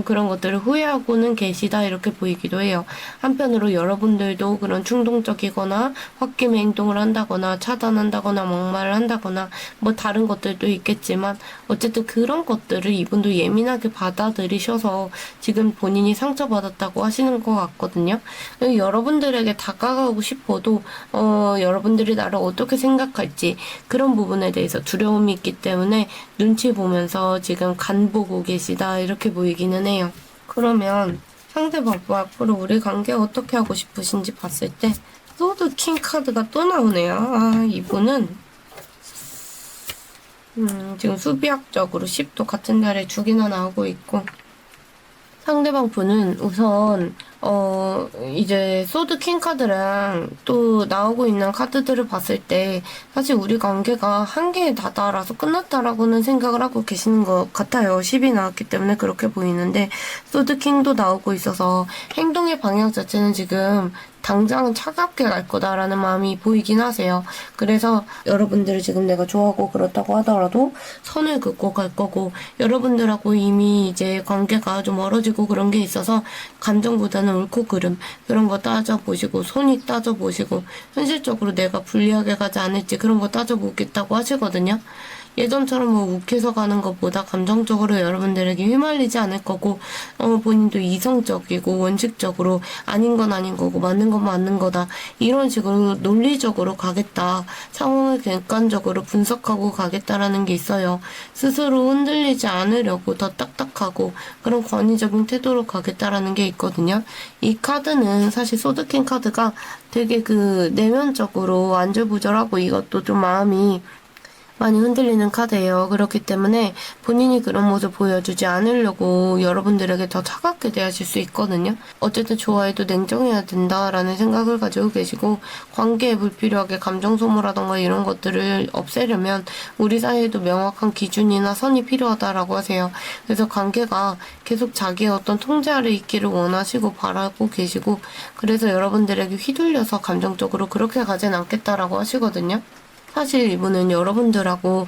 그런 것들을 후회하고는 계시다 이렇게 보이기도 해요. 한편으로 여러분들도 그런 충동적이거나 홧김에 행동을 한다거나 차단한다거나 막말을 한다거나 뭐 다른 것들도 있겠지만 어쨌든 그런 것들을 이분도 예민하게 받아들이셔서 지금 본인이 상처받았다고 하시는 것 같거든요. 여러분들에게 다가가고 싶어도 여러분들이 나를 어떻게 생각할지 그런 부분에 대해서 두려움이 있기 때문에 눈치 보면서 지금 간 보고 계시다 이렇게 보이기는 해요. 그러면 상대방과 앞으로 우리 관계 어떻게 하고 싶으신지 봤을 때 소드 킹 카드가 또 나오네요. 이분은 지금 수비학적으로 10도 같은 달에 2개나 나오고 있고 상대방 분은 우선 이제 소드 킹 카드랑 또 나오고 있는 카드들을 봤을 때 사실 우리 관계가 한계에 다다라서 끝났다라고는 생각을 하고 계시는 것 같아요. 10이 나왔기 때문에 그렇게 보이는데 소드 킹도 나오고 있어서 행동의 방향 자체는 지금 당장은 차갑게 갈 거다라는 마음이 보이긴 하세요. 그래서 여러분들을 지금 내가 좋아하고 그렇다고 하더라도 선을 긋고 갈 거고 여러분들하고 이미 이제 관계가 좀 멀어지고 그런 게 있어서 감정보다는 옳고 그름 그런 거 따져보시고 손익 따져보시고 현실적으로 내가 불리하게 가지 않을지 그런 거 따져보겠다고 하시거든요. 예전처럼 뭐 욱해서 가는 것보다 감정적으로 여러분들에게 휘말리지 않을 거고, 본인도 이성적이고 원칙적으로 아닌 건 아닌 거고 맞는 건 맞는 거다, 이런 식으로 논리적으로 가겠다, 상황을 객관적으로 분석하고 가겠다라는 게 있어요. 스스로 흔들리지 않으려고 더 딱딱하고 그런 권위적인 태도로 가겠다라는 게 있거든요. 이 카드는 사실 소드킹 카드가 되게 그 내면적으로 안절부절하고 이것도 좀 마음이 많이 흔들리는 카드예요. 그렇기 때문에 본인이 그런 모습 보여주지 않으려고 여러분들에게 더 차갑게 대하실 수 있거든요. 어쨌든 좋아해도 냉정해야 된다라는 생각을 가지고 계시고, 관계에 불필요하게 감정 소모라던가 이런 것들을 없애려면 우리 사이에도 명확한 기준이나 선이 필요하다라고 하세요. 그래서 관계가 계속 자기의 어떤 통제 아래 있기를 원하시고 바라고 계시고, 그래서 여러분들에게 휘둘려서 감정적으로 그렇게 가진 않겠다라고 하시거든요. 사실 이분은 여러분들하고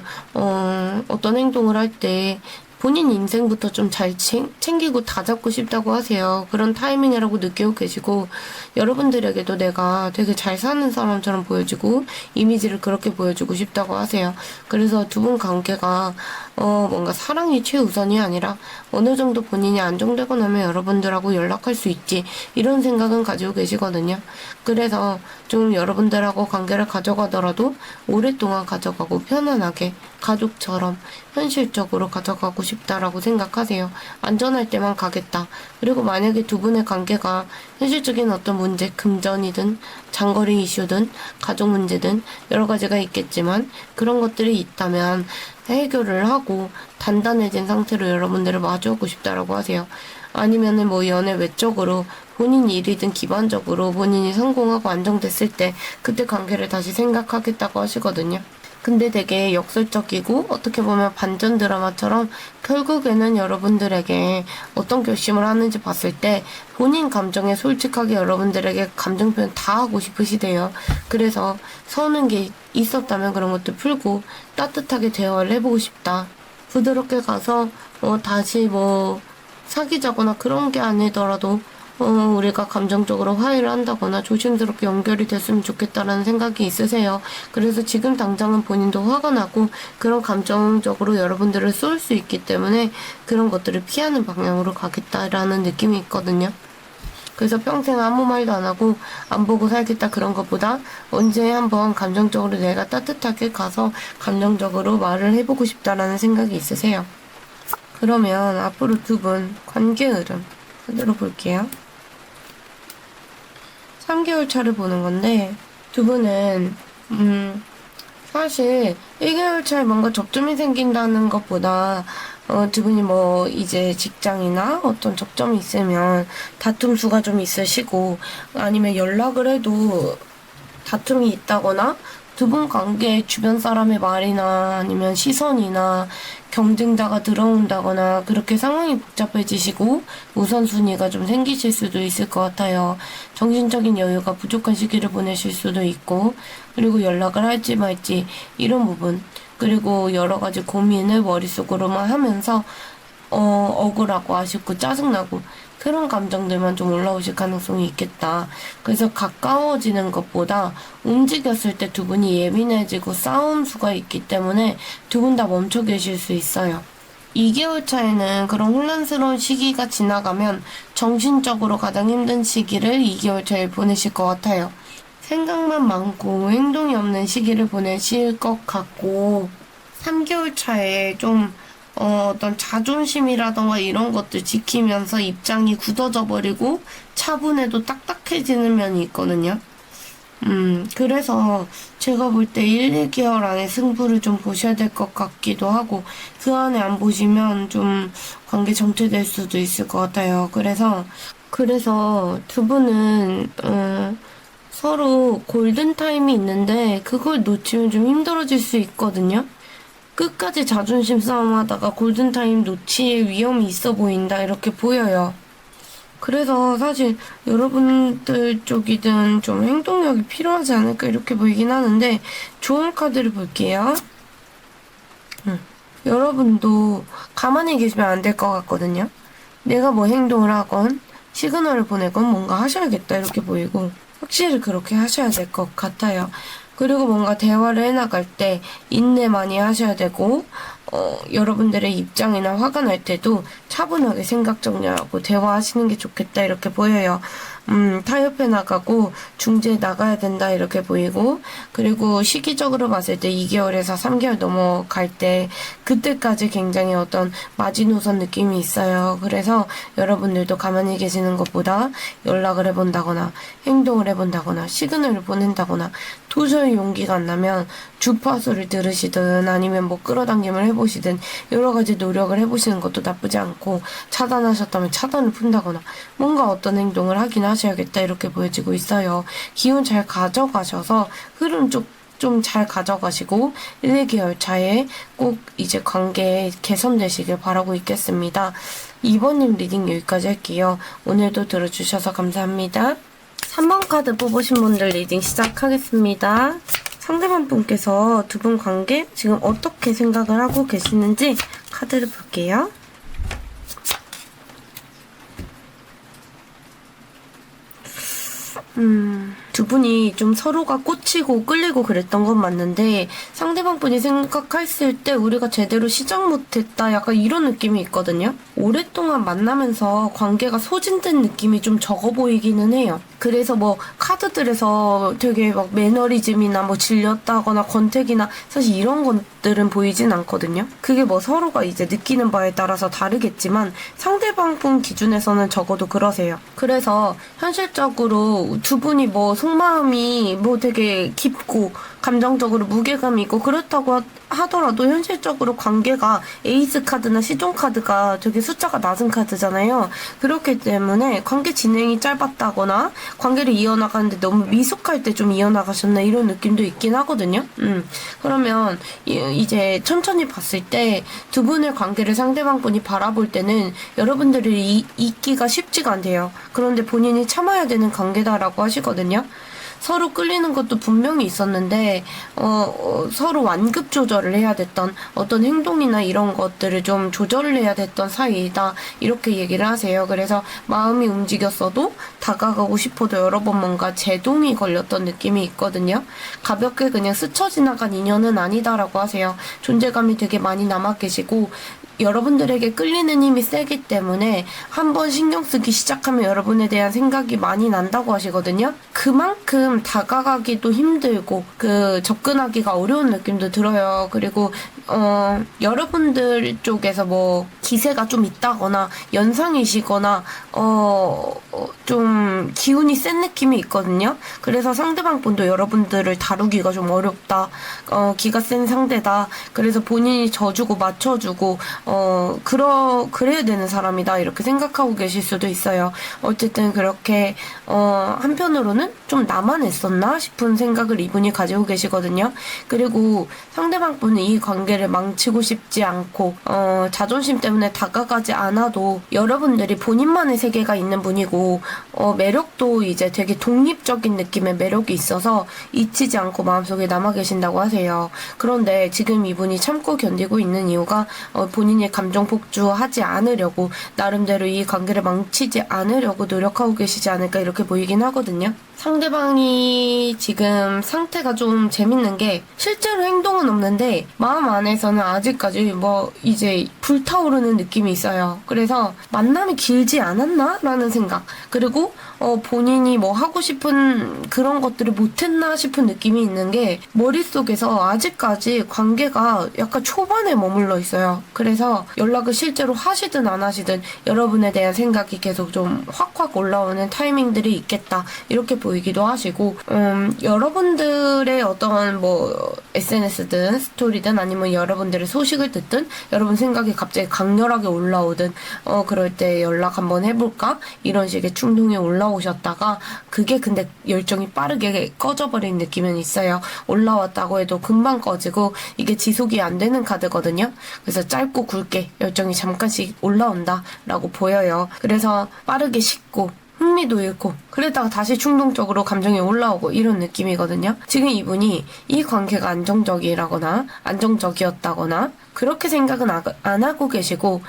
어떤 행동을 할 때 본인 인생부터 좀 잘 챙기고 다 잡고 싶다고 하세요. 그런 타이밍이라고 느끼고 계시고, 여러분들에게도 내가 되게 잘 사는 사람처럼 보여주고 이미지를 그렇게 보여주고 싶다고 하세요. 그래서 두 분 관계가 뭔가 사랑이 최우선이 아니라 어느 정도 본인이 안정되고 나면 여러분들하고 연락할 수 있지, 이런 생각은 가지고 계시거든요. 그래서 좀 여러분들하고 관계를 가져가더라도 오랫동안 가져가고 편안하게 가족처럼 현실적으로 가져가고 싶다라고 생각하세요. 안전할 때만 가겠다. 그리고 만약에 두 분의 관계가 현실적인 어떤 문제, 금전이든 장거리 이슈든 가족 문제든 여러 가지가 있겠지만 그런 것들이 있다면 해결을 하고 단단해진 상태로 여러분들을 마주하고 싶다라고 하세요. 아니면은 뭐 연애 외적으로 본인 일이든 기반적으로 본인이 성공하고 안정됐을 때 그때 관계를 다시 생각하겠다고 하시거든요. 근데 되게 역설적이고 어떻게 보면 반전 드라마처럼 결국에는 여러분들에게 어떤 결심을 하는지 봤을 때 본인 감정에 솔직하게 여러분들에게 감정 표현 다 하고 싶으시대요. 그래서 서는 게 있었다면 그런 것도 풀고 따뜻하게 대화를 해보고 싶다. 부드럽게 가서 다시 뭐 사귀자거나 그런 게 아니더라도 우리가 감정적으로 화해를 한다거나 조심스럽게 연결이 됐으면 좋겠다라는 생각이 있으세요. 그래서 지금 당장은 본인도 화가 나고 그런 감정적으로 여러분들을 쏠 수 있기 때문에 그런 것들을 피하는 방향으로 가겠다라는 느낌이 있거든요. 그래서 평생 아무 말도 안 하고 안 보고 살겠다 그런 것보다 언제 한번 감정적으로 내가 따뜻하게 가서 감정적으로 말을 해보고 싶다라는 생각이 있으세요. 그러면 앞으로 두 분 관계 흐름 그대로 볼게요. 3개월 차를 보는 건데, 두 분은 사실 1개월 차에 뭔가 접점이 생긴다는 것보다 두 분이 뭐 이제 직장이나 어떤 접점이 있으면 다툼 수가 좀 있으시고, 아니면 연락을 해도 다툼이 있다거나 두 분 관계에 주변 사람의 말이나 아니면 시선이나 경쟁자가 들어온다거나 그렇게 상황이 복잡해지시고 우선순위가 좀 생기실 수도 있을 것 같아요. 정신적인 여유가 부족한 시기를 보내실 수도 있고, 그리고 연락을 할지 말지 이런 부분, 그리고 여러 가지 고민을 머릿속으로만 하면서 억울하고 아쉽고 짜증나고 그런 감정들만 좀 올라오실 가능성이 있겠다. 그래서 가까워지는 것보다 움직였을 때 두 분이 예민해지고 싸움 수가 있기 때문에 두 분 다 멈춰 계실 수 있어요. 2개월 차에는 그런 혼란스러운 시기가 지나가면 정신적으로 가장 힘든 시기를 2개월 차에 보내실 것 같아요. 생각만 많고 행동이 없는 시기를 보내실 것 같고, 3개월 차에 좀 어떤 자존심이라던가 이런 것들 지키면서 입장이 굳어져 버리고 차분해도 딱딱해지는 면이 있거든요. 그래서 제가 볼 때 1, 2개월 안에 승부를 좀 보셔야 될 것 같기도 하고, 그 안에 안 보시면 좀 관계 정체될 수도 있을 것 같아요. 그래서 두 분은 서로 골든타임이 있는데 그걸 놓치면 좀 힘들어질 수 있거든요. 끝까지 자존심 싸움하다가 골든타임 놓칠 위험이 있어 보인다 이렇게 보여요. 그래서 사실 여러분들 쪽이든 좀 행동력이 필요하지 않을까 이렇게 보이긴 하는데, 좋은 카드를 볼게요. 여러분도 가만히 계시면 안 될 것 같거든요. 내가 뭐 행동을 하건 시그널을 보내건 뭔가 하셔야겠다 이렇게 보이고, 확실히 그렇게 하셔야 될 것 같아요. 그리고 뭔가 대화를 해나갈 때 인내 많이 하셔야 되고, 여러분들의 입장이나 화가 날 때도 차분하게 생각 정리하고 대화하시는 게 좋겠다 이렇게 보여요. 타협해 나가고 중재해 나가야 된다 이렇게 보이고, 그리고 시기적으로 봤을 때 2개월에서 3개월 넘어갈 때 그때까지 굉장히 어떤 마지노선 느낌이 있어요. 그래서 여러분들도 가만히 계시는 것보다 연락을 해본다거나 행동을 해본다거나 시그널을 보낸다거나 도저히 용기가 안 나면 주파수를 들으시든 아니면 뭐 끌어당김을 해보시든 여러 가지 노력을 해보시는 것도 나쁘지 않고, 차단하셨다면 차단을 푼다거나 뭔가 어떤 행동을 하긴 하셔야겠다 이렇게 보여지고 있어요. 기운 잘 가져가셔서 흐름 좀 잘 가져가시고 1, 2개월 차에 꼭 이제 관계 개선되시길 바라고 있겠습니다. 2번님 리딩 여기까지 할게요. 오늘도 들어주셔서 감사합니다. 3번 카드 뽑으신 분들 리딩 시작하겠습니다. 상대방 분께서 두 분 관계 지금 어떻게 생각을 하고 계시는지 카드를 볼게요. 두 분이 좀 서로가 꽂히고 끌리고 그랬던 건 맞는데, 상대방 분이 생각했을 때 우리가 제대로 시작 못했다 약간 이런 느낌이 있거든요. 오랫동안 만나면서 관계가 소진된 느낌이 좀 적어 보이기는 해요. 그래서 뭐 카드들에서 되게 막 매너리즘이나 뭐 질렸다거나 권태기나 사실 이런 것들은 보이진 않거든요. 그게 뭐 서로가 이제 느끼는 바에 따라서 다르겠지만 상대방 분 기준에서는 적어도 그러세요. 그래서 현실적으로 두 분이 뭐 속마음이 뭐 되게 깊고 감정적으로 무게감이 있고 그렇다고 하더라도 현실적으로 관계가 에이스 카드나 시종 카드가 되게 숫자가 낮은 카드잖아요. 그렇기 때문에 관계 진행이 짧았다거나 관계를 이어나가는데 너무 미숙할 때 좀 이어나가셨나 이런 느낌도 있긴 하거든요. 그러면 이제 천천히 봤을 때 두 분의 관계를 상대방 분이 바라볼 때는 여러분들이 잊기가 쉽지가 않대요. 그런데 본인이 참아야 되는 관계다라고 하시거든요. 서로 끌리는 것도 분명히 있었는데 서로 완급 조절을 해야 됐던 어떤 행동이나 이런 것들을 좀 조절을 해야 됐던 사이이다 이렇게 얘기를 하세요. 그래서 마음이 움직였어도 다가가고 싶어도 여러 번 뭔가 제동이 걸렸던 느낌이 있거든요. 가볍게 그냥 스쳐 지나간 인연은 아니다라고 하세요. 존재감이 되게 많이 남아 계시고 여러분들에게 끌리는 힘이 세기 때문에 한번 신경 쓰기 시작하면 여러분에 대한 생각이 많이 난다고 하시거든요. 그만큼 다가가기도 힘들고 접근하기가 어려운 느낌도 들어요. 그리고 여러분들 쪽에서 뭐 기세가 좀 있다거나 연상이시거나 좀 기운이 센 느낌이 있거든요. 그래서 상대방 분도 여러분들을 다루기가 좀 어렵다. 기가 센 상대다. 그래서 본인이 져주고 맞춰주고 그래야 되는 사람이다 이렇게 생각하고 계실 수도 있어요. 어쨌든 그렇게 한편으로는 좀 나만 했었나 싶은 생각을 이분이 가지고 계시거든요. 그리고 상대방 분은 이 관계를 망치고 싶지 않고 자존심 때문에 다가가지 않아도 여러분들이 본인만의 세계가 있는 분이고 매력도 이제 되게 독립적인 느낌의 매력이 있어서 잊히지 않고 마음속에 남아 계신다고 하세요. 그런데 지금 이분이 참고 견디고 있는 이유가 본인이 감정 폭주하지 않으려고 나름대로 이 관계를 망치지 않으려고 노력하고 계시지 않을까 이렇게 보이긴 하거든요. 상대방이 지금 상태가 좀 재밌는 게 실제로 행동은 없는데 마음 안에서는 아직까지 뭐 이제 불타오르는 느낌이 있어요. 그래서 만남이 길지 않았나? 라는 생각. 그리고 본인이 뭐 하고 싶은 그런 것들을 못했나 싶은 느낌이 있는 게 머릿속에서 아직까지 관계가 약간 초반에 머물러 있어요. 그래서 연락을 실제로 하시든 안 하시든 여러분에 대한 생각이 계속 좀 확확 올라오는 타이밍들이 있겠다. 이렇게 보이기도 하시고 여러분들의 어떤 뭐 SNS든 스토리든 아니면 여러분들의 소식을 듣든 여러분 생각이 갑자기 강렬하게 올라오든 그럴 때 연락 한번 해볼까? 이런 식의 충동이 올라오셨다가 그게 근데 열정이 빠르게 꺼져버린 느낌은 있어요. 올라왔다고 해도 금방 꺼지고 이게 지속이 안 되는 카드거든요. 그래서 짧고 굵게 열정이 잠깐씩 올라온다 라고 보여요. 그래서 빠르게 식고 흥미도 잃고 그랬다가 다시 충동적으로 감정이 올라오고 이런 느낌이거든요. 지금 이분이 이 관계가 안정적이라거나 안정적이었다거나 그렇게 생각은 안 하고 계시고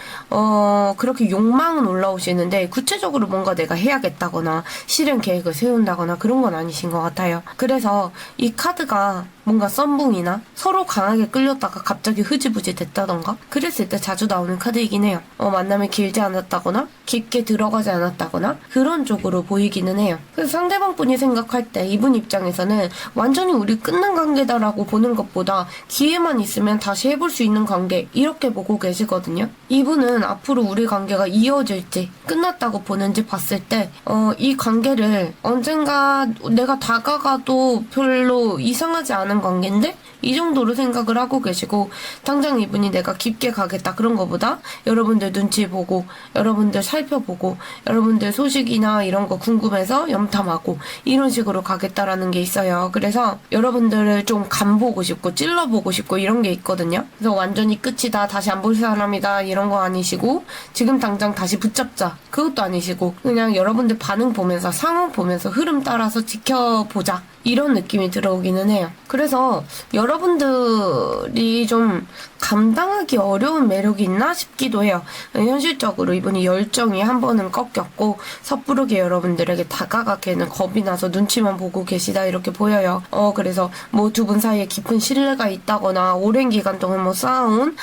그렇게 욕망은 올라오시는데 구체적으로 뭔가 내가 해야겠다거나 실행 계획을 세운다거나 그런 건 아니신 것 같아요. 그래서 이 카드가 뭔가 썸붕이나 서로 강하게 끌렸다가 갑자기 흐지부지 됐다던가 그랬을 때 자주 나오는 카드이긴 해요. 만남이 길지 않았다거나 깊게 들어가지 않았다거나 그런 쪽으로 보이기는 해요. 그래서 상대방 분이 생각할 때 이분 입장에서는 완전히 우리 끝난 관계다라고 보는 것보다 기회만 있으면 다시 해볼 수 있는 관계 이렇게 보고 계시거든요. 이분은 앞으로 우리 관계가 이어질지 끝났다고 보는지 봤을 때 이 관계를 언젠가 내가 다가가도 별로 이상하지 않은 관계인데 이 정도로 생각을 하고 계시고 당장 이분이 내가 깊게 가겠다 그런 거보다 여러분들 눈치 보고 여러분들 살펴보고 여러분들 소식이나 이런 거 궁금해서 염탐하고 이런 식으로 가겠다라는 게 있어요. 그래서 여러분들을 좀 간보고 싶고 찔러보고 싶고 이런 게 있거든요. 그래서 완전히 끝이다 다시 안 볼 사람이다 이런 거 아니시고 지금 당장 다시 붙잡자 그것도 아니시고 그냥 여러분들 반응 보면서 상황 보면서 흐름 따라서 지켜보자 이런 느낌이 들어오기는 해요. 그래서 여러분들이 좀 감당하기 어려운 매력이 있나 싶기도 해요. 현실적으로 이분이 열정이 한 번은 꺾였고 섣부르게 여러분들에게 다가가기에는 겁이 나서 눈치만 보고 계시다 이렇게 보여요. 그래서 뭐 두 분 사이에 깊은 신뢰가 있다거나 오랜 기간 동안 뭐 쌓아온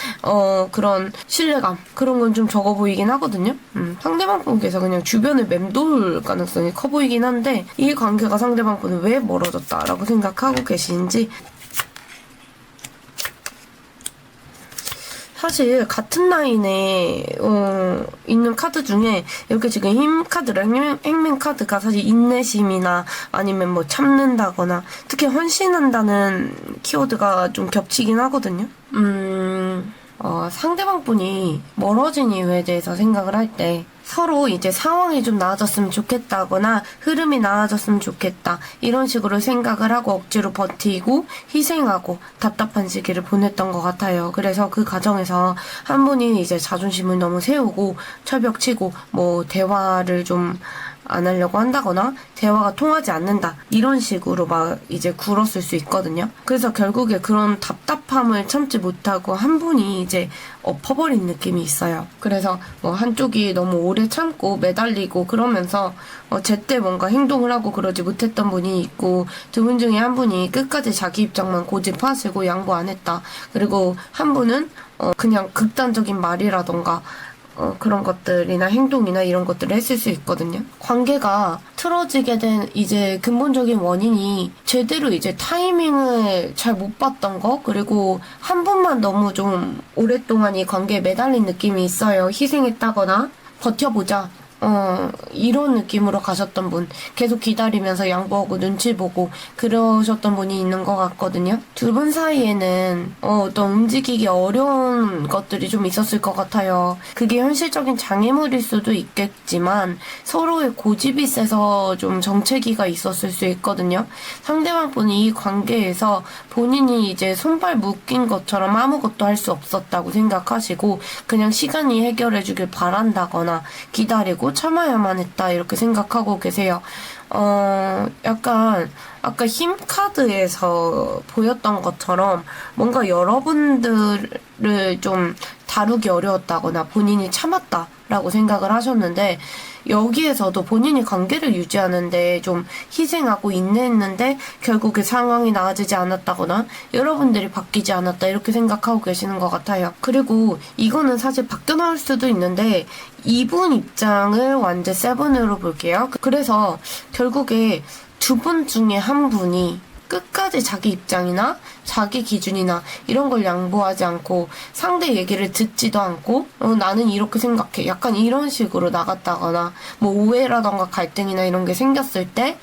그런 신뢰감 그런 건 좀 적어 보이긴 하거든요. 상대방 분께서 그냥 주변을 맴돌 가능성이 커 보이긴 한데 이 관계가 상대방 분은 왜 멀어졌다라고 생각하고 계시는지 사실 같은 라인에 있는 카드 중에 이렇게 지금 힘 카드랑 행맨 카드가 사실 인내심이나 아니면 뭐 참는다거나 특히 헌신한다는 키워드가 좀 겹치긴 하거든요. 상대방 분이 멀어진 이유에 대해서 생각을 할 때 서로 이제 상황이 좀 나아졌으면 좋겠다거나 흐름이 나아졌으면 좋겠다 이런 식으로 생각을 하고 억지로 버티고 희생하고 답답한 시기를 보냈던 것 같아요. 그래서 그 과정에서 한 분이 이제 자존심을 너무 세우고 철벽치고 뭐 대화를 좀 안 하려고 한다거나 대화가 통하지 않는다 이런 식으로 막 이제 굴었을 수 있거든요. 그래서 결국에 그런 답답함을 참지 못하고 한 분이 이제 엎어버린 느낌이 있어요. 그래서 뭐 한쪽이 너무 오래 참고 매달리고 그러면서 제때 뭔가 행동을 하고 그러지 못했던 분이 있고 두 분 중에 한 분이 끝까지 자기 입장만 고집하시고 양보 안 했다. 그리고 한 분은 그냥 극단적인 말이라던가 그런 것들이나 행동이나 이런 것들을 했을 수 있거든요. 관계가 틀어지게 된 이제 근본적인 원인이 제대로 이제 타이밍을 잘 못 봤던 거 그리고 한 분만 너무 좀 오랫동안 이 관계에 매달린 느낌이 있어요. 희생했다거나 버텨보자. 이런 느낌으로 가셨던 분 계속 기다리면서 양보하고 눈치 보고 그러셨던 분이 있는 것 같거든요. 두 분 사이에는 어떤 움직이기 어려운 것들이 좀 있었을 것 같아요. 그게 현실적인 장애물일 수도 있겠지만 서로의 고집이 세서 좀 정체기가 있었을 수 있거든요. 상대방 분이 이 관계에서 본인이 이제 손발 묶인 것처럼 아무것도 할 수 없었다고 생각하시고 그냥 시간이 해결해주길 바란다거나 기다리고 참아야만 했다 이렇게 생각하고 계세요. 약간 아까 힘 카드에서 보였던 것처럼 뭔가 여러분들을 좀 다루기 어려웠다거나 본인이 참았다라고 생각을 하셨는데 여기에서도 본인이 관계를 유지하는데 좀 희생하고 인내했는데 결국에 상황이 나아지지 않았다거나 여러분들이 바뀌지 않았다 이렇게 생각하고 계시는 것 같아요. 그리고 이거는 사실 바뀌어 나올 수도 있는데 이분 입장을 완전 세븐으로 볼게요. 그래서 결국에 두 분 중에 한 분이 끝까지 자기 입장이나 자기 기준이나 이런 걸 양보하지 않고 상대 얘기를 듣지도 않고 나는 이렇게 생각해 약간 이런 식으로 나갔다거나 뭐 오해라던가 갈등이나 이런 게 생겼을 때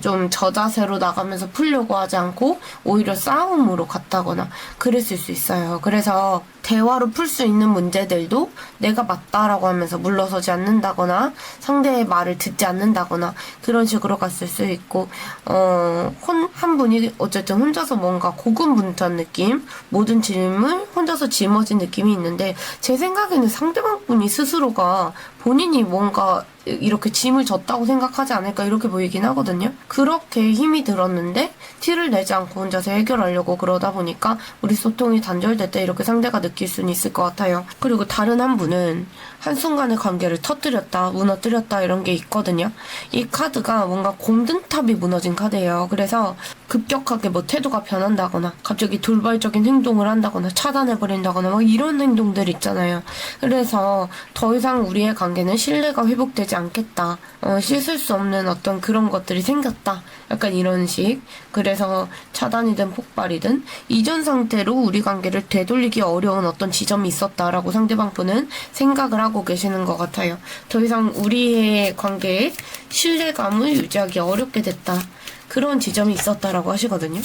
좀 저자세로 나가면서 풀려고 하지 않고 오히려 싸움으로 갔다거나 그랬을 수 있어요. 그래서 대화로 풀 수 있는 문제들도 내가 맞다라고 하면서 물러서지 않는다거나 상대의 말을 듣지 않는다거나 그런 식으로 갔을 수 있고 한 분이 어쨌든 혼자서 뭔가 고군분투한 느낌 모든 짐을 혼자서 짊어진 느낌이 있는데 제 생각에는 상대방 분이 스스로가 본인이 뭔가 이렇게 짐을 졌다고 생각하지 않을까 이렇게 보이긴 하거든요. 그렇게 힘이 들었는데 티를 내지 않고 혼자서 해결하려고 그러다 보니까 우리 소통이 단절됐다 이렇게 상대가 느낄 수는 있을 것 같아요. 그리고 다른 한 분은 한순간에 관계를 터뜨렸다, 무너뜨렸다 이런 게 있거든요. 이 카드가 뭔가 공든탑이 무너진 카드예요. 그래서 급격하게 뭐 태도가 변한다거나 갑자기 돌발적인 행동을 한다거나 차단해버린다거나 막 이런 행동들 있잖아요. 그래서 더 이상 우리의 관계는 신뢰가 회복되지 않겠다. 씻을 수 없는 어떤 그런 것들이 생겼다. 약간 이런 식. 그래서 차단이든 폭발이든 이전 상태로 우리 관계를 되돌리기 어려운 어떤 지점이 있었다라고 상대방 분은 생각을 하고 계시는 것 같아요. 더 이상 우리의 관계에 신뢰감을 유지하기 어렵게 됐다. 그런 지점이 있었다라고 하시거든요.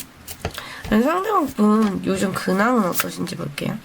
상대방 분 요즘 근황은 어떠신지 볼게요.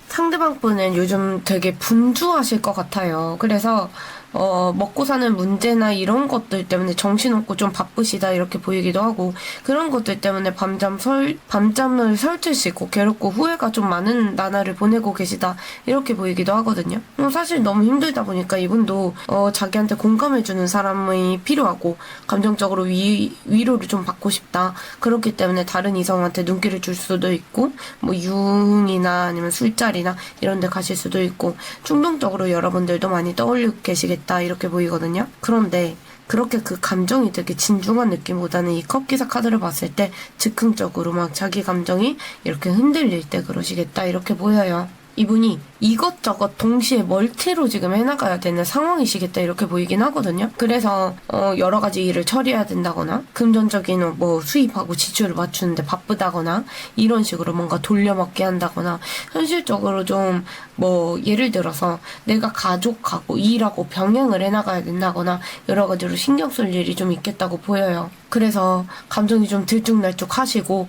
상대방 분은 요즘 되게 분주하실 것 같아요. 그래서 먹고 사는 문제나 이런 것들 때문에 정신없고 좀 바쁘시다 이렇게 보이기도 하고, 그런 것들 때문에 밤잠을 설치시고 괴롭고 후회가 좀 많은 나날을 보내고 계시다 이렇게 보이기도 하거든요. 사실 너무 힘들다 보니까 이분도 자기한테 공감해주는 사람이 필요하고 감정적으로 위로를 좀 받고 싶다. 그렇기 때문에 다른 이성한테 눈길을 줄 수도 있고 뭐 유흥이나 아니면 술자리나 이런 데 가실 수도 있고 충동적으로 여러분들도 많이 떠올리고 계시겠다 이렇게 보이거든요. 그런데 그렇게 그 감정이 되게 진중한 느낌보다는 이 컵기사 카드를 봤을 때 즉흥적으로 막 자기 감정이 이렇게 흔들릴 때 그러시겠다 이렇게 보여요. 이분이 이것저것 동시에 멀티로 지금 해나가야 되는 상황이시겠다 이렇게 보이긴 하거든요. 그래서 여러 가지 일을 처리해야 된다거나 금전적인 뭐 수입하고 지출을 맞추는데 바쁘다거나 이런 식으로 뭔가 돌려먹게 한다거나 현실적으로 좀 뭐 예를 들어서 내가 가족하고 일하고 병행을 해나가야 된다거나 여러 가지로 신경 쓸 일이 좀 있겠다고 보여요. 그래서 감정이 좀 들쭉날쭉 하시고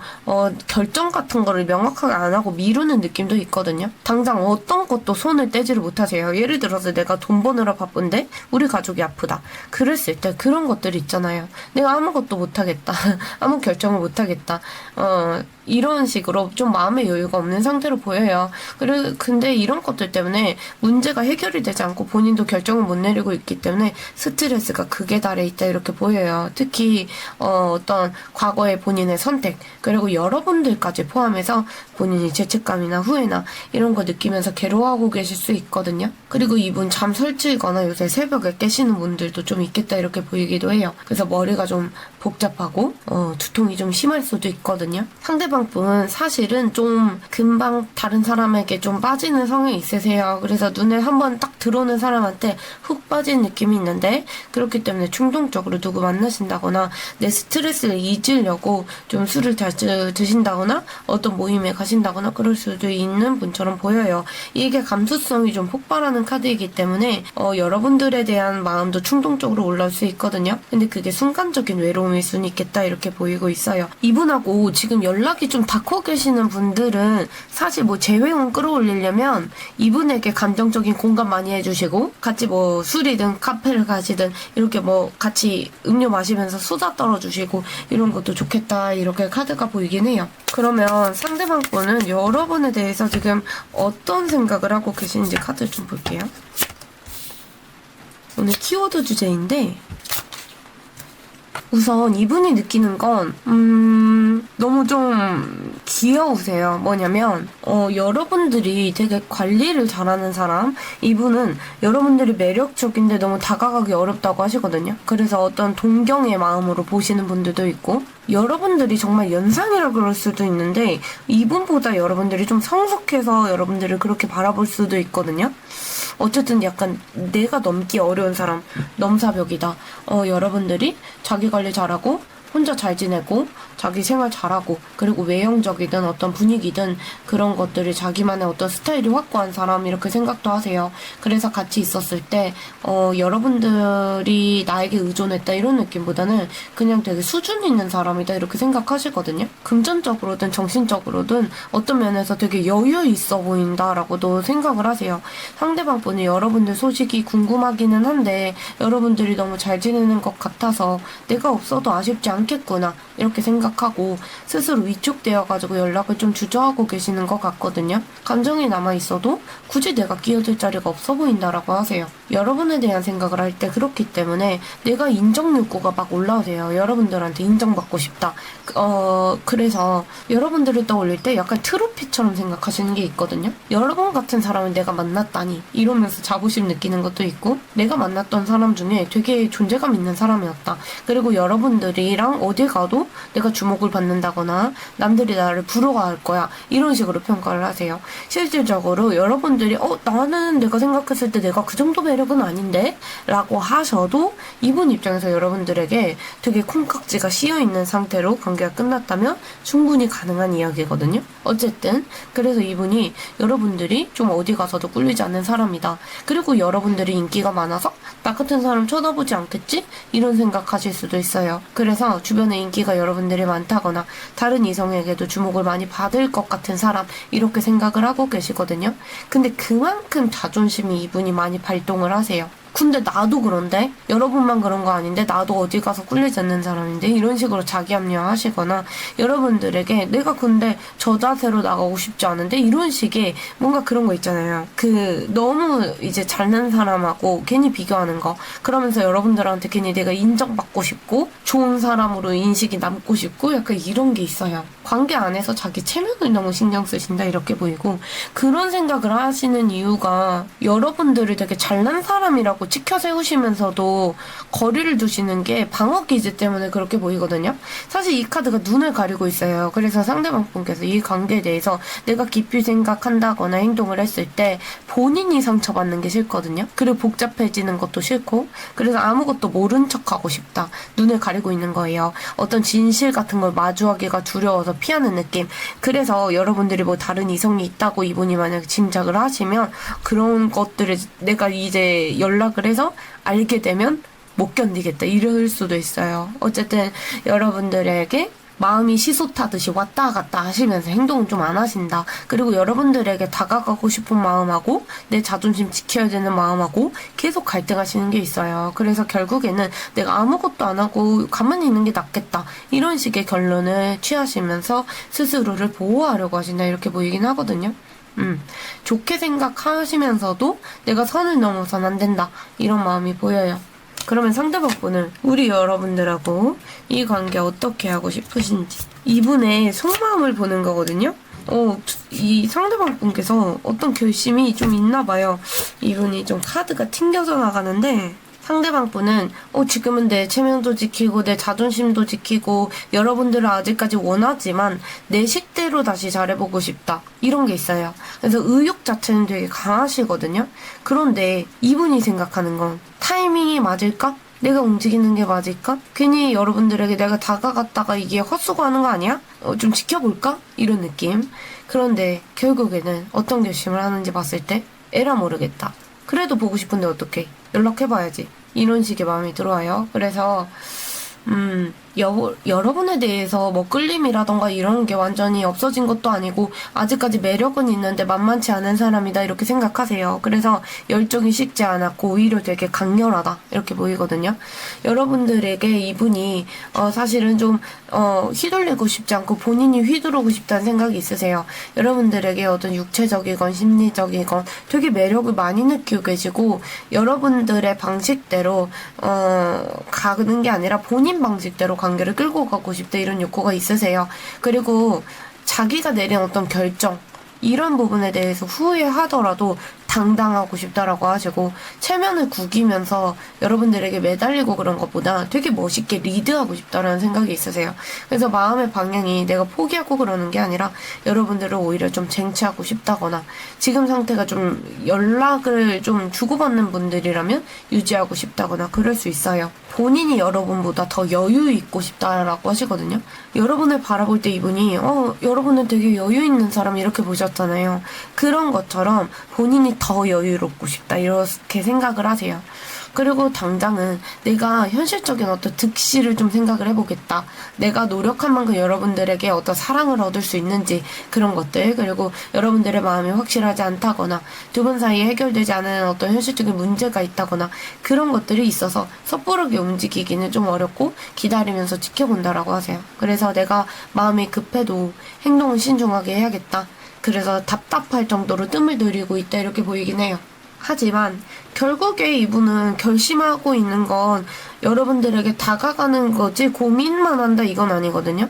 결정 같은 거를 명확하게 안 하고 미루는 느낌도 있거든요. 당장 어떤 것도 손을 떼지를 못하세요. 예를 들어서 내가 돈 버느라 바쁜데 우리 가족이 아프다. 그랬을 때 그런 것들 있잖아요. 내가 아무것도 못하겠다. 아무 결정을 못하겠다. 이런 식으로 좀 마음의 여유가 없는 상태로 보여요. 근데 이런 것들 때문에 문제가 해결이 되지 않고 본인도 결정을 못 내리고 있기 때문에 스트레스가 극에 달해 있다 이렇게 보여요. 특히 어떤 과거의 본인의 선택 그리고 여러분들까지 포함해서 본인이 죄책감이나 후회나 이런 거 느끼면서 괴로워하고 계실 수 있거든요. 그리고 이분 잠 설치거나 요새 새벽에 깨시는 분들도 좀 있겠다 이렇게 보이기도 해요. 그래서 머리가 좀 복잡하고 두통이 좀 심할 수도 있거든요. 상대방 분 사실은 좀 금방 다른 사람에게 좀 빠지는 성향이 있으세요. 그래서 눈에 한번 딱 들어오는 사람한테 훅 빠지는 느낌이 있는데 그렇기 때문에 충동적으로 누구 만나신다거나 내 스트레스를 잊으려고 좀 술을 자주 드신다거나 어떤 모임에 가신다거나 그럴 수도 있는 분처럼 보여요. 이게 감수성이 좀 폭발하는 카드이기 때문에 여러분들에 대한 마음도 충동적으로 올라올 수 있거든요. 근데 그게 순간적인 외로움일 수는 있겠다 이렇게 보이고 있어요. 이분하고 지금 연락이 좀 닿고 계시는 분들은 사실 뭐 재회원 끌어올리려면 이분에게 감정적인 공감 많이 해주시고 같이 뭐 술이든 카페를 가시든 이렇게 뭐 같이 음료 마시면서 수다 떨어주시고 이런 것도 좋겠다 이렇게 카드가 보이긴 해요. 그러면 상대방 분은 여러분에 대해서 지금 어떤 생각을 하고 계시는지 카드 좀 볼게요. 오늘 키워드 주제인데 우선 이분이 느끼는 건 너무 좀 귀여우세요. 뭐냐면 여러분들이 되게 관리를 잘하는 사람, 이분은 여러분들이 매력적인데 너무 다가가기 어렵다고 하시거든요. 그래서 어떤 동경의 마음으로 보시는 분들도 있고 여러분들이 정말 연상이라 그럴 수도 있는데 이분보다 여러분들이 좀 성숙해서 여러분들을 그렇게 바라볼 수도 있거든요. 어쨌든 약간 내가 넘기 어려운 사람, 넘사벽이다. 여러분들이 자기 관리 잘하고 혼자 잘 지내고 자기 생활 잘하고 그리고 외형적이든 어떤 분위기든 그런 것들이 자기만의 어떤 스타일이 확고한 사람 이렇게 생각도 하세요. 그래서 같이 있었을 때 여러분들이 나에게 의존했다 이런 느낌보다는 그냥 되게 수준 있는 사람이다 이렇게 생각하시거든요. 금전적으로든 정신적으로든 어떤 면에서 되게 여유 있어 보인다라고도 생각을 하세요. 상대방 분이 여러분들 소식이 궁금하기는 한데 여러분들이 너무 잘 지내는 것 같아서 내가 없어도 아쉽지 않 않겠구나 이렇게 생각하고 스스로 위축되어가지고 연락을 좀 주저하고 계시는 것 같거든요. 감정이 남아있어도 굳이 내가 끼어들 자리가 없어 보인다라고 하세요. 여러분에 대한 생각을 할 때 그렇기 때문에 내가 인정 욕구가 막 올라오세요. 여러분들한테 인정받고 싶다. 그래서 여러분들을 떠올릴 때 약간 트로피처럼 생각하시는 게 있거든요. 여러분 같은 사람을 내가 만났다니 이러면서 자부심 느끼는 것도 있고, 내가 만났던 사람 중에 되게 존재감 있는 사람이었다. 그리고 여러분들이랑 어딜 가도 내가 주목을 받는다거나 남들이 나를 부러워할 거야 이런 식으로 평가를 하세요. 실질적으로 여러분들이 나는 내가 생각했을 때 내가 그 정도 매력은 아닌데? 라고 하셔도 이분 입장에서 여러분들에게 되게 콩깍지가 씌어있는 상태로 관계가 끝났다면 충분히 가능한 이야기거든요. 어쨌든 그래서 이분이 여러분들이 좀 어디 가서도 꿀리지 않는 사람이다. 그리고 여러분들이 인기가 많아서 나 같은 사람 쳐다보지 않겠지? 이런 생각하실 수도 있어요. 그래서 주변에 인기가 여러분들이 많다거나 다른 이성에게도 주목을 많이 받을 것 같은 사람 이렇게 생각을 하고 계시거든요. 근데 그만큼 자존심이 이분이 많이 발동을 하세요. 근데 나도 그런데? 여러분만 그런 거 아닌데? 나도 어디 가서 꿀리지 않는 사람인데? 이런 식으로 자기 합리화하시거나 여러분들에게 내가 근데 저 자세로 나가고 싶지 않은데? 이런 식의 뭔가 그런 거 있잖아요. 너무 이제 잘난 사람하고 괜히 비교하는 거. 그러면서 여러분들한테 괜히 내가 인정받고 싶고 좋은 사람으로 인식이 남고 싶고 약간 이런 게 있어요. 관계 안에서 자기 체면을 너무 신경 쓰신다 이렇게 보이고, 그런 생각을 하시는 이유가 여러분들을 되게 잘난 사람이라고 치켜 세우시면서도 거리를 두시는 게 방어 기제 때문에 그렇게 보이거든요. 사실 이 카드가 눈을 가리고 있어요. 그래서 상대방 분께서 이 관계에 대해서 내가 깊이 생각한다거나 행동을 했을 때 본인이 상처받는 게 싫거든요. 그리고 복잡해지는 것도 싫고, 그래서 아무것도 모른 척하고 싶다. 눈을 가리고 있는 거예요. 어떤 진실 같은 걸 마주하기가 두려워서 피하는 느낌. 그래서 여러분들이 뭐 다른 이성이 있다고 이분이 만약에 짐작을 하시면 그런 것들을 내가 이제 연락을 해서 알게 되면 못 견디겠다 이럴 수도 있어요. 어쨌든 여러분들에게 마음이 시소 타듯이 왔다 갔다 하시면서 행동은 좀 안 하신다. 그리고 여러분들에게 다가가고 싶은 마음하고 내 자존심 지켜야 되는 마음하고 계속 갈등하시는 게 있어요. 그래서 결국에는 내가 아무것도 안 하고 가만히 있는 게 낫겠다 이런 식의 결론을 취하시면서 스스로를 보호하려고 하신다 이렇게 보이긴 하거든요. 좋게 생각하시면서도 내가 선을 넘어선 안 된다 이런 마음이 보여요. 그러면 상대방 분은 우리 여러분들하고 이 관계 어떻게 하고 싶으신지 이분의 속마음을 보는 거거든요. 이 상대방 분께서 어떤 결심이 좀 있나 봐요. 이분이 좀 카드가 튕겨져 나가는데, 상대방 분은 지금은 내 체면도 지키고 내 자존심도 지키고 여러분들을 아직까지 원하지만 내 식대로 다시 잘해보고 싶다 이런 게 있어요. 그래서 의욕 자체는 되게 강하시거든요. 그런데 이분이 생각하는 건 타이밍이 맞을까? 내가 움직이는 게 맞을까? 괜히 여러분들에게 내가 다가갔다가 이게 헛수고하는 거 아니야? 좀 지켜볼까? 이런 느낌. 그런데 결국에는 어떤 결심을 하는지 봤을 때 에라 모르겠다. 그래도 보고 싶은데 어떡해. 연락해봐야지. 이런 식의 마음이 들어와요. 그래서 여러분에 대해서 뭐 끌림이라던가 이런 게 완전히 없어진 것도 아니고 아직까지 매력은 있는데 만만치 않은 사람이다 이렇게 생각하세요. 그래서 열정이 식지 않았고 오히려 되게 강렬하다 이렇게 보이거든요. 여러분들에게 이분이 사실은 좀 휘둘리고 싶지 않고 본인이 휘두르고 싶다는 생각이 있으세요. 여러분들에게 어떤 육체적이건 심리적이건 되게 매력을 많이 느끼고 계시고, 여러분들의 방식대로 가는 게 아니라 본인 방식대로 관계를 끌고 가고 싶다 이런 욕구가 있으세요. 그리고 자기가 내린 어떤 결정 이런 부분에 대해서 후회하더라도 당당하고 싶다라고 하시고, 체면을 구기면서 여러분들에게 매달리고 그런 것보다 되게 멋있게 리드하고 싶다라는 생각이 있으세요. 그래서 마음의 방향이 내가 포기하고 그러는 게 아니라 여러분들을 오히려 좀 쟁취하고 싶다거나, 지금 상태가 좀 연락을 좀 주고받는 분들이라면 유지하고 싶다거나 그럴 수 있어요. 본인이 여러분보다 더 여유 있고 싶다라고 하시거든요. 여러분을 바라볼 때 이분이 여러분은 되게 여유 있는 사람 이렇게 보셨잖아요. 그런 것처럼 본인이 더 여유롭고 싶다 이렇게 생각을 하세요. 그리고 당장은 내가 현실적인 어떤 득실을 좀 생각을 해보겠다. 내가 노력한 만큼 여러분들에게 어떤 사랑을 얻을 수 있는지 그런 것들, 그리고 여러분들의 마음이 확실하지 않다거나 두 분 사이에 해결되지 않은 어떤 현실적인 문제가 있다거나 그런 것들이 있어서 섣부르게 움직이기는 좀 어렵고 기다리면서 지켜본다라고 하세요. 그래서 내가 마음이 급해도 행동은 신중하게 해야겠다. 그래서 답답할 정도로 뜸을 들이고 있다 이렇게 보이긴 해요. 하지만 결국에 이분은 결심하고 있는 건 여러분들에게 다가가는 거지 고민만 한다 이건 아니거든요.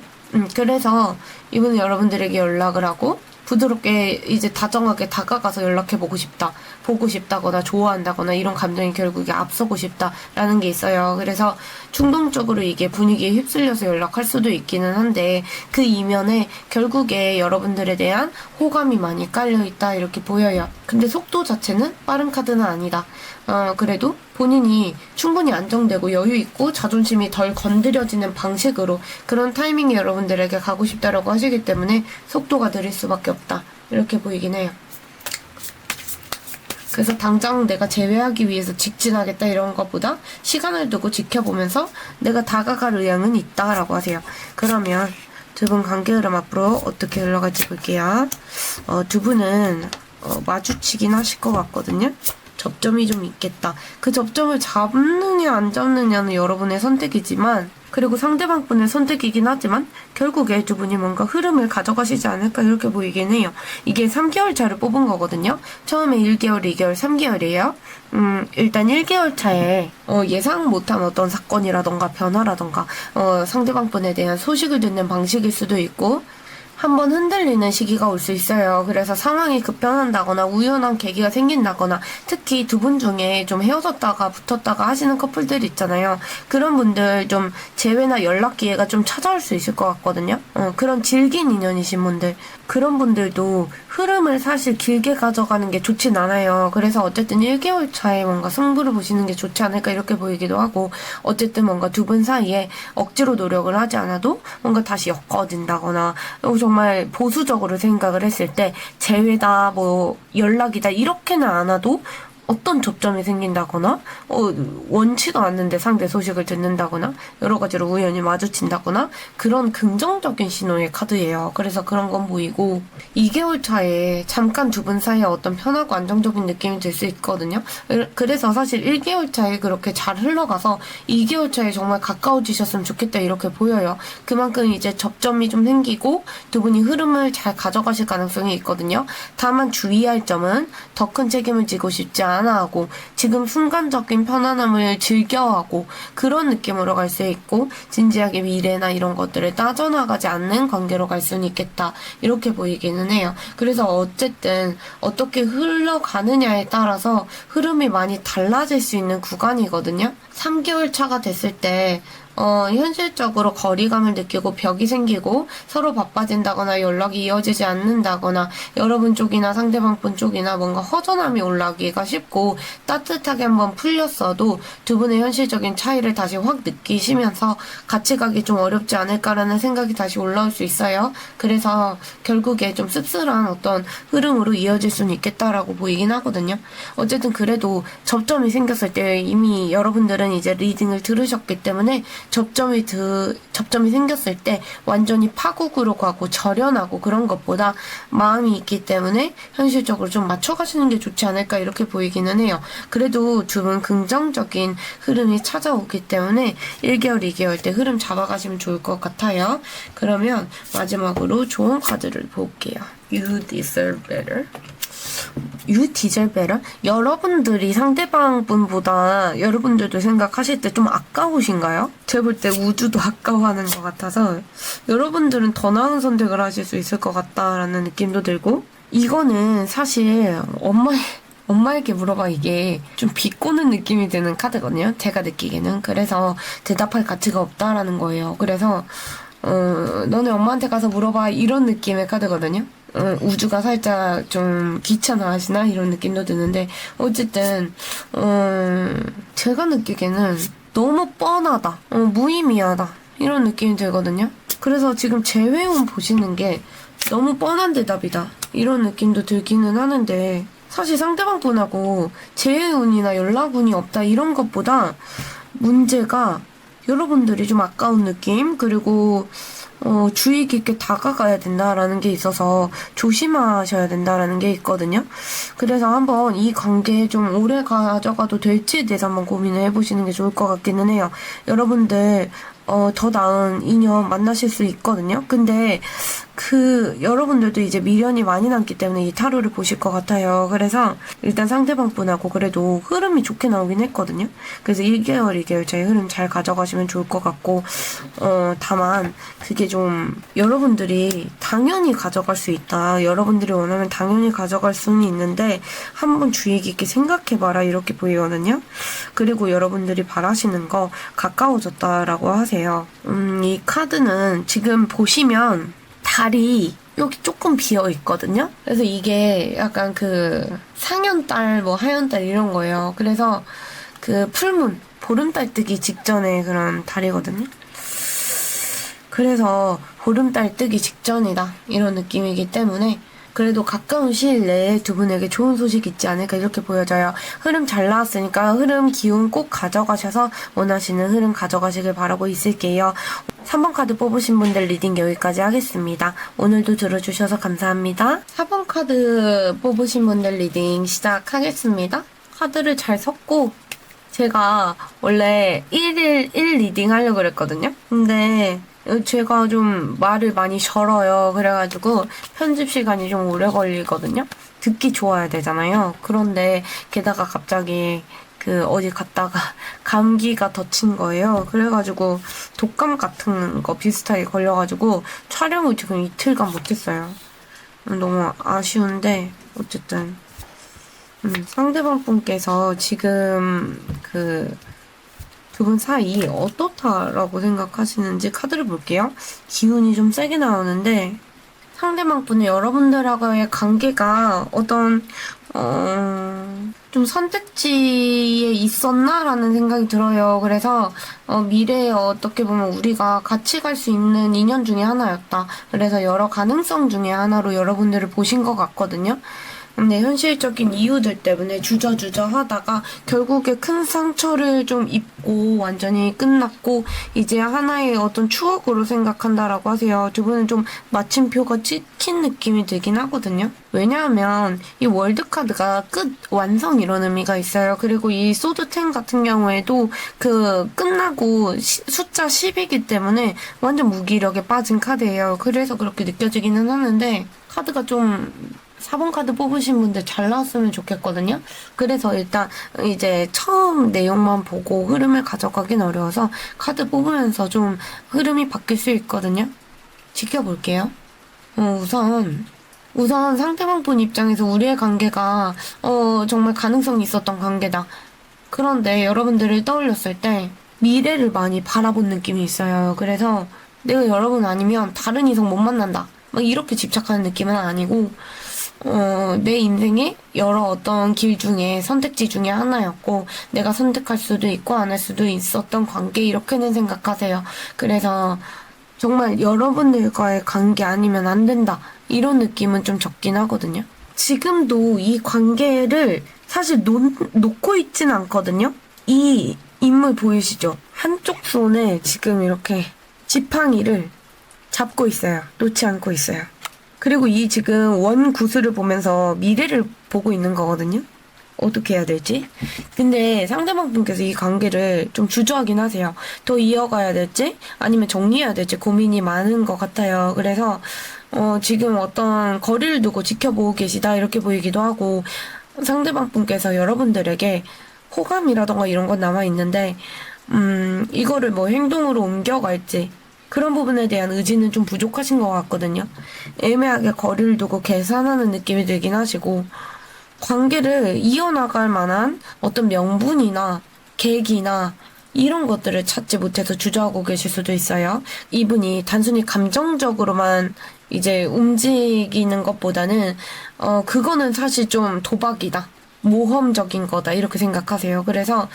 그래서 이분은 여러분들에게 연락을 하고 부드럽게 이제 다정하게 다가가서 연락해보고 싶다. 보고 싶다거나 좋아한다거나 이런 감정이 결국에 앞서고 싶다라는 게 있어요. 그래서 충동적으로 이게 분위기에 휩쓸려서 연락할 수도 있기는 한데 그 이면에 결국에 여러분들에 대한 호감이 많이 깔려있다 이렇게 보여요. 근데 속도 자체는 빠른 카드는 아니다. 그래도 본인이 충분히 안정되고 여유있고 자존심이 덜 건드려지는 방식으로 그런 타이밍에 여러분들에게 가고 싶다라고 하시기 때문에 속도가 느릴 수밖에 없다. 이렇게 보이긴 해요. 그래서 당장 내가 제외하기 위해서 직진하겠다 이런 것보다 시간을 두고 지켜보면서 내가 다가갈 의향은 있다라고 하세요. 그러면 두 분 관계 흐름 앞으로 어떻게 흘러갈지 볼게요. 두 분은 마주치긴 하실 것 같거든요. 접점이 좀 있겠다. 그 접점을 잡느냐 안 잡느냐는 여러분의 선택이지만 그리고 상대방 분의 선택이긴 하지만 결국에 두 분이 뭔가 흐름을 가져가시지 않을까 이렇게 보이긴 해요. 이게 3개월 차를 뽑은 거거든요. 처음에 1개월, 2개월, 3개월이에요. 일단 1개월 차에 예상 못한 어떤 사건이라던가 변화라던가 상대방 분에 대한 소식을 듣는 방식일 수도 있고 한번 흔들리는 시기가 올 수 있어요. 그래서 상황이 급변한다거나 우연한 계기가 생긴다거나 특히 두 분 중에 좀 헤어졌다가 붙었다가 하시는 커플들 있잖아요. 그런 분들 좀 재회나 연락 기회가 좀 찾아올 수 있을 것 같거든요. 그런 질긴 인연이신 분들 그런 분들도 흐름을 사실 길게 가져가는 게 좋진 않아요. 그래서 어쨌든 1개월 차에 뭔가 승부를 보시는 게 좋지 않을까 이렇게 보이기도 하고 어쨌든 뭔가 두 분 사이에 억지로 노력을 하지 않아도 뭔가 다시 엮어진다거나 정말 보수적으로 생각을 했을 때 재회다 뭐 연락이다 이렇게는 안 와도 어떤 접점이 생긴다거나 원치도 않는데 상대 소식을 듣는다거나 여러 가지로 우연히 마주친다거나 그런 긍정적인 신호의 카드예요. 그래서 그런 건 보이고 2개월 차에 잠깐 두 분 사이에 어떤 편하고 안정적인 느낌이 들 수 있거든요. 그래서 사실 1개월 차에 그렇게 잘 흘러가서 2개월 차에 정말 가까워지셨으면 좋겠다 이렇게 보여요. 그만큼 이제 접점이 좀 생기고 두 분이 흐름을 잘 가져가실 가능성이 있거든요. 다만 주의할 점은 더 큰 책임을 지고 싶지 않아 하고 지금 순간적인 편안함을 즐겨하고 그런 느낌으로 갈 수 있고 진지하게 미래나 이런 것들을 따져나가지 않는 관계로 갈 수는 있겠다 이렇게 보이기는 해요. 그래서 어쨌든 어떻게 흘러가느냐에 따라서 흐름이 많이 달라질 수 있는 구간이거든요. 3개월 차가 됐을 때 현실적으로 거리감을 느끼고 벽이 생기고 서로 바빠진다거나 연락이 이어지지 않는다거나 여러분 쪽이나 상대방 분 쪽이나 뭔가 허전함이 올라오기가 쉽고 따뜻하게 한번 풀렸어도 두 분의 현실적인 차이를 다시 확 느끼시면서 같이 가기 좀 어렵지 않을까라는 생각이 다시 올라올 수 있어요. 그래서 결국에 좀 씁쓸한 어떤 흐름으로 이어질 수는 있겠다라고 보이긴 하거든요. 어쨌든 그래도 접점이 생겼을 때 이미 여러분들은 이제 리딩을 들으셨기 때문에 접점이 생겼을 때 완전히 파국으로 가고 절연하고 그런 것보다 마음이 있기 때문에 현실적으로 좀 맞춰가시는 게 좋지 않을까 이렇게 보이기는 해요. 그래도 두 분 긍정적인 흐름이 찾아오기 때문에 1개월, 2개월 때 흐름 잡아가시면 좋을 것 같아요. 그러면 마지막으로 좋은 카드를 볼게요. You deserve better. You deserve better? 여러분들이 상대방 분보다 여러분들도 생각하실 때 좀 아까우신가요? 제가 볼 때 우주도 아까워하는 것 같아서 여러분들은 더 나은 선택을 하실 수 있을 것 같다라는 느낌도 들고 이거는 사실 엄마에게 물어봐 이게 좀 비꼬는 느낌이 드는 카드거든요. 제가 느끼기에는. 그래서 대답할 가치가 없다라는 거예요. 그래서 너네 엄마한테 가서 물어봐 이런 느낌의 카드거든요. 우주가 살짝 좀 귀찮아하시나 이런 느낌도 드는데 어쨌든 제가 느끼기에는 너무 뻔하다, 무의미하다 이런 느낌이 들거든요. 그래서 지금 재회운 보시는 게 너무 뻔한 대답이다 이런 느낌도 들기는 하는데 사실 상대방 분하고 재운이나 연락운이 없다 이런 것보다 문제가 여러분들이 좀 아까운 느낌, 그리고 주의 깊게 다가가야 된다라는 게 있어서 조심하셔야 된다라는 게 있거든요. 그래서 한번 이 관계 좀 오래 가져가도 될지에 대해서 한번 고민을 해보시는 게 좋을 것 같기는 해요. 여러분들 더 나은 인연 만나실 수 있거든요. 근데 여러분들도 이제 미련이 많이 남기 때문에 이 타로를 보실 것 같아요. 그래서 일단 상대방 분하고 그래도 흐름이 좋게 나오긴 했거든요. 그래서 1개월, 2개월 제 흐름 잘 가져가시면 좋을 것 같고, 다만, 그게 좀, 여러분들이 당연히 가져갈 수 있다. 여러분들이 원하면 당연히 가져갈 수는 있는데, 한번 주의 깊게 생각해봐라. 이렇게 보이거든요. 그리고 여러분들이 바라시는 거 가까워졌다라고 하세요. 이 카드는 지금 보시면, 달이 여기 조금 비어 있거든요. 그래서 이게 약간 상현달, 하현달 이런 거예요. 그래서 풀문, 보름달 뜨기 직전에 그런 달이거든요. 그래서 보름달 뜨기 직전이다 이런 느낌이기 때문에 그래도 가까운 시일 내에 두 분에게 좋은 소식 있지 않을까 이렇게 보여져요. 흐름 잘 나왔으니까 흐름 기운 꼭 가져가셔서 원하시는 흐름 가져가시길 바라고 있을게요. 3번 카드 뽑으신 분들 리딩 여기까지 하겠습니다. 오늘도 들어주셔서 감사합니다. 4번 카드 뽑으신 분들 리딩 시작하겠습니다. 카드를 잘 섞고 제가 원래 1일 1 리딩 하려고 그랬거든요. 근데 제가 좀 말을 많이 절어요. 그래가지고 편집 시간이 좀 오래 걸리거든요. 듣기 좋아야 되잖아요. 그런데 게다가 갑자기 어디 갔다가 감기가 덧친 거예요. 그래가지고 독감 같은 거 비슷하게 걸려가지고 촬영을 지금 이틀간 못했어요. 너무 아쉬운데 어쨌든 상대방 분께서 지금 두 분 사이 어떻다라고 생각하시는지 카드를 볼게요. 기운이 좀 세게 나오는데 상대방 분은 여러분들하고의 관계가 어떤 좀 선택지에 있었나라는 생각이 들어요. 그래서 미래에 어떻게 보면 우리가 같이 갈 수 있는 인연 중에 하나였다. 그래서 여러 가능성 중에 하나로 여러분들을 보신 것 같거든요. 근데 현실적인 이유들 때문에 주저주저 하다가 결국에 큰 상처를 좀 입고 완전히 끝났고 이제 하나의 어떤 추억으로 생각한다라고 하세요. 두 분은 좀 마침표가 찍힌 느낌이 들긴 하거든요. 왜냐하면 이 월드카드가 끝, 완성 이런 의미가 있어요. 그리고 이 소드10 같은 경우에도 끝나고 숫자 10이기 때문에 완전 무기력에 빠진 카드예요. 그래서 그렇게 느껴지기는 하는데 카드가 좀 4번 카드 뽑으신 분들 잘 나왔으면 좋겠거든요. 그래서 일단 이제 처음 내용만 보고 흐름을 가져가긴 어려워서 카드 뽑으면서 좀 흐름이 바뀔 수 있거든요. 지켜볼게요. 우선 상대방 분 입장에서 우리의 관계가 정말 가능성이 있었던 관계다. 그런데 여러분들을 떠올렸을 때 미래를 많이 바라본 느낌이 있어요. 그래서 내가 여러분 아니면 다른 이성 못 만난다. 이렇게 집착하는 느낌은 아니고 내 인생의 여러 어떤 길 중에 선택지 중에 하나였고 내가 선택할 수도 있고 안 할 수도 있었던 관계 이렇게는 생각하세요. 그래서 정말 여러분들과의 관계 아니면 안 된다 이런 느낌은 좀 적긴 하거든요. 지금도 이 관계를 사실 놓고 있진 않거든요. 이 인물 보이시죠? 한쪽 손에 지금 이렇게 지팡이를 잡고 있어요. 놓지 않고 있어요. 그리고 이 지금 원 구슬을 보면서 미래를 보고 있는 거거든요. 어떻게 해야 될지. 근데 상대방 분께서 이 관계를 좀 주저하긴 하세요. 더 이어가야 될지 아니면 정리해야 될지 고민이 많은 것 같아요. 그래서 지금 어떤 거리를 두고 지켜보고 계시다 이렇게 보이기도 하고 상대방 분께서 여러분들에게 호감이라던가 이런 건 남아있는데 이거를 행동으로 옮겨갈지 그런 부분에 대한 의지는 좀 부족하신 것 같거든요. 애매하게 거리를 두고 계산하는 느낌이 들긴 하시고 관계를 이어나갈 만한 어떤 명분이나 계기나 이런 것들을 찾지 못해서 주저하고 계실 수도 있어요. 이분이 단순히 감정적으로만 이제 움직이는 것보다는 그거는 사실 좀 도박이다. 모험적인 거다. 이렇게 생각하세요. 그래서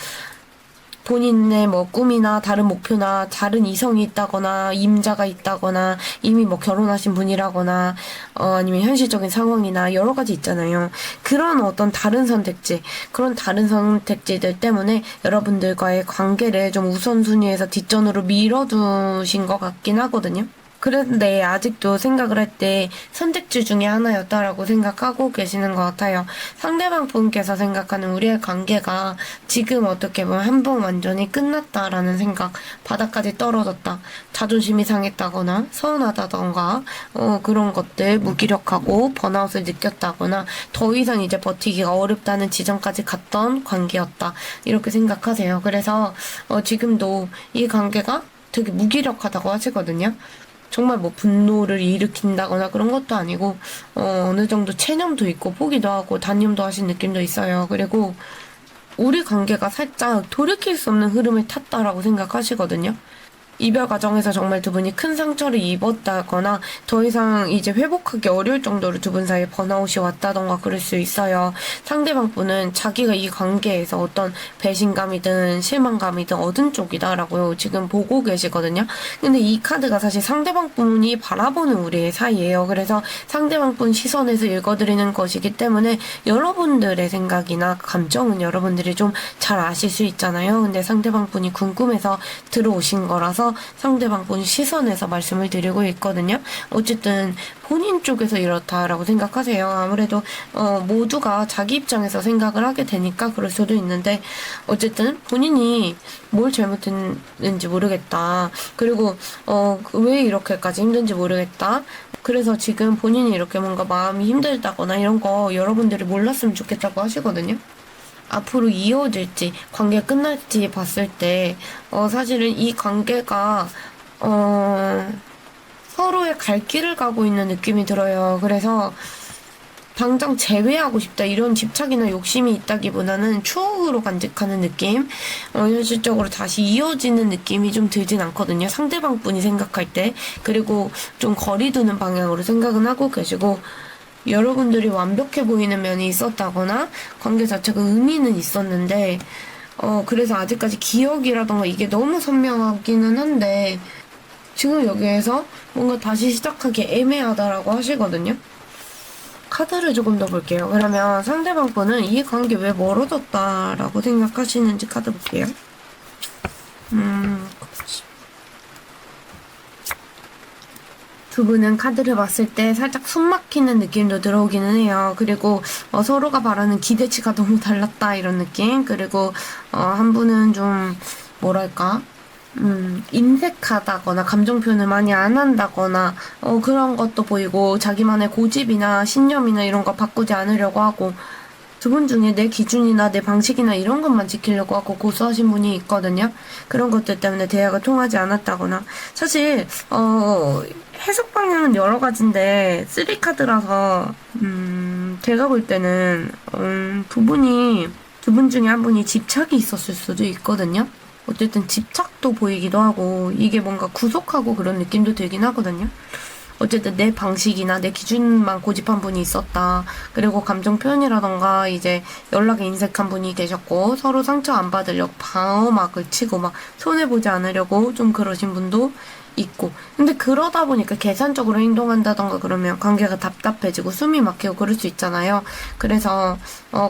본인의 뭐 꿈이나 다른 목표나 다른 이성이 있다거나 임자가 있다거나 이미 뭐 결혼하신 분이라거나 아니면 현실적인 상황이나 여러 가지 있잖아요. 그런 어떤 다른 선택지, 그런 다른 선택지들 때문에 여러분들과의 관계를 좀 우선순위에서 뒷전으로 밀어두신 것 같긴 하거든요. 그런데 아직도 생각을 할 때 선택지 중에 하나였다라고 생각하고 계시는 것 같아요. 상대방 분께서 생각하는 우리의 관계가 지금 어떻게 보면 한 번 완전히 끝났다라는 생각, 바닥까지 떨어졌다, 자존심이 상했다거나 서운하다던가 그런 것들, 무기력하고 번아웃을 느꼈다거나 더 이상 이제 버티기가 어렵다는 지점까지 갔던 관계였다, 이렇게 생각하세요. 그래서 지금도 이 관계가 되게 무기력하다고 하시거든요. 정말 뭐 분노를 일으킨다거나 그런 것도 아니고 어느 정도 체념도 있고 포기도 하고 단념도 하신 느낌도 있어요. 그리고 우리 관계가 살짝 돌이킬 수 없는 흐름을 탔다라고 생각하시거든요. 이별 과정에서 정말 두 분이 큰 상처를 입었다거나 더 이상 이제 회복하기 어려울 정도로 두 분 사이에 번아웃이 왔다던가 그럴 수 있어요. 상대방 분은 자기가 이 관계에서 어떤 배신감이든 실망감이든 얻은 쪽이다라고 지금 보고 계시거든요. 근데 이 카드가 사실 상대방 분이 바라보는 우리의 사이예요. 그래서 상대방 분 시선에서 읽어드리는 것이기 때문에 여러분들의 생각이나 감정은 여러분들이 좀 잘 아실 수 있잖아요. 근데 상대방 분이 궁금해서 들어오신 거라서 상대방 분 시선에서 말씀을 드리고 있거든요. 어쨌든 본인 쪽에서 이렇다라고 생각하세요. 아무래도 모두가 자기 입장에서 생각을 하게 되니까 그럴 수도 있는데 어쨌든 본인이 뭘 잘못했는지 모르겠다. 그리고 왜 이렇게까지 힘든지 모르겠다. 그래서 지금 본인이 이렇게 뭔가 마음이 힘들다거나 이런 거 여러분들이 몰랐으면 좋겠다고 하시거든요. 앞으로 이어질지 관계가 끝날지 봤을 때 사실은 이 관계가 서로의 갈 길을 가고 있는 느낌이 들어요. 그래서 당장 제외하고 싶다 이런 집착이나 욕심이 있다기보다는 추억으로 간직하는 느낌, 현실적으로 다시 이어지는 느낌이 좀 들진 않거든요. 상대방 분이 생각할 때. 그리고 좀 거리 두는 방향으로 생각은 하고 계시고, 여러분들이 완벽해 보이는 면이 있었다거나 관계 자체가 의미는 있었는데 그래서 아직까지 기억이라던가 이게 너무 선명하기는 한데 지금 여기에서 뭔가 다시 시작하기 애매하다라고 하시거든요. 카드를 조금 더 볼게요. 그러면 상대방 분은 이 관계 왜 멀어졌다라고 생각하시는지 카드 볼게요. 두 분은 카드를 봤을 때 살짝 숨막히는 느낌도 들어오기는 해요. 그리고 서로가 바라는 기대치가 너무 달랐다 이런 느낌. 그리고 한 분은 좀 뭐랄까 인색하다거나 감정 표현을 많이 안 한다거나 그런 것도 보이고 자기만의 고집이나 신념이나 이런 거 바꾸지 않으려고 하고 두 분 중에 내 기준이나 내 방식이나 이런 것만 지키려고 하고 고수하신 분이 있거든요. 그런 것들 때문에 대화가 통하지 않았다거나 사실 해석 방향은 여러 가지인데 3카드라서 제가 볼 때는 두 분 중에 한 분이 집착이 있었을 수도 있거든요. 어쨌든 집착도 보이기도 하고 이게 뭔가 구속하고 그런 느낌도 들긴 하거든요. 어쨌든 내 방식이나 내 기준만 고집한 분이 있었다. 그리고 감정 표현이라던가 이제 연락에 인색한 분이 계셨고 서로 상처 안 받으려고 방어막을 치고 막 손해보지 않으려고 좀 그러신 분도 있고 근데 그러다 보니까 계산적으로 행동한다던가 그러면 관계가 답답해지고 숨이 막히고 그럴 수 있잖아요. 그래서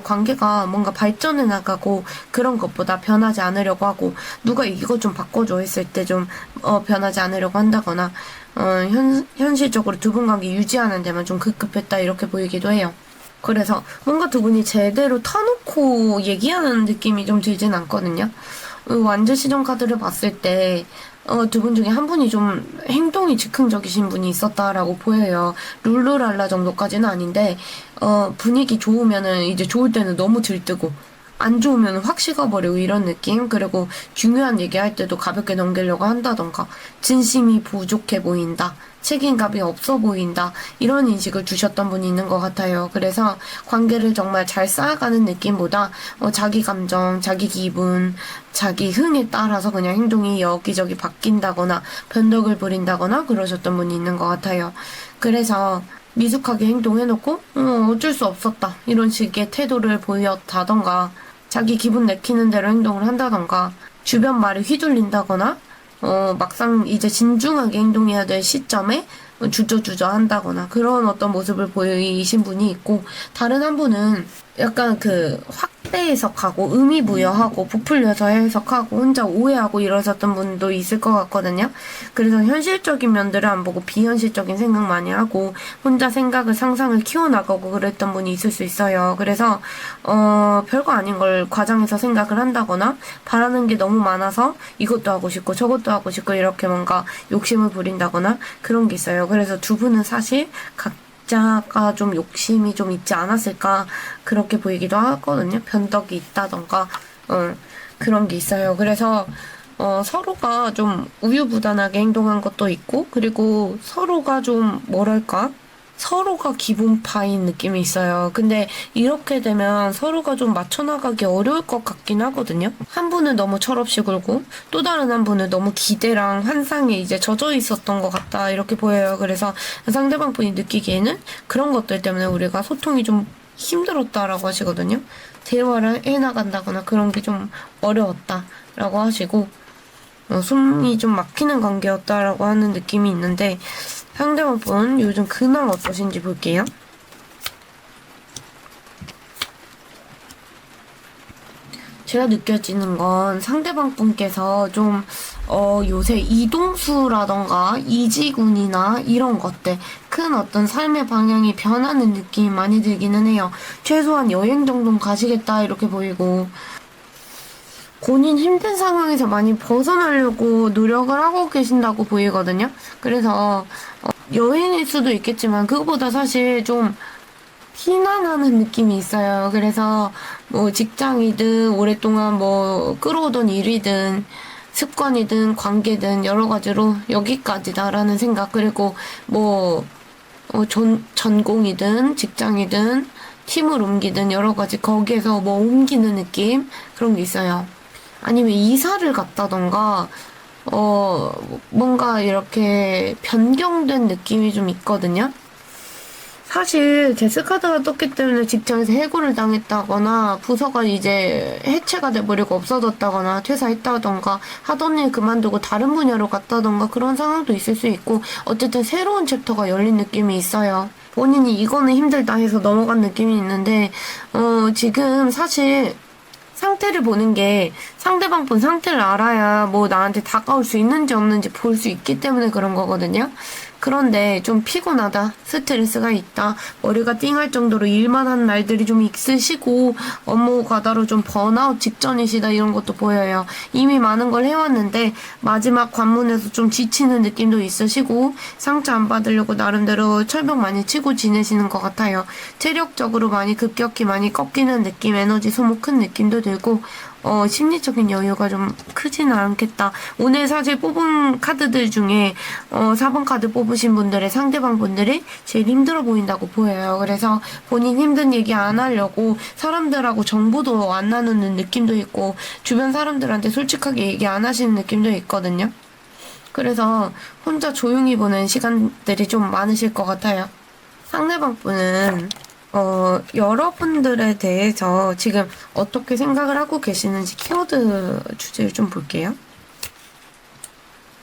관계가 뭔가 발전해 나가고 그런 것보다 변하지 않으려고 하고 누가 이거 좀 바꿔줘 했을 때 좀 변하지 않으려고 한다거나 현실적으로 두 분 관계 유지하는 데만 좀 급급했다 이렇게 보이기도 해요. 그래서 뭔가 두 분이 제대로 터놓고 얘기하는 느낌이 좀 들진 않거든요. 완전 시전 카드를 봤을 때 두 분 중에 한 분이 좀 행동이 즉흥적이신 분이 있었다라고 보여요. 룰루랄라 정도까지는 아닌데 분위기 좋으면은 이제 좋을 때는 너무 들뜨고 안 좋으면 확 식어버리고 이런 느낌. 그리고 중요한 얘기할 때도 가볍게 넘기려고 한다던가 진심이 부족해 보인다, 책임감이 없어 보인다 이런 인식을 주셨던 분이 있는 것 같아요. 그래서 관계를 정말 잘 쌓아가는 느낌보다 자기 감정, 자기 기분, 자기 흥에 따라서 그냥 행동이 여기저기 바뀐다거나 변덕을 부린다거나 그러셨던 분이 있는 것 같아요. 그래서 미숙하게 행동해놓고 어쩔 수 없었다 이런 식의 태도를 보였다던가 자기 기분 내키는 대로 행동을 한다던가 주변 말에 휘둘린다거나, 막상 이제 진중하게 행동해야 될 시점에 주저주저 한다거나 그런 어떤 모습을 보이신 분이 있고, 다른 한 분은 약간 그 확대 해석하고 의미 부여하고 부풀려서 해석하고 혼자 오해하고 이러셨던 분도 있을 것 같거든요. 그래서 현실적인 면들을 안 보고 비현실적인 생각 많이 하고 혼자 생각을 상상을 키워나가고 그랬던 분이 있을 수 있어요. 그래서 별거 아닌 걸 과장해서 생각을 한다거나 바라는 게 너무 많아서 이것도 하고 싶고 저것도 하고 싶고 이렇게 뭔가 욕심을 부린다거나 그런 게 있어요. 그래서 두 분은 사실 각자가 좀 욕심이 좀 있지 않았을까 그렇게 보이기도 하거든요. 변덕이 있다던가 그런 게 있어요. 그래서 서로가 좀 우유부단하게 행동한 것도 있고, 그리고 서로가 좀 뭐랄까 서로가 기분파인 느낌이 있어요. 근데 이렇게 되면 서로가 좀 맞춰나가기 어려울 것 같긴 하거든요. 한 분은 너무 철없이 굴고 또 다른 한 분은 너무 기대랑 환상에 이제 젖어 있었던 것 같다 이렇게 보여요. 그래서 상대방 분이 느끼기에는 그런 것들 때문에 우리가 소통이 좀 힘들었다라고 하시거든요. 대화를 해나간다거나 그런 게 좀 어려웠다라고 하시고, 숨이 좀 막히는 관계였다라고 하는 느낌이 있는데, 상대방 분 요즘 근황 어떠신지 볼게요. 제가 느껴지는 건 상대방 분께서 좀 요새 이동수라던가 이지군이나 이런 것들 큰 어떤 삶의 방향이 변하는 느낌이 많이 들기는 해요. 최소한 여행 정도는 가시겠다 이렇게 보이고, 본인 힘든 상황에서 많이 벗어나려고 노력을 하고 계신다고 보이거든요. 그래서 여행일 수도 있겠지만 그것보다 사실 좀 피난하는 느낌이 있어요. 그래서 뭐 직장이든 오랫동안 뭐 끌어오던 일이든 습관이든 관계든 여러 가지로 여기까지다라는 생각, 그리고 뭐 전공이든 직장이든 팀을 옮기든 여러 가지 거기에서 뭐 옮기는 느낌, 그런 게 있어요. 아니면 이사를 갔다던가 뭔가 이렇게 변경된 느낌이 좀 있거든요. 사실 데스카드가 떴기 때문에 직장에서 해고를 당했다거나 부서가 이제 해체가 돼버리고 없어졌다거나 퇴사했다던가 하던 일 그만두고 다른 분야로 갔다던가 그런 상황도 있을 수 있고, 어쨌든 새로운 챕터가 열린 느낌이 있어요. 본인이 이거는 힘들다 해서 넘어간 느낌이 있는데 지금 사실 상태를 보는 게 상대방 분 상태를 알아야 뭐 나한테 다가올 수 있는지 없는지 볼 수 있기 때문에 그런 거거든요. 그런데 좀 피곤하다, 스트레스가 있다, 머리가 띵할 정도로 일만 한 날들이 좀 있으시고 업무 과다로 좀 번아웃 직전이시다 이런 것도 보여요. 이미 많은 걸 해왔는데 마지막 관문에서 좀 지치는 느낌도 있으시고 상처 안 받으려고 나름대로 철벽 많이 치고 지내시는 것 같아요. 체력적으로 많이 급격히 많이 꺾이는 느낌, 에너지 소모 큰 느낌도 들고 심리적인 여유가 좀 크지는 않겠다. 오늘 사실 뽑은 카드들 중에 4번 카드 뽑으신 분들의 상대방 분들이 제일 힘들어 보인다고 보여요. 그래서 본인 힘든 얘기 안 하려고 사람들하고 정보도 안 나누는 느낌도 있고 주변 사람들한테 솔직하게 얘기 안 하시는 느낌도 있거든요. 그래서 혼자 조용히 보는 시간들이 좀 많으실 것 같아요. 상대방 분은 여러분들에 대해서 지금 어떻게 생각을 하고 계시는지 키워드 주제를 좀 볼게요.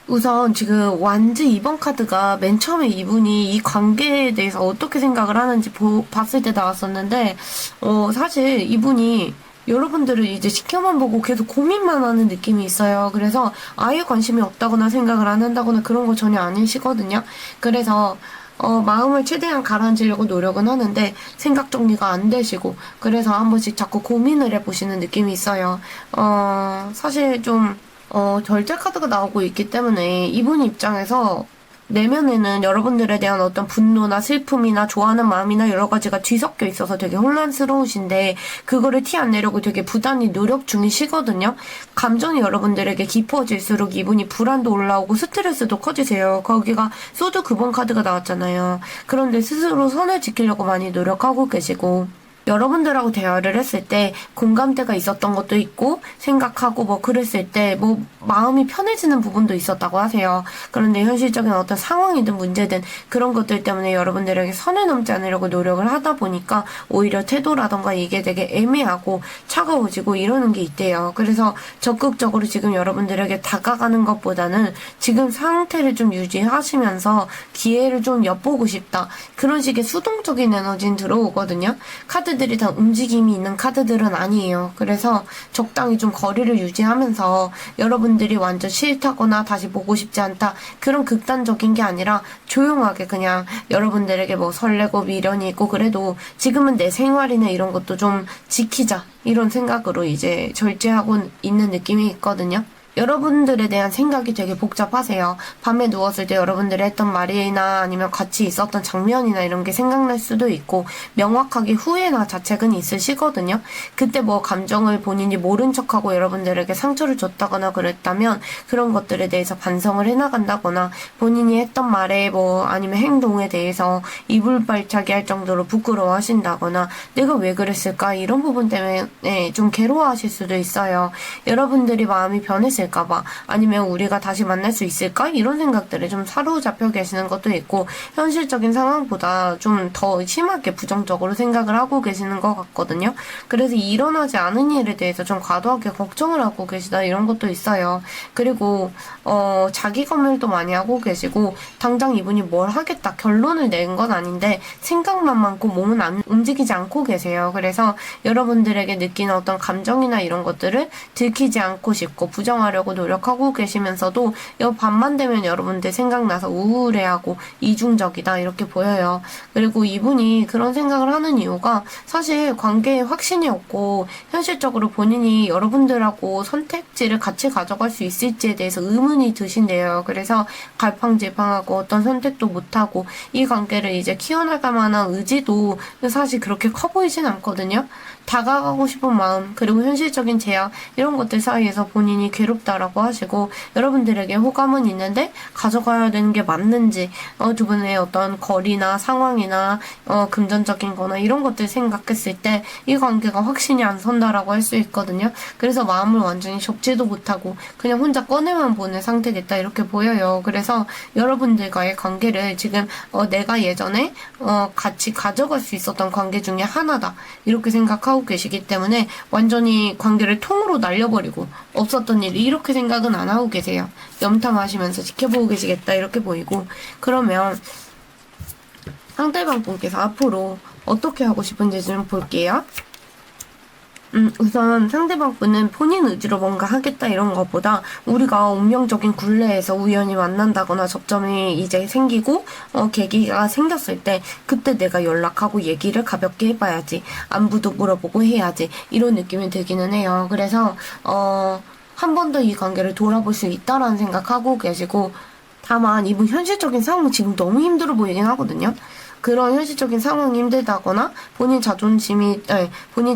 우선 지금 완즈 2번 카드가 맨 처음에 이분이 이 관계에 대해서 어떻게 생각을 하는지 봤을 때 나왔었는데, 사실 이분이 여러분들을 이제 지켜만 보고 계속 고민만 하는 느낌이 있어요. 그래서 아예 관심이 없다거나 생각을 안 한다거나 그런 거 전혀 아니시거든요. 그래서 마음을 최대한 가라앉히려고 노력은 하는데 생각 정리가 안 되시고, 그래서 한 번씩 자꾸 고민을 해보시는 느낌이 있어요. 사실 좀 절제 카드가 나오고 있기 때문에 이분 입장에서 내면에는 여러분들에 대한 어떤 분노나 슬픔이나 좋아하는 마음이나 여러 가지가 뒤섞여 있어서 되게 혼란스러우신데, 그거를 티 안 내려고 되게 부단히 노력 중이시거든요. 감정이 여러분들에게 깊어질수록 이분이 불안도 올라오고 스트레스도 커지세요. 거기가 소드 9번 카드가 나왔잖아요. 그런데 스스로 선을 지키려고 많이 노력하고 계시고, 여러분들하고 대화를 했을 때 공감대가 있었던 것도 있고 생각하고 뭐 그랬을 때 뭐 마음이 편해지는 부분도 있었다고 하세요. 그런데 현실적인 어떤 상황이든 문제든 그런 것들 때문에 여러분들에게 선을 넘지 않으려고 노력을 하다 보니까 오히려 태도라던가 이게 되게 애매하고 차가워지고 이러는 게 있대요. 그래서 적극적으로 지금 여러분들에게 다가가는 것보다는 지금 상태를 좀 유지하시면서 기회를 좀 엿보고 싶다. 그런 식의 수동적인 에너지는 들어오거든요. 카드들이 다 움직임이 있는 카드들은 아니에요. 그래서 적당히 좀 거리를 유지하면서 여러분들이 완전 싫다거나 다시 보고 싶지 않다. 그런 극단적인 게 아니라 조용하게 그냥 여러분들에게 뭐 설레고 미련이 있고 그래도 지금은 내 생활이나 이런 것도 좀 지키자. 이런 생각으로 이제 절제하고 있는 느낌이 있거든요. 여러분들에 대한 생각이 되게 복잡하세요. 밤에 누웠을 때 여러분들이 했던 말이나 아니면 같이 있었던 장면이나 이런 게 생각날 수도 있고 명확하게 후회나 자책은 있으시거든요. 그때 뭐 감정을 본인이 모른 척하고 여러분들에게 상처를 줬다거나 그랬다면 그런 것들에 대해서 반성을 해나간다거나 본인이 했던 말에 뭐 아니면 행동에 대해서 이불발차기 할 정도로 부끄러워하신다거나 내가 왜 그랬을까 이런 부분 때문에 좀 괴로워하실 수도 있어요. 여러분들이 마음이 변했을 까봐 아니면 우리가 다시 만날 수 있을까 이런 생각들에 좀 사로잡혀 계시는 것도 있고 현실적인 상황보다 좀 더 심하게 부정적으로 생각을 하고 계시는 것 같거든요. 그래서 일어나지 않은 일에 대해서 좀 과도하게 걱정을 하고 계시다 이런 것도 있어요. 그리고 자기 검열도 많이 하고 계시고 당장 이분이 뭘 하겠다 결론을 낸 건 아닌데 생각만 많고 몸은 안 움직이지 않고 계세요. 그래서 여러분들에게 느끼는 어떤 감정이나 이런 것들을 들키지 않고 싶고 부정하려 노력하고 계시면서도 밤만 되면 여러분들 생각나서 우울해하고 이중적이다 이렇게 보여요. 그리고 이분이 그런 생각을 하는 이유가 사실 관계에 확신이 없고 현실적으로 본인이 여러분들하고 선택지를 같이 가져갈 수 있을지에 대해서 의문이 드신대요. 그래서 갈팡질팡하고 어떤 선택도 못하고 이 관계를 이제 키워나갈 만한 의지도 사실 그렇게 커 보이진 않거든요. 다가가고 싶은 마음 그리고 현실적인 제약 이런 것들 사이에서 본인이 괴롭다라고 하시고 여러분들에게 호감은 있는데 가져가야 되는 게 맞는지 두 분의 어떤 거리나 상황이나 금전적인 거나 이런 것들 생각했을 때 이 관계가 확신이 안 선다라고 할 수 있거든요. 그래서 마음을 완전히 접지도 못하고 그냥 혼자 꺼내만 보는 상태겠다 이렇게 보여요. 그래서 여러분들과의 관계를 지금 내가 예전에 같이 가져갈 수 있었던 관계 중에 하나다 이렇게 생각하고 계시기 때문에 완전히 관계를 통으로 날려버리고 없었던 일 이렇게 생각은 안 하고 계세요. 염탐하시면서 지켜보고 계시겠다 이렇게 보이고 그러면 상대방 분께서 앞으로 어떻게 하고 싶은지 좀 볼게요. 우선 상대방 분은 본인 의지로 뭔가 하겠다 이런 것보다 우리가 운명적인 굴레에서 우연히 만난다거나 접점이 이제 생기고 계기가 생겼을 때 그때 내가 연락하고 얘기를 가볍게 해봐야지 안부도 물어보고 해야지 이런 느낌이 들기는 해요. 그래서 한 번 더 이 관계를 돌아볼 수 있다라는 생각하고 계시고 다만 이분 현실적인 상황은 지금 너무 힘들어 보이긴 하거든요. 그런 현실적인 상황이 힘들다거나 본인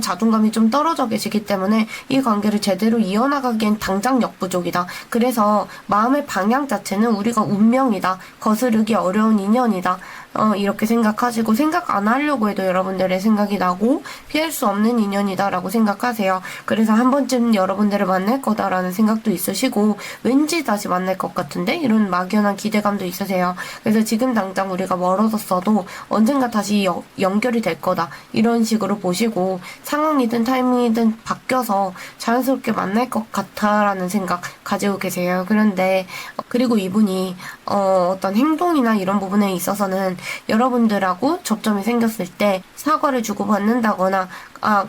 자존감이 좀 떨어져 계시기 때문에 이 관계를 제대로 이어나가기엔 당장 역부족이다. 그래서 마음의 방향 자체는 우리가 운명이다. 거스르기 어려운 인연이다. 이렇게 생각하시고 생각 안 하려고 해도 여러분들의 생각이 나고 피할 수 없는 인연이다라고 생각하세요. 그래서 한 번쯤 여러분들을 만날 거다라는 생각도 있으시고 왠지 다시 만날 것 같은데 이런 막연한 기대감도 있으세요. 그래서 지금 당장 우리가 멀어졌어도 언젠가 다시 연결이 될 거다 이런 식으로 보시고 상황이든 타이밍이든 바뀌어서 자연스럽게 만날 것 같아라는 생각 가지고 계세요. 그런데 그리고 이분이 어떤 행동이나 이런 부분에 있어서는 여러분들하고 접점이 생겼을 때 사과를 주고받는다거나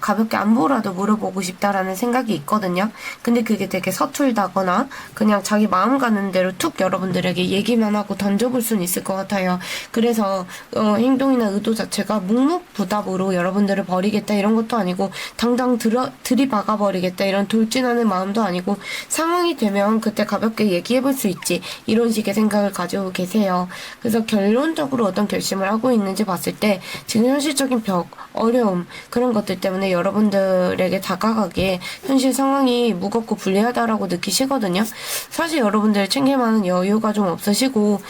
가볍게 안부라도 물어보고 싶다라는 생각이 있거든요. 근데 그게 되게 서툴다거나 그냥 자기 마음 가는 대로 툭 여러분들에게 얘기만 하고 던져볼 수는 있을 것 같아요. 그래서 행동이나 의도 자체가 묵묵부답으로 여러분들을 버리겠다 이런 것도 아니고 당장 들이박아버리겠다 이런 돌진하는 마음도 아니고 상황이 되면 그때 가볍게 얘기해볼 수 있지 이런 식의 생각을 가지고 계세요. 그래서 결론적으로 어떤 결심을 하고 있는지 봤을 때 지금 현실적인 벽, 어려움 그런 것들 때문에 여러분들에게 다가가기에 현실 상황이 무겁고 불리하다라고 느끼시거든요. 사실 여러분들 챙길 만한 여유가 좀 없으시고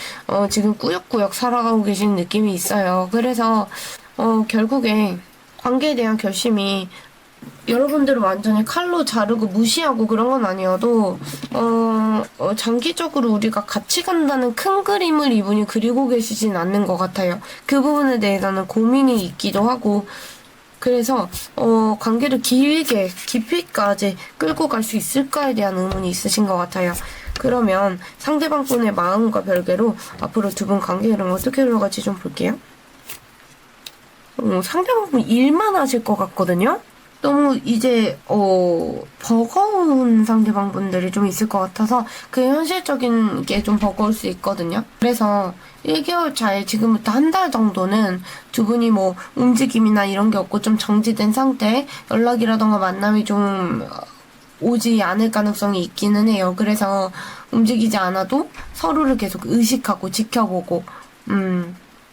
지금 꾸역꾸역 살아가고 계시는 느낌이 있어요. 그래서 결국에 관계에 대한 결심이 여러분들을 완전히 칼로 자르고 무시하고 그런 건 아니어도 장기적으로 우리가 같이 간다는 큰 그림을 이분이 그리고 계시진 않는 것 같아요. 그 부분에 대해서는 고민이 있기도 하고, 그래서 관계를 길게 깊이까지 끌고 갈 수 있을까에 대한 의문이 있으신 것 같아요. 그러면 상대방 분의 마음과 별개로 앞으로 두 분 관계 흐름 어떻게 흘러갈지 좀 볼게요. 상대방 분 일만 하실 것 같거든요. 너무 이제 버거운 상대방 분들이 좀 있을 것 같아서 그 현실적인 게 좀 버거울 수 있거든요. 그래서 1개월 차에 지금부터 한 달 정도는 두 분이 뭐 움직임이나 이런 게 없고 좀 정지된 상태, 연락이라던가 만남이 좀 오지 않을 가능성이 있기는 해요. 그래서 움직이지 않아도 서로를 계속 의식하고 지켜보고,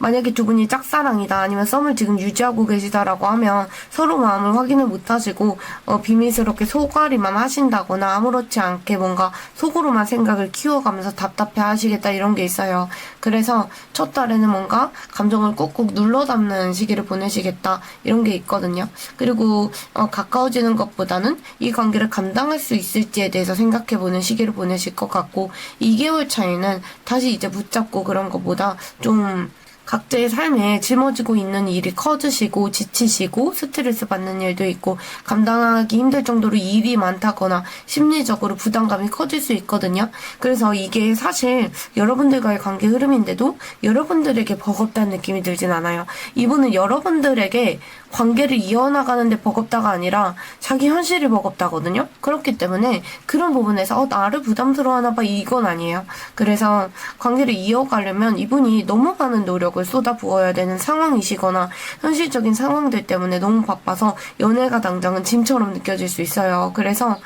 만약에 두 분이 짝사랑이다 아니면 썸을 지금 유지하고 계시다라고 하면 서로 마음을 확인을 못하시고 비밀스럽게 소갈이만 하신다거나 아무렇지 않게 뭔가 속으로만 생각을 키워가면서 답답해 하시겠다 이런 게 있어요. 그래서 첫 달에는 뭔가 감정을 꾹꾹 눌러 담는 시기를 보내시겠다 이런 게 있거든요. 그리고 가까워지는 것보다는 이 관계를 감당할 수 있을지에 대해서 생각해보는 시기를 보내실 것 같고, 2개월 차에는 다시 이제 붙잡고 그런 것보다 좀 각자의 삶에 짊어지고 있는 일이 커지시고 지치시고 스트레스 받는 일도 있고 감당하기 힘들 정도로 일이 많다거나 심리적으로 부담감이 커질 수 있거든요. 그래서 이게 사실 여러분들과의 관계 흐름인데도 여러분들에게 버겁다는 느낌이 들진 않아요. 이분은 여러분들에게 관계를 이어나가는데 버겁다가 아니라 자기 현실이 버겁다거든요. 그렇기 때문에 그런 부분에서 나를 부담스러워하나 봐 이건 아니에요. 그래서 관계를 이어가려면 이분이 너무 많은 노력을 쏟아부어야 되는 상황이시거나 현실적인 상황들 때문에 너무 바빠서 연애가 당장은 짐처럼 느껴질 수 있어요. 그래서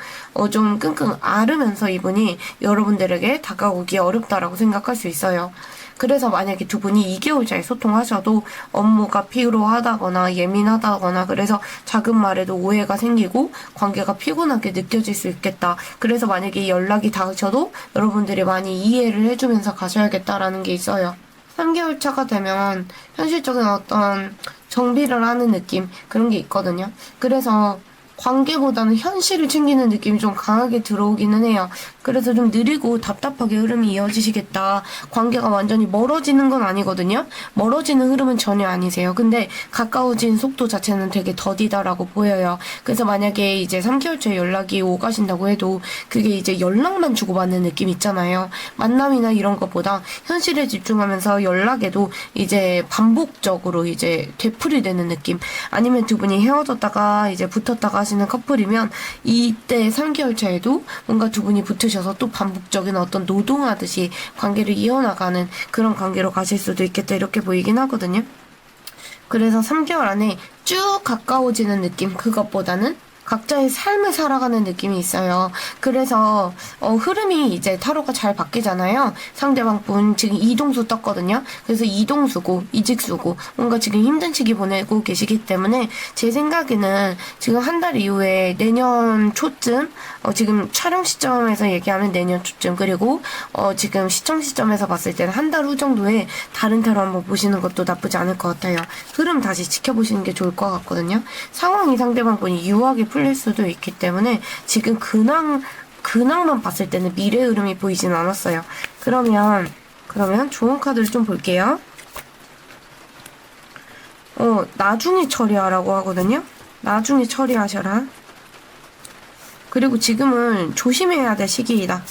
좀 끙끙 앓으면서 이분이 여러분들에게 다가오기 어렵다라고 생각할 수 있어요. 그래서 만약에 두 분이 2개월 차에 소통하셔도 업무가 피로하다거나 예민하다거나 그래서 작은 말에도 오해가 생기고 관계가 피곤하게 느껴질 수 있겠다. 그래서 만약에 연락이 닿으셔도 여러분들이 많이 이해를 해주면서 가셔야겠다라는 게 있어요. 3개월 차가 되면 현실적인 어떤 정비를 하는 느낌 그런 게 있거든요. 그래서 관계보다는 현실을 챙기는 느낌이 좀 강하게 들어오기는 해요. 그래서 좀 느리고 답답하게 흐름이 이어지시겠다. 관계가 완전히 멀어지는 건 아니거든요. 멀어지는 흐름은 전혀 아니세요. 근데 가까워진 속도 자체는 되게 더디다라고 보여요. 그래서 만약에 이제 3개월 차에 연락이 오가신다고 해도 그게 이제 연락만 주고받는 느낌 있잖아요. 만남이나 이런 것보다 현실에 집중하면서 연락에도 이제 반복적으로 이제 되풀이되는 느낌. 아니면 두 분이 헤어졌다가 이제 붙었다가 하시는 커플이면 이때 3개월 차에도 뭔가 두 분이 붙으셔서 또 반복적인 어떤 노동하듯이 관계를 이어나가는 그런 관계로 가실 수도 있겠다 이렇게 보이긴 하거든요. 그래서 3개월 안에 쭉 가까워지는 느낌 그것보다는 각자의 삶을 살아가는 느낌이 있어요. 그래서 흐름이 이제 타로가 잘 바뀌잖아요. 상대방 분 지금 이동수 떴거든요. 그래서 이동수고 이직수고 뭔가 지금 힘든 시기 보내고 계시기 때문에 제 생각에는 지금 한 달 이후에 내년 초쯤 지금 촬영 시점에서 얘기하면 내년 초쯤 그리고 지금 시청 시점에서 봤을 때는 한 달 후 정도에 다른 타로 한번 보시는 것도 나쁘지 않을 것 같아요. 흐름 다시 지켜보시는 게 좋을 것 같거든요. 상황이 상대방 분이 유하게 풀릴 수도 있기 때문에 지금 근황만 봤을 때는 미래 흐름이 보이진 않았어요. 그러면 좋은 카드를 좀 볼게요. 나중에 처리하라고 하거든요. 나중에 처리하셔라. 그리고 지금은 조심해야 될 시기이다.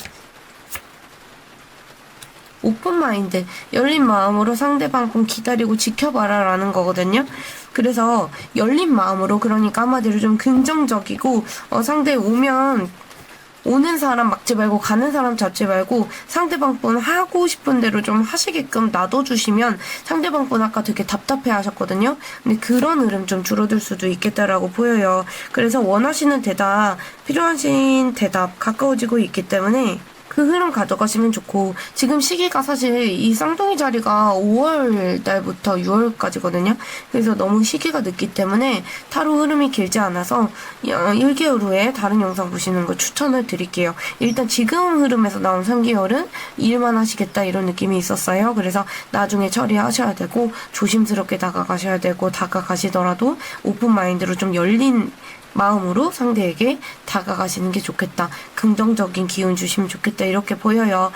오픈마인드, 열린 마음으로 상대방 분 기다리고 지켜봐라 라는 거거든요. 그래서 열린 마음으로 그러니까 한마디로 좀 긍정적이고 상대 오는 사람 막지 말고 가는 사람 잡지 말고 상대방 분 하고 싶은 대로 좀 하시게끔 놔둬주시면 상대방 분 아까 되게 답답해 하셨거든요. 근데 그런 흐름 좀 줄어들 수도 있겠다라고 보여요. 그래서 원하시는 대답, 필요하신 대답 가까워지고 있기 때문에 그 흐름 가져가시면 좋고, 지금 시기가 사실 이 쌍둥이 자리가 5월 달부터 6월까지거든요. 그래서 너무 시기가 늦기 때문에 타로 흐름이 길지 않아서 1개월 후에 다른 영상 보시는 거 추천을 드릴게요. 일단 지금 흐름에서 나온 3개월은 일만 하시겠다 이런 느낌이 있었어요. 그래서 나중에 처리하셔야 되고 조심스럽게 다가가셔야 되고, 다가가시더라도 오픈 마인드로 좀 열린 마음으로 상대에게 다가가시는 게 좋겠다. 긍정적인 기운 주시면 좋겠다. 이렇게 보여요.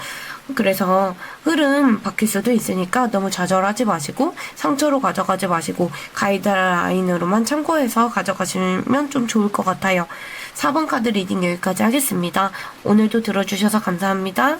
그래서 흐름 바뀔 수도 있으니까 너무 좌절하지 마시고 상처로 가져가지 마시고 가이드라인으로만 참고해서 가져가시면 좀 좋을 것 같아요. 4번 카드 리딩 여기까지 하겠습니다. 오늘도 들어주셔서 감사합니다.